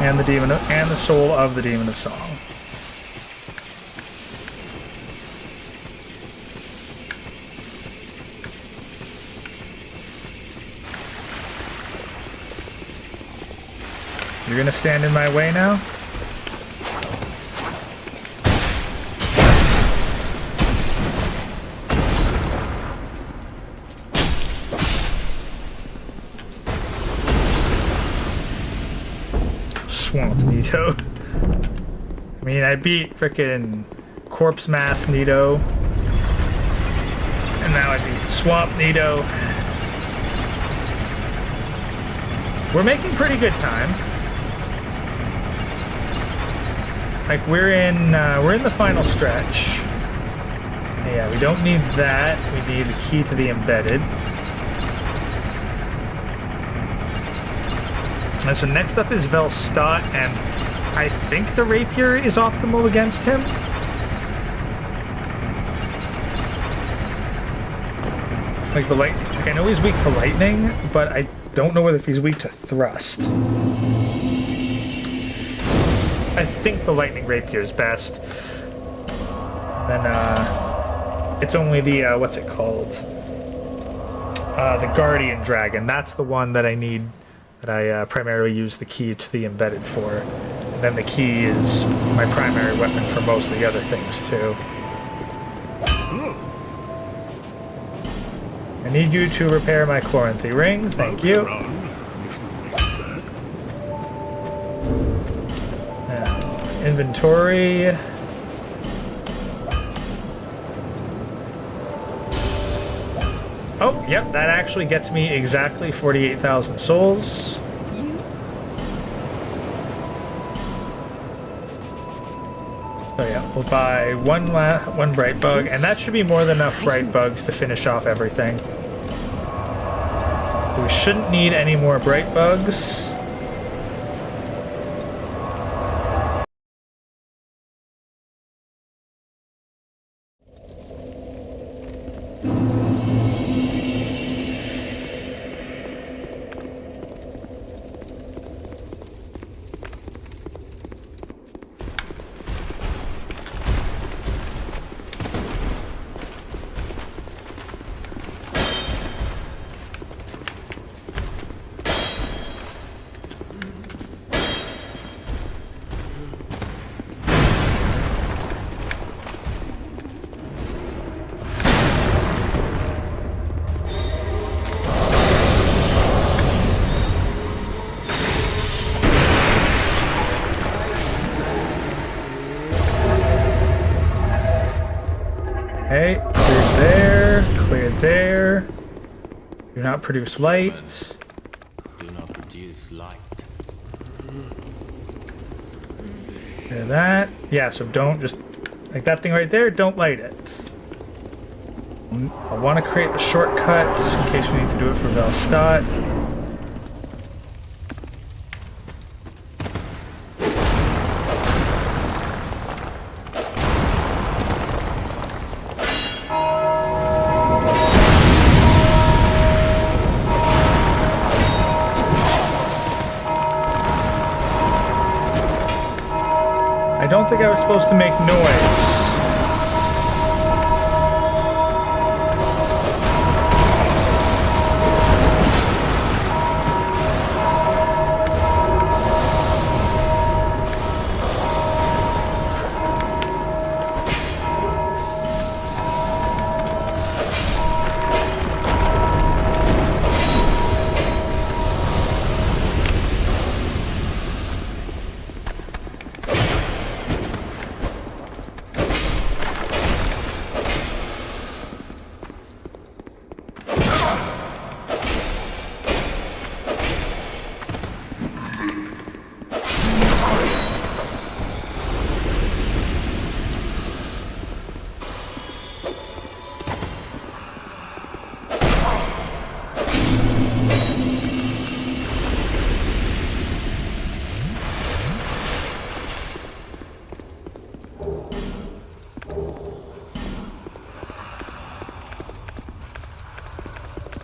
and the demon and the soul of the demon of song. You're gonna stand in my way now? Swamp Nito. I mean, I beat frickin' Corpse Mass Nito. And now I beat Swamp Nito. We're making pretty good time. Like, we're in the final stretch. Yeah, we don't need that. We need the key to the embedded. And so next up is Velstadt, and I think the rapier is optimal against him. Like I know he's weak to lightning, but I don't know whether if he's weak to thrust. I think the lightning rapier is best. Then it's only the what's it called? The Guardian Dragon. That's the one that I need. That I primarily use the key to the embedded for. And then the key is my primary weapon for most of the other things too. I need you to repair my Chloranthy ring. Thank you. Inventory. Oh, yep, that actually gets me exactly 48,000 souls. So yeah, we'll buy one bright bug, and that should be more than enough bright bugs to finish off everything. We shouldn't need any more bright bugs. Okay, cleared there, cleared there. Do not produce light. Do not produce light. Clear that. Yeah, so don't just, like that thing right there, don't light it. I want to create the shortcut in case we need to do it for Velstadt. I don't think I was supposed to make noise.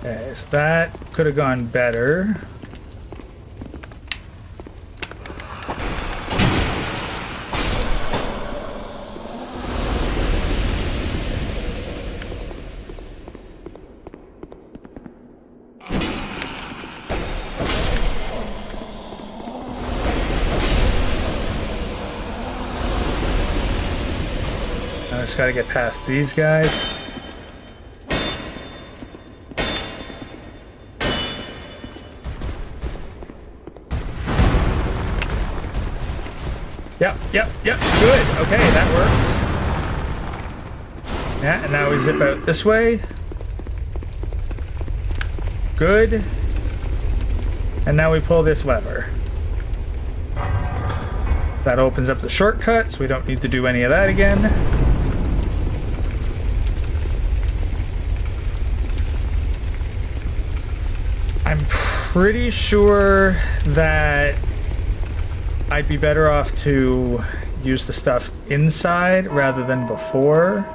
Okay, so that could have gone better. I just gotta get past these guys. Yep, good. Okay, that worked. Yeah, and now we zip out this way. Good. And now we pull this lever. That opens up the shortcut, so we don't need to do any of that again. I'm pretty sure that I'd be better off to use the stuff inside rather than before.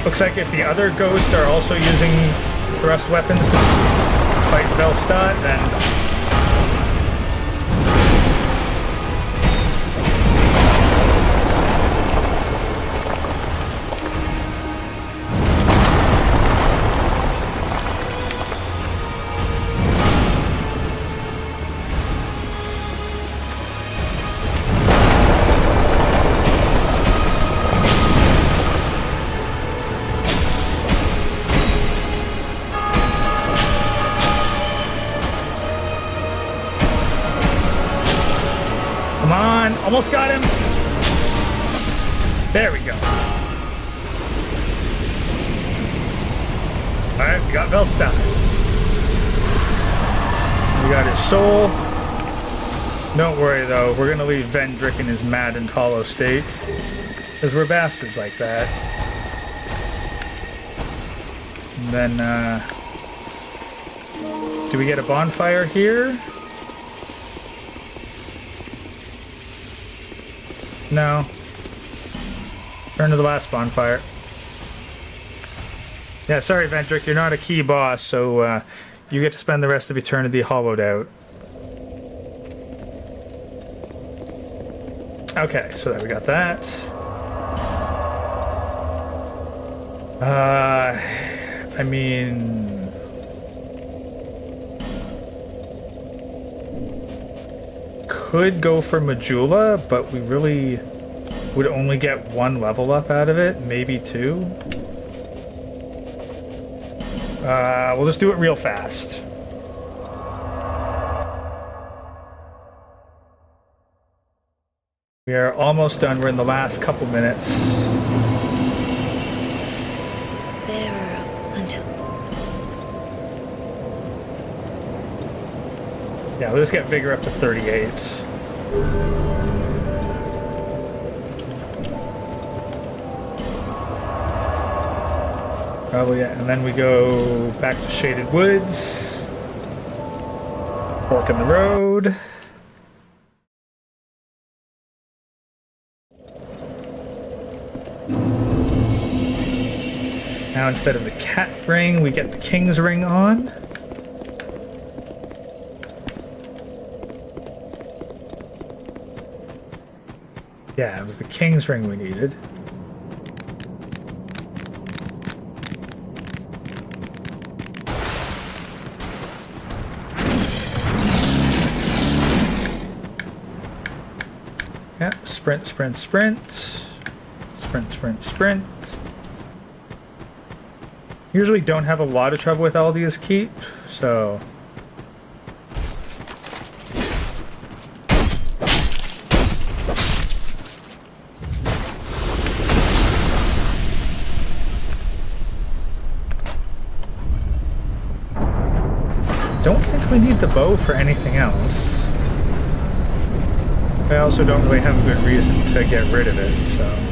Looks like if the other ghosts are also using thrust weapons to fight Velstadt, then... Almost got him. There we go. Alright, we got Velstein. We got his soul. Don't worry though, we're gonna leave Vendrick in his mad and hollow state. Because we're bastards like that. And then, do we get a bonfire here? No. Turn to the last bonfire. Yeah, sorry, Vendrick, you're not a key boss, so you get to spend the rest of eternity hollowed out. Okay, so there we got that. I mean... could go for Majula, but we really would only get one level up out of it, maybe two. We'll just do it real fast. We are almost done. We're in the last couple minutes. Bearer until... Yeah, we'll just get Vigor up to 38. Probably, yeah. And then we go back to Shaded Woods. Fork in the road. Now instead of the cat ring, we get the king's ring on. Yeah, it was the king's ring we needed. Yeah, sprint, sprint, sprint. Sprint, sprint, sprint. Usually don't have a lot of trouble with Aldia's Keep, so... Don't think we need the bow for anything else. I also don't really have a good reason to get rid of it, so...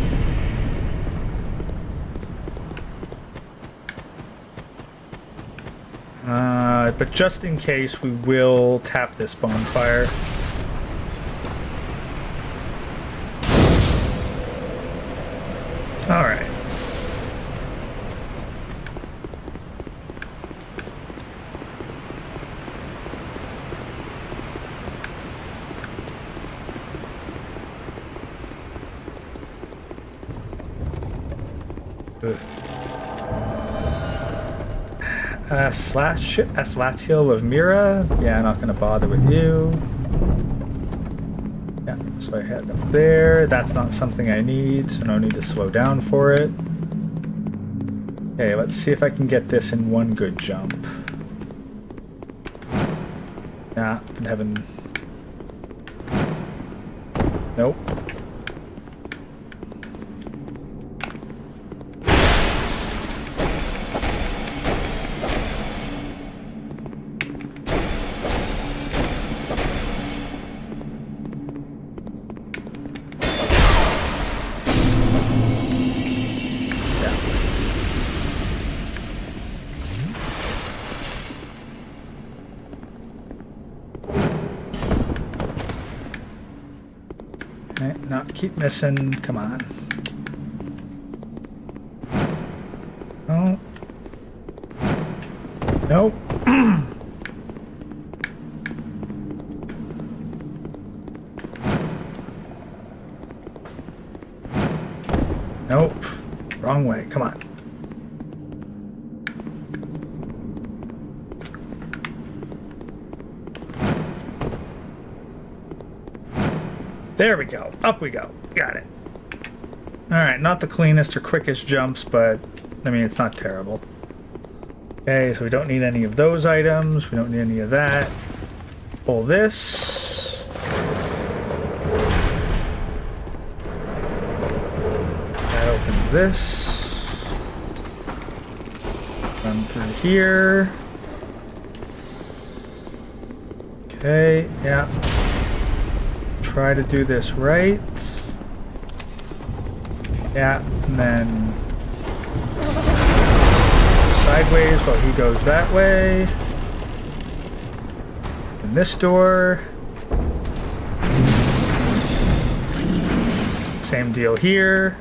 but just in case, we will tap this bonfire. Alright. Aslathiel of Mira. Yeah, not gonna bother with you. Yeah, so I head up there. That's not something I need, so no need to slow down for it. Okay, let's see if I can get this in one good jump. Nah, been having... Nope. Keep missing. Come on. Oh. Nope. Nope. Wrong way. Come on. There we go. Up we go. Got it. Alright, not the cleanest or quickest jumps, but, I mean, it's not terrible. Okay, so we don't need any of those items. We don't need any of that. Pull this. this. Run through here. Okay, yeah. Try to do this right. Yeah, and then sideways while he goes that way. And this door. Same deal here.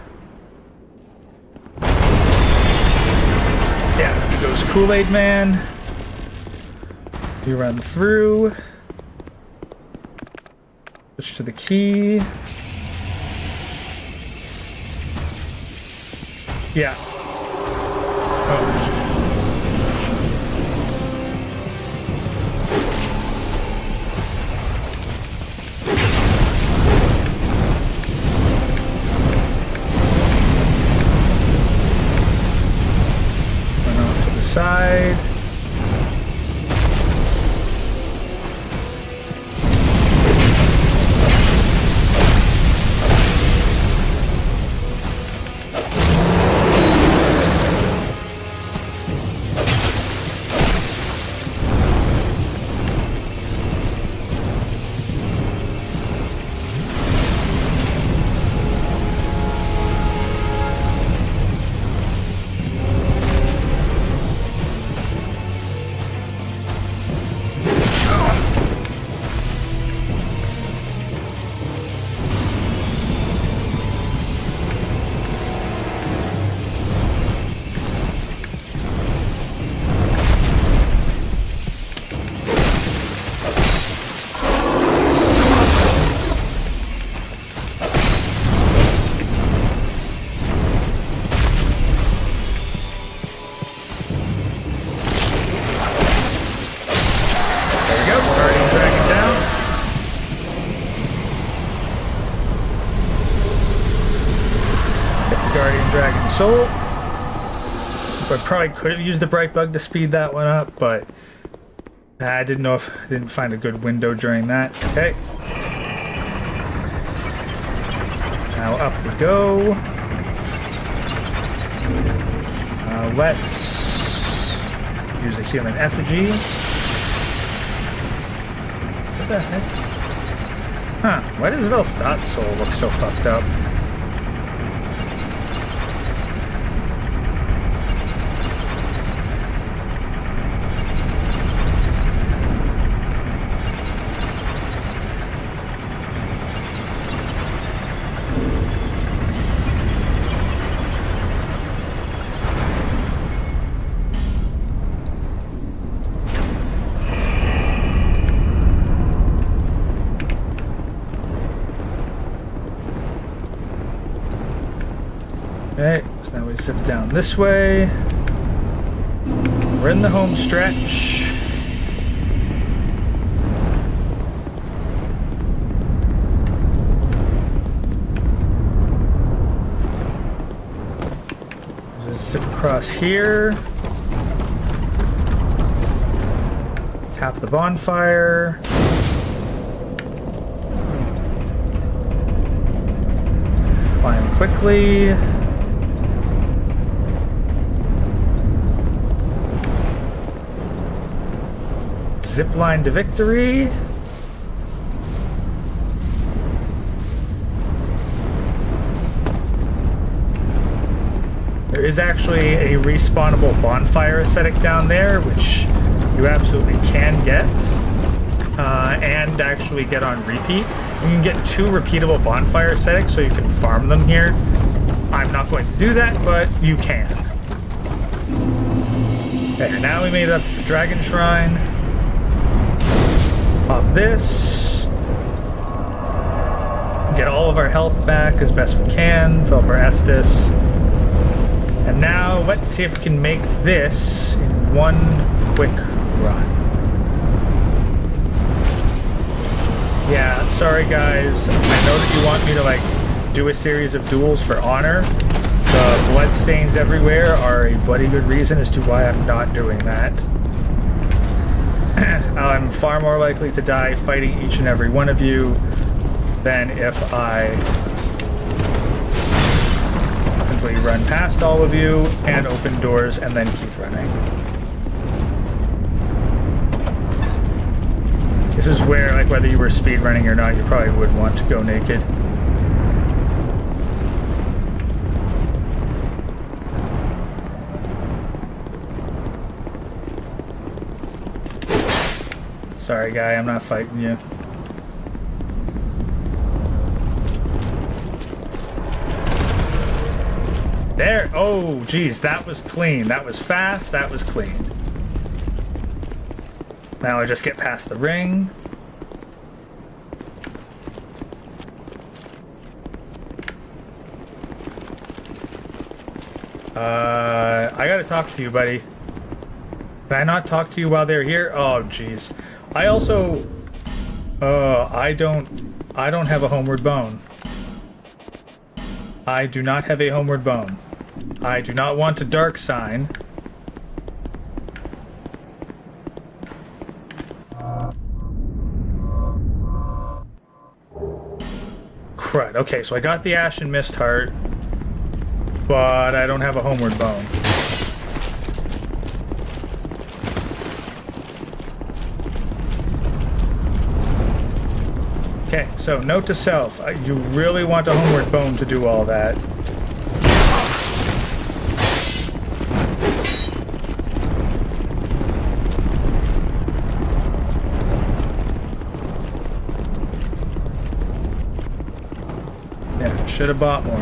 Yeah, he goes Kool-Aid Man. You run through. Switch to the key. Yeah. Oh. Side. So, I probably could have used the bright bug to speed that one up, but I didn't know if I didn't find a good window during that. Okay. Now up we go. Let's use a human effigy. What the heck? Huh, why does Velstat's soul look so fucked up? Okay, so now we zip down this way. We're in the home stretch. Just zip across here. Tap the bonfire. Climb quickly. Zip line to victory. There is actually a respawnable bonfire aesthetic down there, which you absolutely can get, and actually get on repeat. You can get 2 repeatable bonfire aesthetics, so you can farm them here. I'm not going to do that, but you can. Okay, now we made it up to the Dragon Shrine. Pop this. Get all of our health back as best we can. Fill up our Estus. And now let's see if we can make this in one quick run. Yeah, sorry guys. I know that you want me to like do a series of duels for honor. The bloodstains everywhere are a bloody good reason as to why I'm not doing that. I'm far more likely to die fighting each and every one of you than if I basically run past all of you and open doors and then keep running. This is where, like, whether you were speed running or not, you probably would want to go naked. Sorry, guy, I'm not fighting you. There! Oh, geez, that was clean. That was fast, that was clean. Now I just get past the ring. I gotta talk to you, buddy. Can I not talk to you while they're here? Oh, geez. I also... I don't have a homeward bone. I do not have a homeward bone. I do not want a dark sign. Crud. Okay, so I got the Ashen Mist Heart, but I don't have a homeward bone. Okay, so note to self, you really want a homeward bone to do all that. Yeah, should have bought more.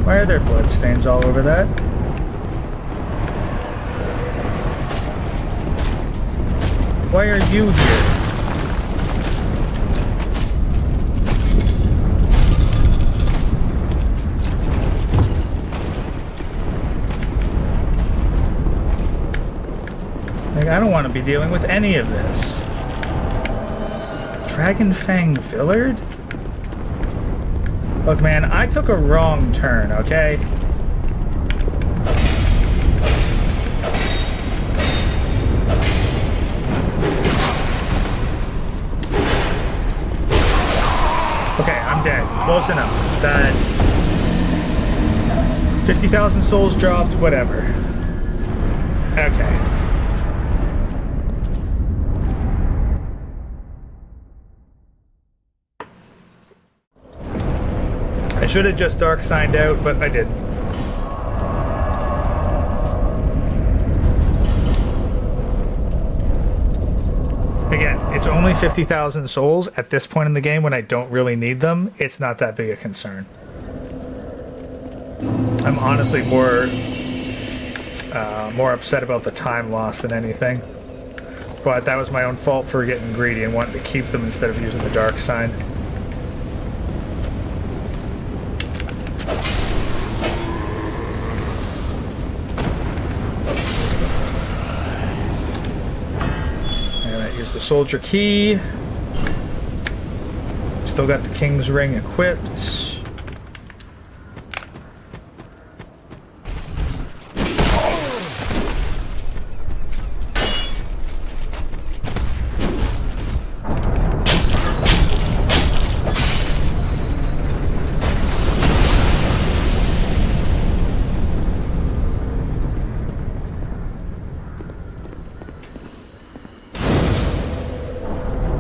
Why are there bloodstains all over that? Why are you here? Like, I don't want to be dealing with any of this. Dragon Fang Villard? Look, man, I took a wrong turn, okay? Okay, I'm dead. Close enough. That 50,000 souls dropped, whatever. Okay. I should have just dark signed out, but I didn't. Again, it's only 50,000 souls at this point in the game when I don't really need them. It's not that big a concern. I'm honestly more upset about the time loss than anything. But that was my own fault for getting greedy and wanting to keep them instead of using the dark sign. The soldier key. Still got the king's ring equipped.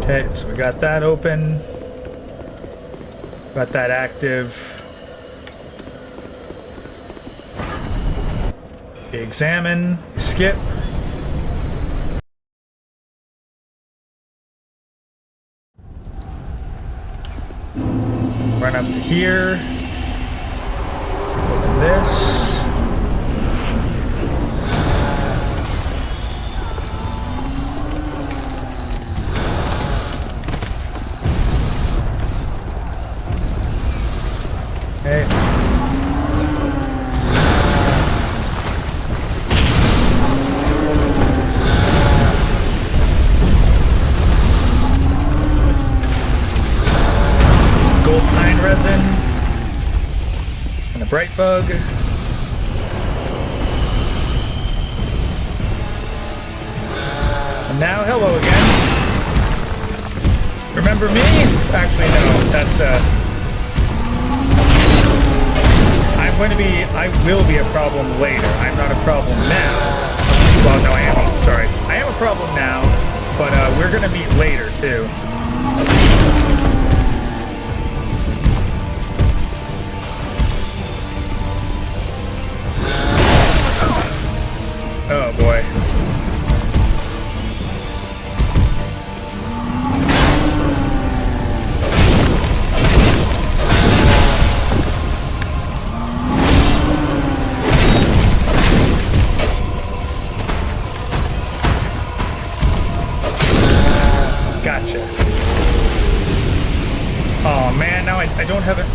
Okay, so we got that open. Got that active. Examine, skip. Run up to here. Open this. Okay. Gold pine resin and a bright bug. Now, hello again. Remember me? Actually, no. That's, I will be a problem later. I'm not a problem now. Well, no, I am. Sorry. I am a problem now, but, we're gonna meet later, too. Oh, boy. Gotcha. Oh man, now I don't have it.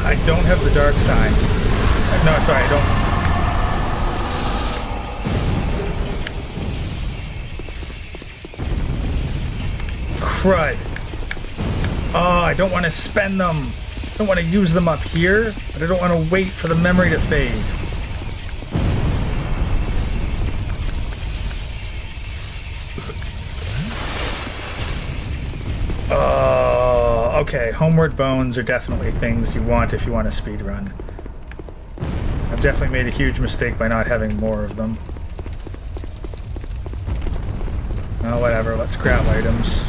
I don't have the dark sign. No, sorry, I don't. Crud. Oh, I don't want to spend them. I don't want to use them up here, but I don't want to wait for the memory to fade. Okay, homeward bones are definitely things you want if you want to speedrun. I've definitely made a huge mistake by not having more of them. Oh, whatever, let's grab items.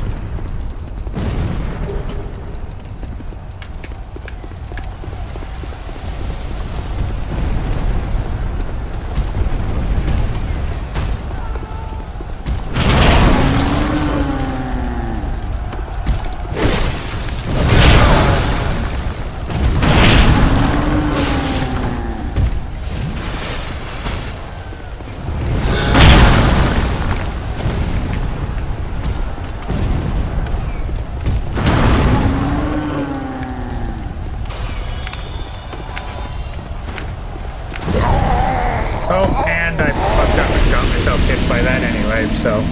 Oh, and I fucked up and got myself hit by that anyway, so...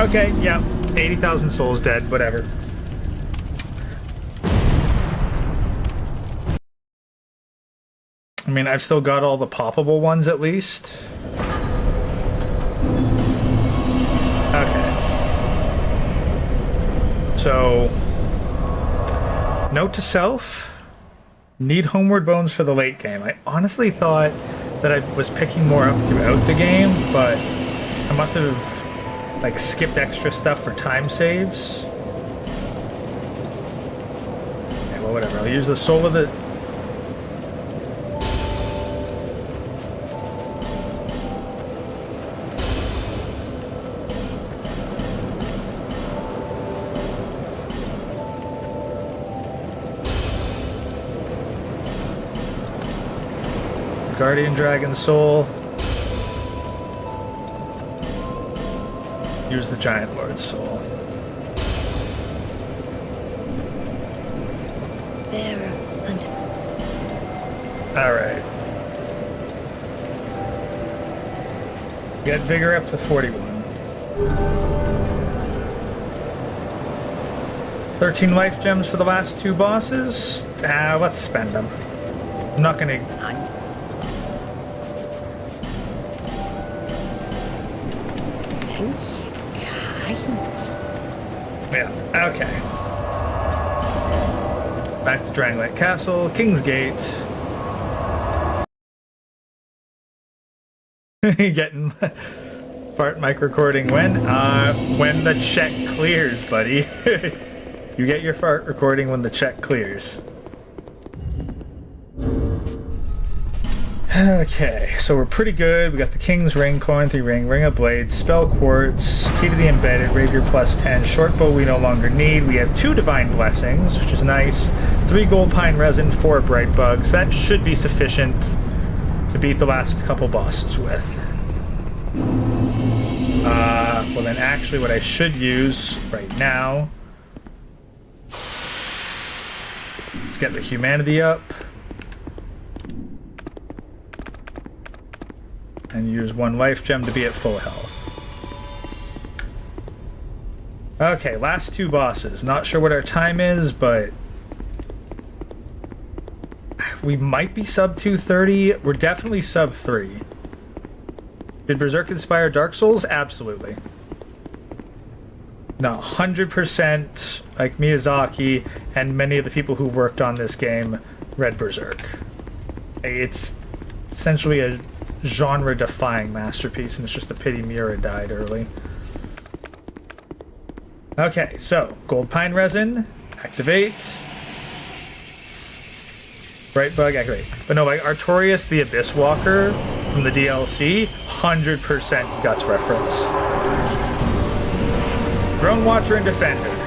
Okay, yeah, 80,000 souls dead, whatever. I mean, I've still got all the poppable ones at least. Okay. So... Note to self, need homeward bones for the late game. I honestly thought that I was picking more up throughout the game, but I must have like skipped extra stuff for time saves. Okay, well, whatever. I'll use the soul of the... Guardian Dragon Soul. Use the Giant Lord's Soul. Bearer and... Alright. Get Vigor up to 41. 13 life gems for the last two bosses. Let's spend them. I'm not gonna... Yeah, okay. Back to Drangleic Castle, King's Gate. Getting fart mic recording when? When the check clears, buddy. You get your fart recording when the check clears. Okay, so we're pretty good. We got the King's Ring, Corinthi Ring, Ring of Blades, Spell Quartz, Key to the Embedded, Rapier plus 10, Short Bow we no longer need. We have 2 Divine Blessings, which is nice. 3 Gold Pine Resin, 4 Bright Bugs. That should be sufficient to beat the last couple bosses with. Well then actually what I should use right now... Let's get the Humanity up. And use 1 life gem to be at full health. Okay, last 2 bosses. Not sure what our time is, but... we might be sub 230. We're definitely sub 3. Did Berserk inspire Dark Souls? Absolutely. No, 100% like Miyazaki and many of the people who worked on this game read Berserk. It's essentially a genre-defying masterpiece, and it's just a pity Miura died early. Okay, so gold pine resin, activate. Bright bug, activate. But no, like Artorias the Abyss Walker from the DLC, 100% Guts reference. Drone Watcher and Defender.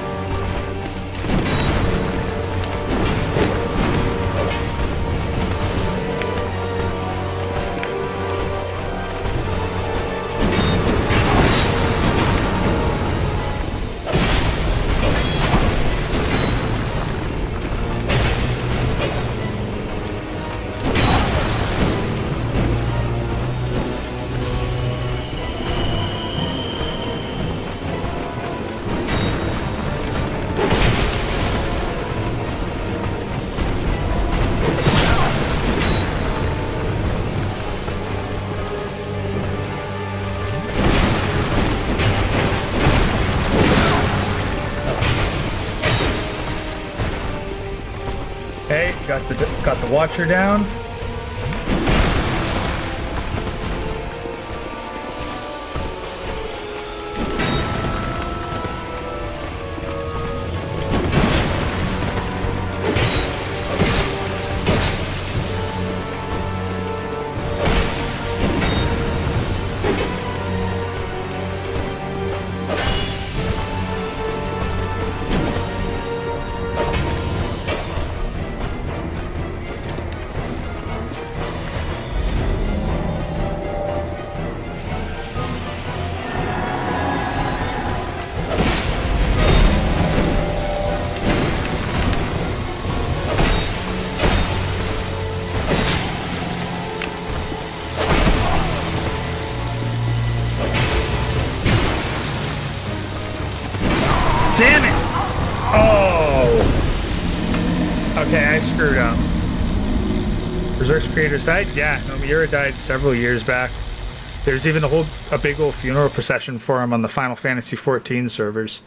Okay, got the Watcher down. Damn it! Oh! Okay, I screwed up. Berserk's creators died? Yeah, no, Miura died several years back. There's even a big old funeral procession for him on the Final Fantasy XIV servers.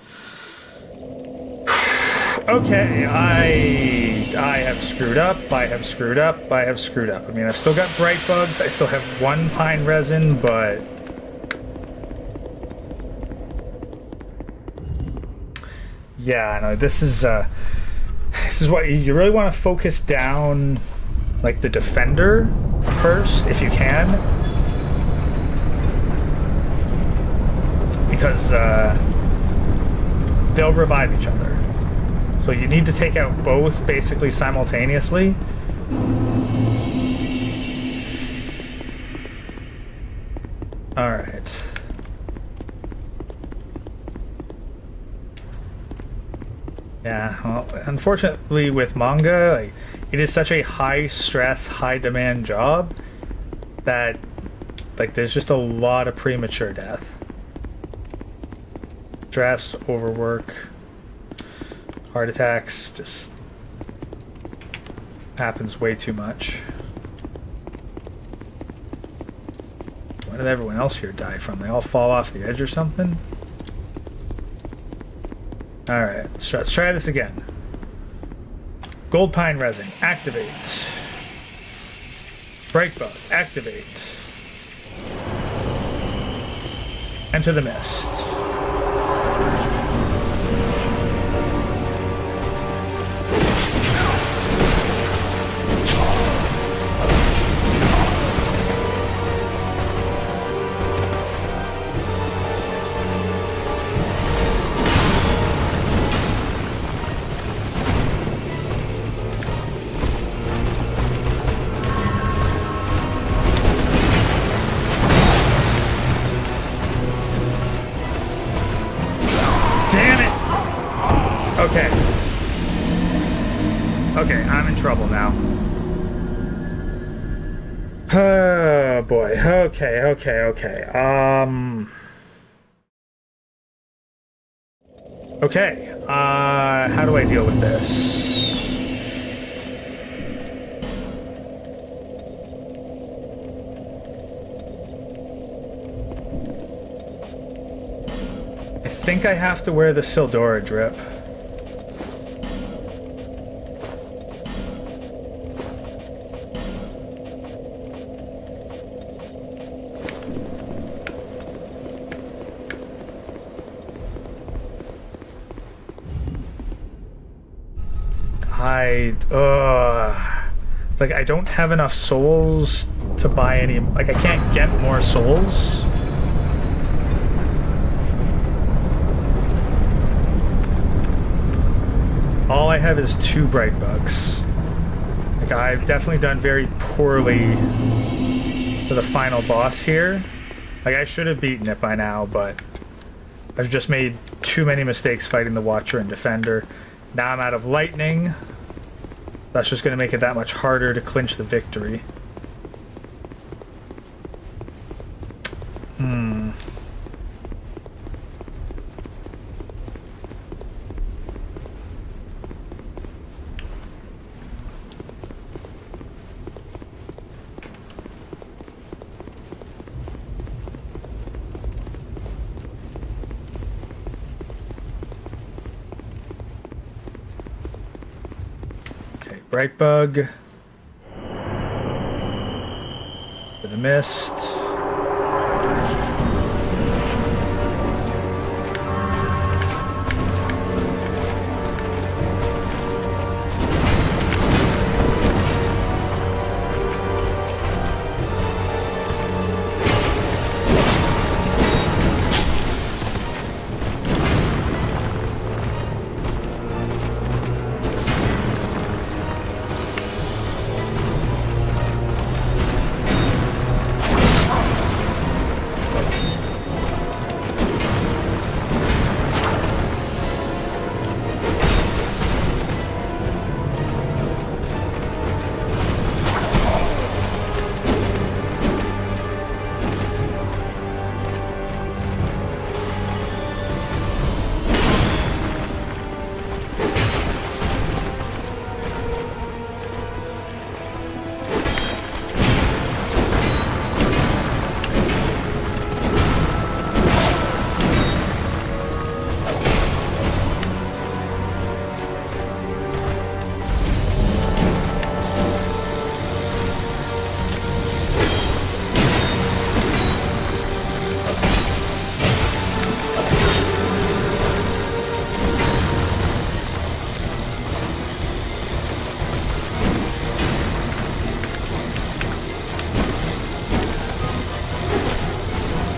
Okay, I have screwed up, I have screwed up, I have screwed up. I mean, I've still got bright bugs, I still have one pine resin, but... yeah, no, this is what you really want to focus down, like the defender first, if you can, because they'll revive each other. So you need to take out both basically simultaneously. All right. Yeah, well, unfortunately with manga, like, it is such a high stress, high demand job that like there's just a lot of premature death. Stress, overwork, heart attacks, just happens way too much. Where did everyone else here die from? They all fall off the edge or something? Alright, let's try this again. Gold pine resin, activate. Bright bug, activate. Enter the mist. Okay. Okay, I'm in trouble now. Oh boy. Okay. Okay. How do I deal with this? I think I have to wear the Sildora drip. It's like I don't have enough souls to buy any. Like I can't get more souls. All I have is 2 bright bugs. Like I've definitely done very poorly for the final boss here. Like I should have beaten it by now, but I've just made too many mistakes fighting the Watcher and Defender. Now I'm out of lightning. That's just going to make it that much harder to clinch the victory. Bright bug for the mist.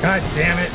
God damn it.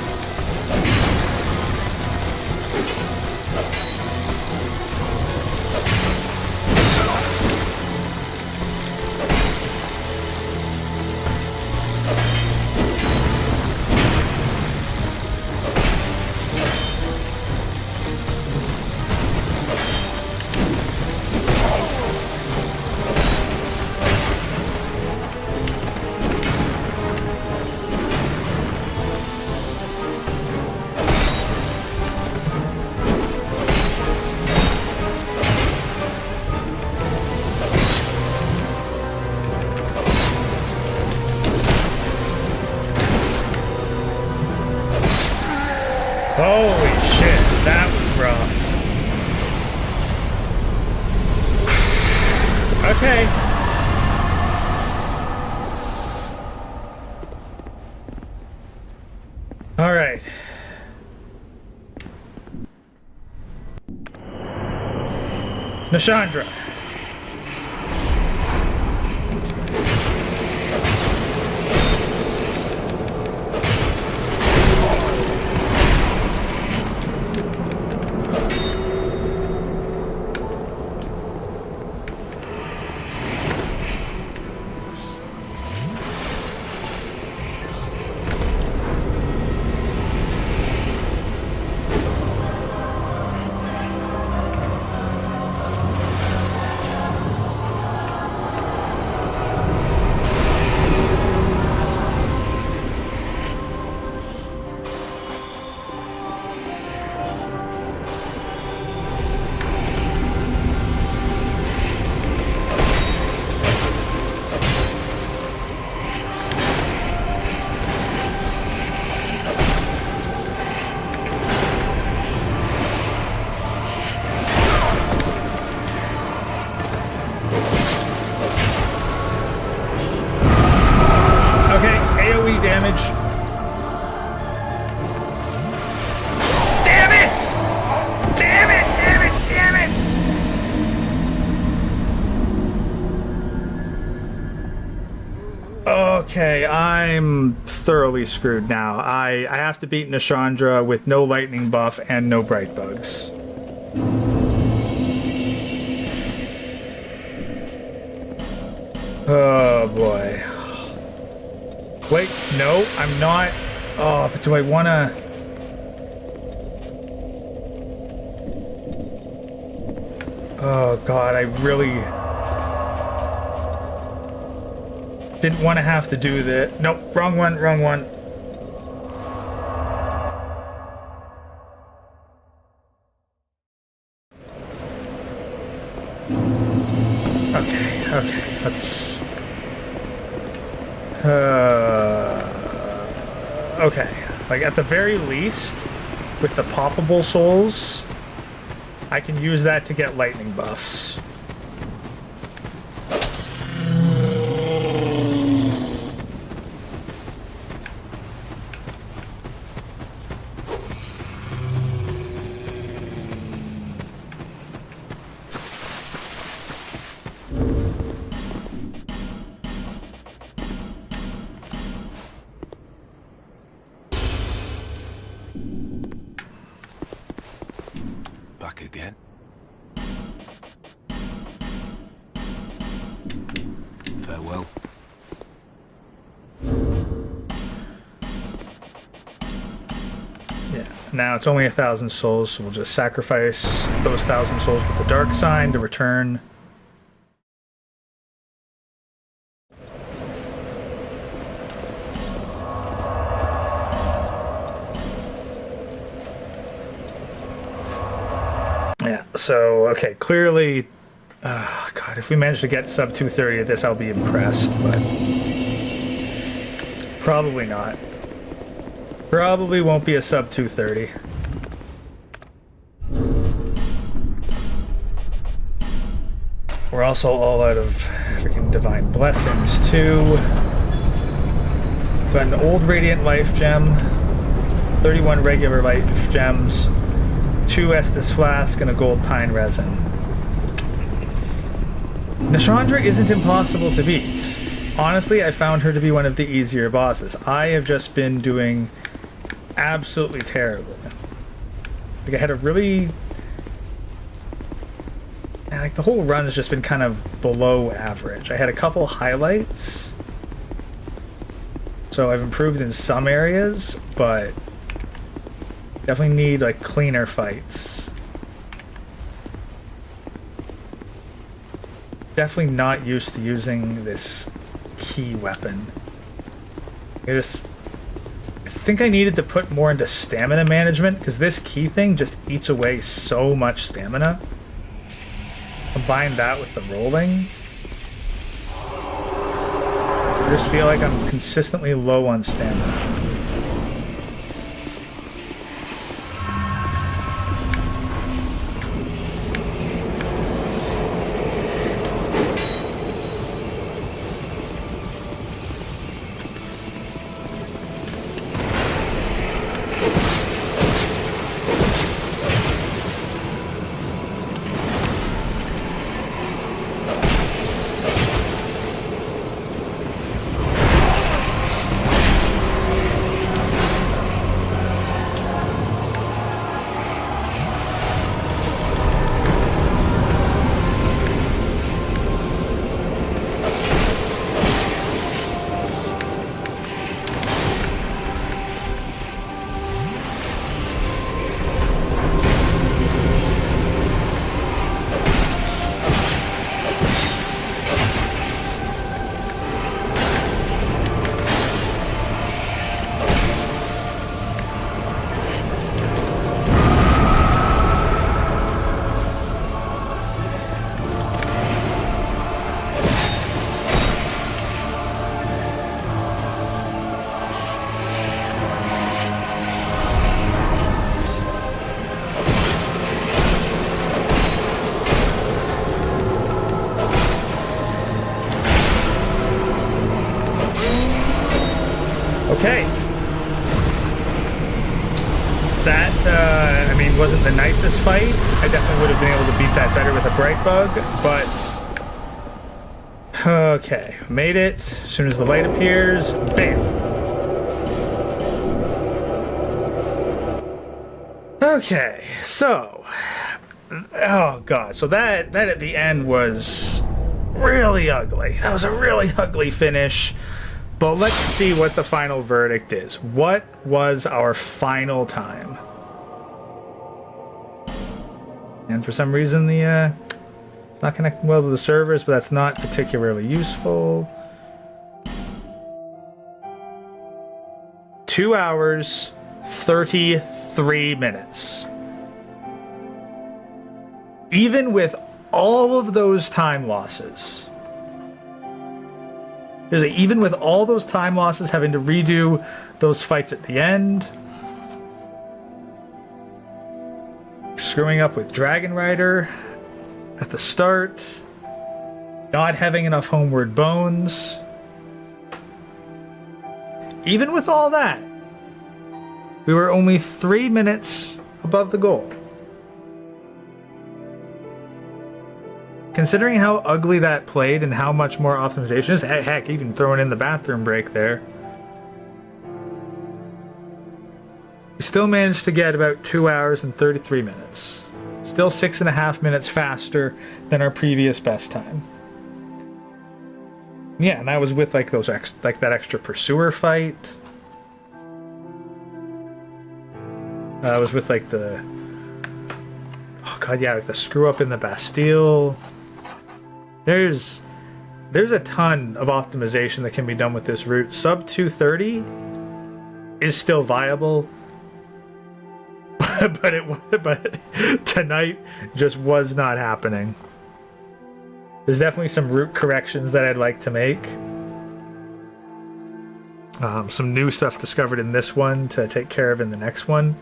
Holy shit, that was rough. Okay. All right. Nishandra. I'm thoroughly screwed now. I have to beat Nishandra with no lightning buff and no bright bugs. Oh boy. Wait, no, I'm not. Oh, but do I want to... Oh god, I really didn't want to have to do that. Nope, wrong one, wrong one. Okay, let's... Okay, like at the very least, with the poppable souls, I can use that to get lightning buffs. Back again. Farewell. Yeah, now it's only 1,000 souls, so we'll just sacrifice those 1,000 souls with the dark sign to return. Yeah, so, okay, clearly, God, if we manage to get sub 230 at this, I'll be impressed, but probably not. Probably won't be a sub 230. We're also all out of freaking divine blessings, too. Got an old radiant life gem, 31 regular life gems, 2 Estus flask, and a gold pine resin. Nishandra isn't impossible to beat. Honestly, I found her to be one of the easier bosses. I have just been doing absolutely terrible. Like, I had a really... Like, the whole run has just been kind of below average. I had a couple highlights, so I've improved in some areas, but definitely need, like, cleaner fights. Definitely not used to using this key weapon. I think I needed to put more into stamina management, because this key thing just eats away so much stamina. Combine that with the rolling, I just feel like I'm consistently low on stamina. Okay. That, I mean, wasn't the nicest fight. I definitely would have been able to beat that better with a bright bug, but Okay, made it. As soon as the light appears, bam. Okay, so, oh god, so that at the end was really ugly. That was a really ugly finish. But let's see what the final verdict is. What was our final time? And for some reason the it's not connecting well to the servers, but that's not particularly useful. 2 hours, 33 minutes. Even with all of those time losses. Even with all those time losses, having to redo those fights at the end. Screwing up with Dragon Rider at the start. Not having enough homeward bones. Even with all that, we were only 3 minutes above the goal. Considering how ugly that played and how much more optimization is, heck, even throwing in the bathroom break there, we still managed to get about 2 hours and 33 minutes. Still 6.5 minutes faster than our previous best time. Yeah, and that was with like that extra pursuer fight. I was with like the, oh god, yeah, like the screw up in the Bastille. There's a ton of optimization that can be done with this route. Sub 230 is still viable, but tonight just was not happening. There's definitely some route corrections that I'd like to make. Some new stuff discovered in this one to take care of in the next one.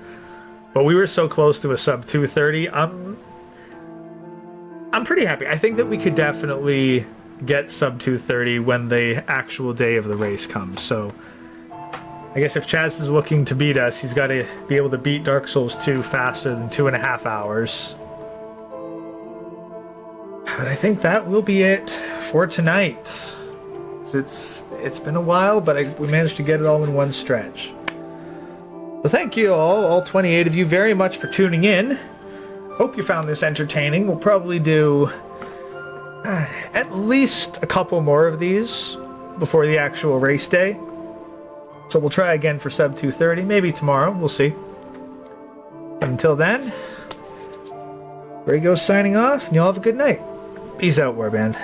But we were so close to a sub 230. I'm pretty happy. I think that we could definitely get sub 230 when the actual day of the race comes. So I guess if Chaz is looking to beat us, he's got to be able to beat Dark Souls 2 faster than 2.5 hours. But I think that will be it for tonight. It's been a while, but we managed to get it all in one stretch. So thank you all 28 of you, very much for tuning in. Hope you found this entertaining. We'll probably do at least a couple more of these before the actual race day. So we'll try again for sub 230, maybe tomorrow, we'll see. But until then, Ray goes signing off, and y'all have a good night. Peace out, Warband.